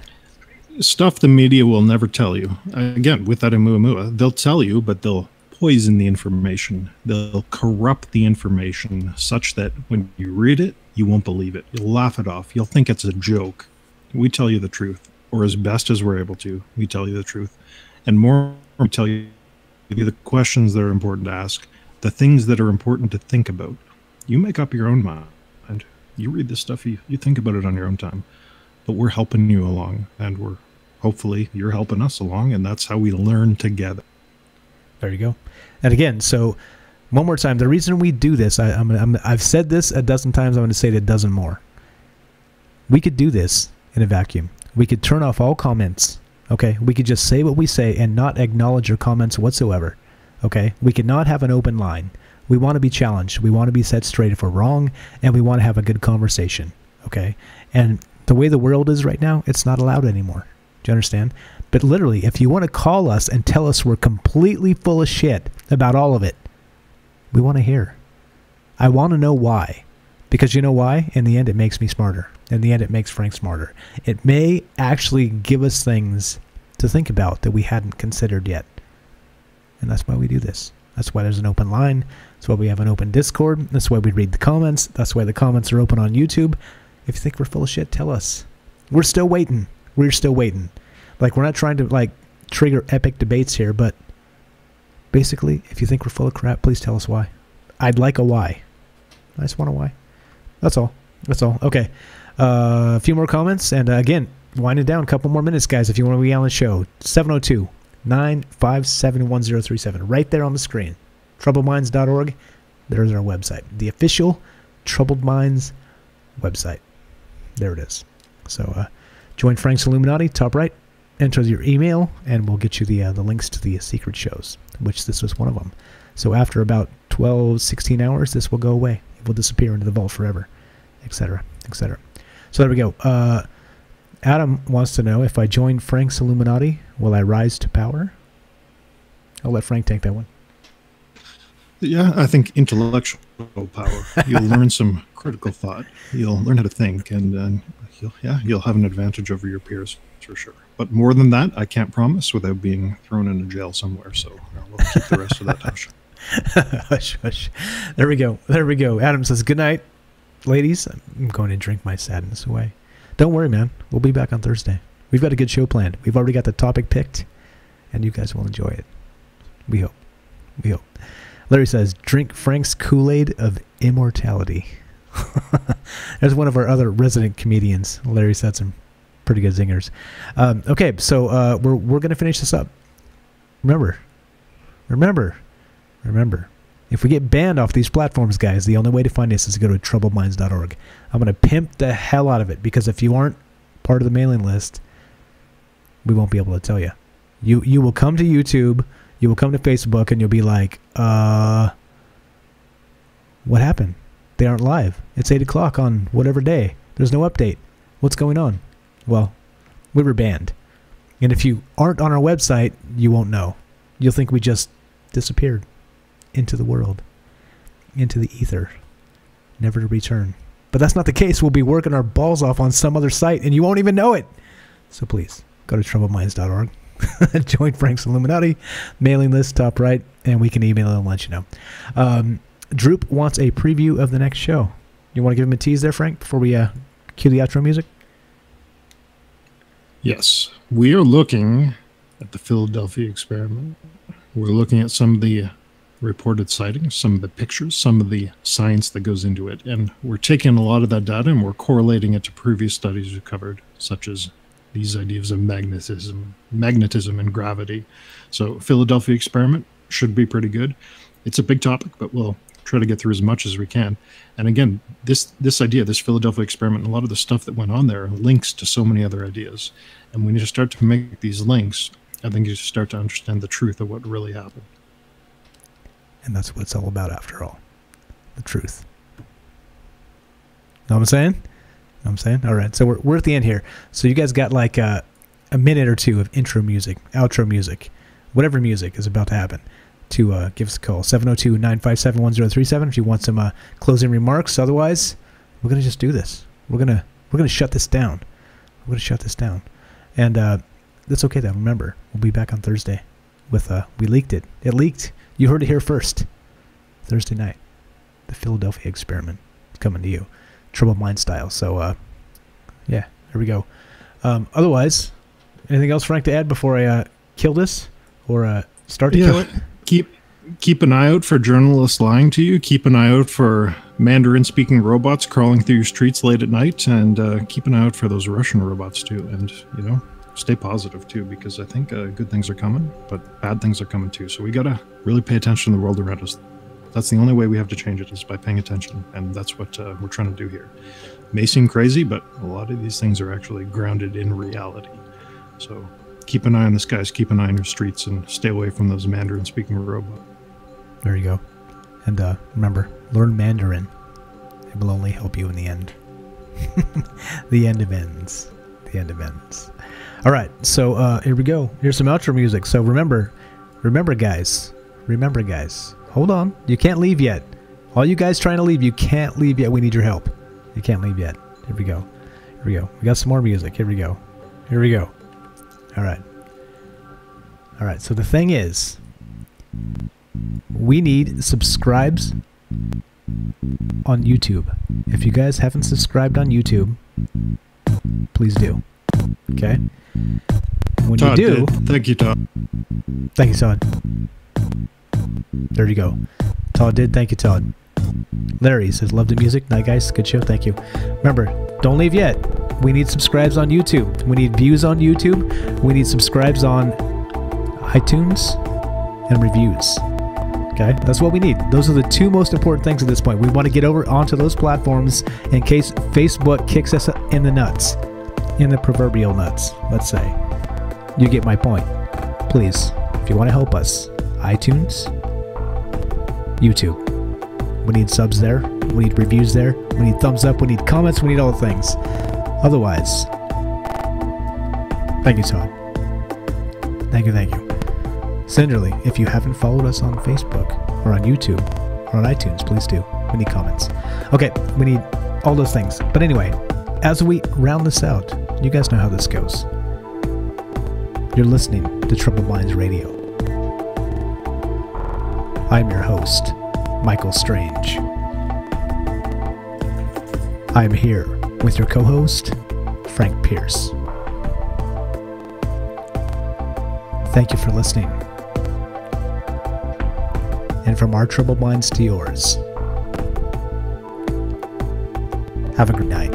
Speaker 9: Stuff the media will never tell you. Again, with that Oumuamua, they'll tell you, but they'll poison the information. They'll corrupt the information such that when you read it, you won't believe it. You'll laugh it off. You'll think it's a joke. We tell you the truth, or as best as we're able to, we tell you the truth. And more, we tell you the questions that are important to ask, the things that are important to think about. You make up your own mind. You read this stuff, you think about it on your own time. But we're helping you along, and hopefully you're helping us along, and that's how we learn together.
Speaker 8: There you go. And again, so one more time, the reason we do this, I've said this a dozen times, I'm going to say it a dozen more. We could do this in a vacuum. We could turn off all comments, okay? We could just say what we say and not acknowledge your comments whatsoever, okay? We could not have an open line. We want to be challenged. We want to be set straight if we're wrong, and we want to have a good conversation, okay? And the way the world is right now, it's not allowed anymore. Do you understand? But literally, if you want to call us and tell us we're completely full of shit about all of it, we want to hear. I want to know why. Because you know why? In the end, it makes me smarter. In the end, it makes Frank smarter. It may actually give us things to think about that we hadn't considered yet. And that's why we do this. That's why there's an open line. That's why we have an open Discord. That's why we read the comments. That's why the comments are open on YouTube. If you think we're full of shit, tell us. We're still waiting. We're still waiting. Like, we're not trying to, like, trigger epic debates here, but basically, if you think we're full of crap, please tell us why. I'd like a why. I just want a why. That's all. That's all. Okay. A few more comments, and again, wind it down a couple more minutes, guys, if you want to be on the show. 702-957-1037. Right there on the screen. TroubledMinds.org. There's our website. The official Troubled Minds website. There it is. So, join Frank's Illuminati, top right. Enter your email, and we'll get you the links to the secret shows, which this was one of them. So after about 12, 16 hours, this will go away. It will disappear into the vault forever, etc., etc. So there we go. Adam wants to know, if I join Frank's Illuminati, will I rise to power? I'll let Frank take that one.
Speaker 9: Yeah, I think intellectual power. You'll learn some critical thought. You'll learn how to think, and you'll have an advantage over your peers for sure. But more than that, I can't promise without being thrown into jail somewhere. So we'll keep the rest of that hush.
Speaker 8: Hush, hush. There we go. There we go. Adam says, good night, ladies. I'm going to drink my sadness away. Don't worry, man. We'll be back on Thursday. We've got a good show planned. We've already got the topic picked, and you guys will enjoy it. We hope. We hope. Larry says, drink Frank's Kool-Aid of immortality. There's one of our other resident comedians. Larry said some pretty good zingers. Okay, so we're going to finish this up. Remember, if we get banned off these platforms, guys, the only way to find us is to go to troubledminds.org. I'm going to pimp the hell out of it, because if you aren't part of the mailing list, we won't be able to tell you. You will come to YouTube, you will come to Facebook, and you'll be like, what happened? They aren't live. It's 8 o'clock on whatever day. There's no update. What's going on? Well, we were banned. And if you aren't on our website, you won't know. You'll think we just disappeared into the world, into the ether, never to return. But that's not the case. We'll be working our balls off on some other site, and you won't even know it. So please, go to troubledminds.org. Join Frank's Illuminati, mailing list, top right, and we can email and let you know. Droop wants a preview of the next show. You want to give him a tease there, Frank, before we cue the outro music?
Speaker 9: Yes. We are looking at the Philadelphia experiment. We're looking at some of the reported sightings, some of the pictures, some of the science that goes into it. And we're taking a lot of that data and we're correlating it to previous studies we've covered, such as these ideas of magnetism and gravity. So Philadelphia experiment should be pretty good. It's a big topic, but we'll try to get through as much as we can. And again, this idea, this Philadelphia experiment, and a lot of the stuff that went on there links to so many other ideas. And when you start to make these links, I think you start to understand the truth of what really happened.
Speaker 8: And that's what it's all about, after all. The truth. Know what I'm saying? Know what I'm saying? All right, so we're at the end here. So you guys got like a minute or two of intro music, outro music, whatever music is about to happen. to give us a call. 702-957-1037 if you want some closing remarks. Otherwise, we're going to just do this. We're going to shut this down. We're going to shut this down. And that's okay, though. Remember, we'll be back on Thursday with we leaked it. It leaked. You heard it here first. Thursday night. The Philadelphia Experiment is coming to you. Troubled Mind style. So, yeah, here we go. Otherwise, anything else, Frank, to add before I kill this? Or start to kill it?
Speaker 9: Keep an eye out for journalists lying to you. Keep an eye out for Mandarin-speaking robots crawling through your streets late at night, and keep an eye out for those Russian robots too. And stay positive too, because I think good things are coming, but bad things are coming too. So we gotta really pay attention to the world around us. That's the only way we have to change it, is by paying attention, and that's what we're trying to do here. May seem crazy, but a lot of these things are actually grounded in reality. So keep an eye on the skies, keep an eye on your streets, and stay away from those Mandarin-speaking robots.
Speaker 8: There you go. And remember, learn Mandarin. It will only help you in the end. The end of ends. The end of ends. All right, so here we go. Here's some outro music. So remember guys. Remember, guys. Hold on. You can't leave yet. All you guys trying to leave, you can't leave yet. We need your help. You can't leave yet. Here we go. Here we go. We got some more music. Here we go. Here we go. All right. All right, so the thing is, we need subscribes on YouTube. If you guys haven't subscribed on YouTube, please do. Okay? When
Speaker 9: Todd
Speaker 8: you do...
Speaker 9: did. Thank you, Todd.
Speaker 8: Thank you, Todd. There you go. Todd did. Thank you, Todd. Larry says, love the music. Night, guys. Good show. Thank you. Remember, don't leave yet. We need subscribes on YouTube. We need views on YouTube. We need subscribes on iTunes and reviews. Okay? That's what we need. Those are the two most important things at this point. We want to get over onto those platforms in case Facebook kicks us in the nuts. In the proverbial nuts, let's say. You get my point. Please, if you want to help us, iTunes, YouTube. We need subs there. We need reviews there. We need thumbs up. We need comments. We need all the things. Otherwise, thank you, Todd. Thank you, thank you. Sincerely, if you haven't followed us on Facebook or on YouTube or on iTunes, please do. We need comments. Okay, we need all those things. But anyway, as we round this out, you guys know how this goes. You're listening to Troubled Minds Radio. I'm your host, Michael Strange. I'm here with your co-host, Frank Pierce. Thank you for listening. And from our troubled minds to yours, have a good night.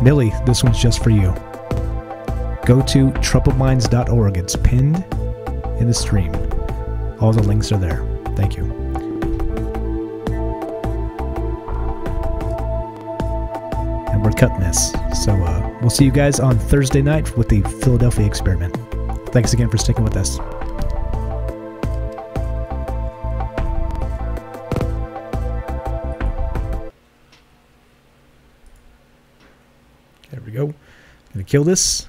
Speaker 8: Millie, this one's just for you. Go to troubledminds.org. It's pinned in the stream. All the links are there. Thank you. And we're cutting this. So we'll see you guys on Thursday night with the Philadelphia Experiment. Thanks again for sticking with us. There we go. Gonna kill this.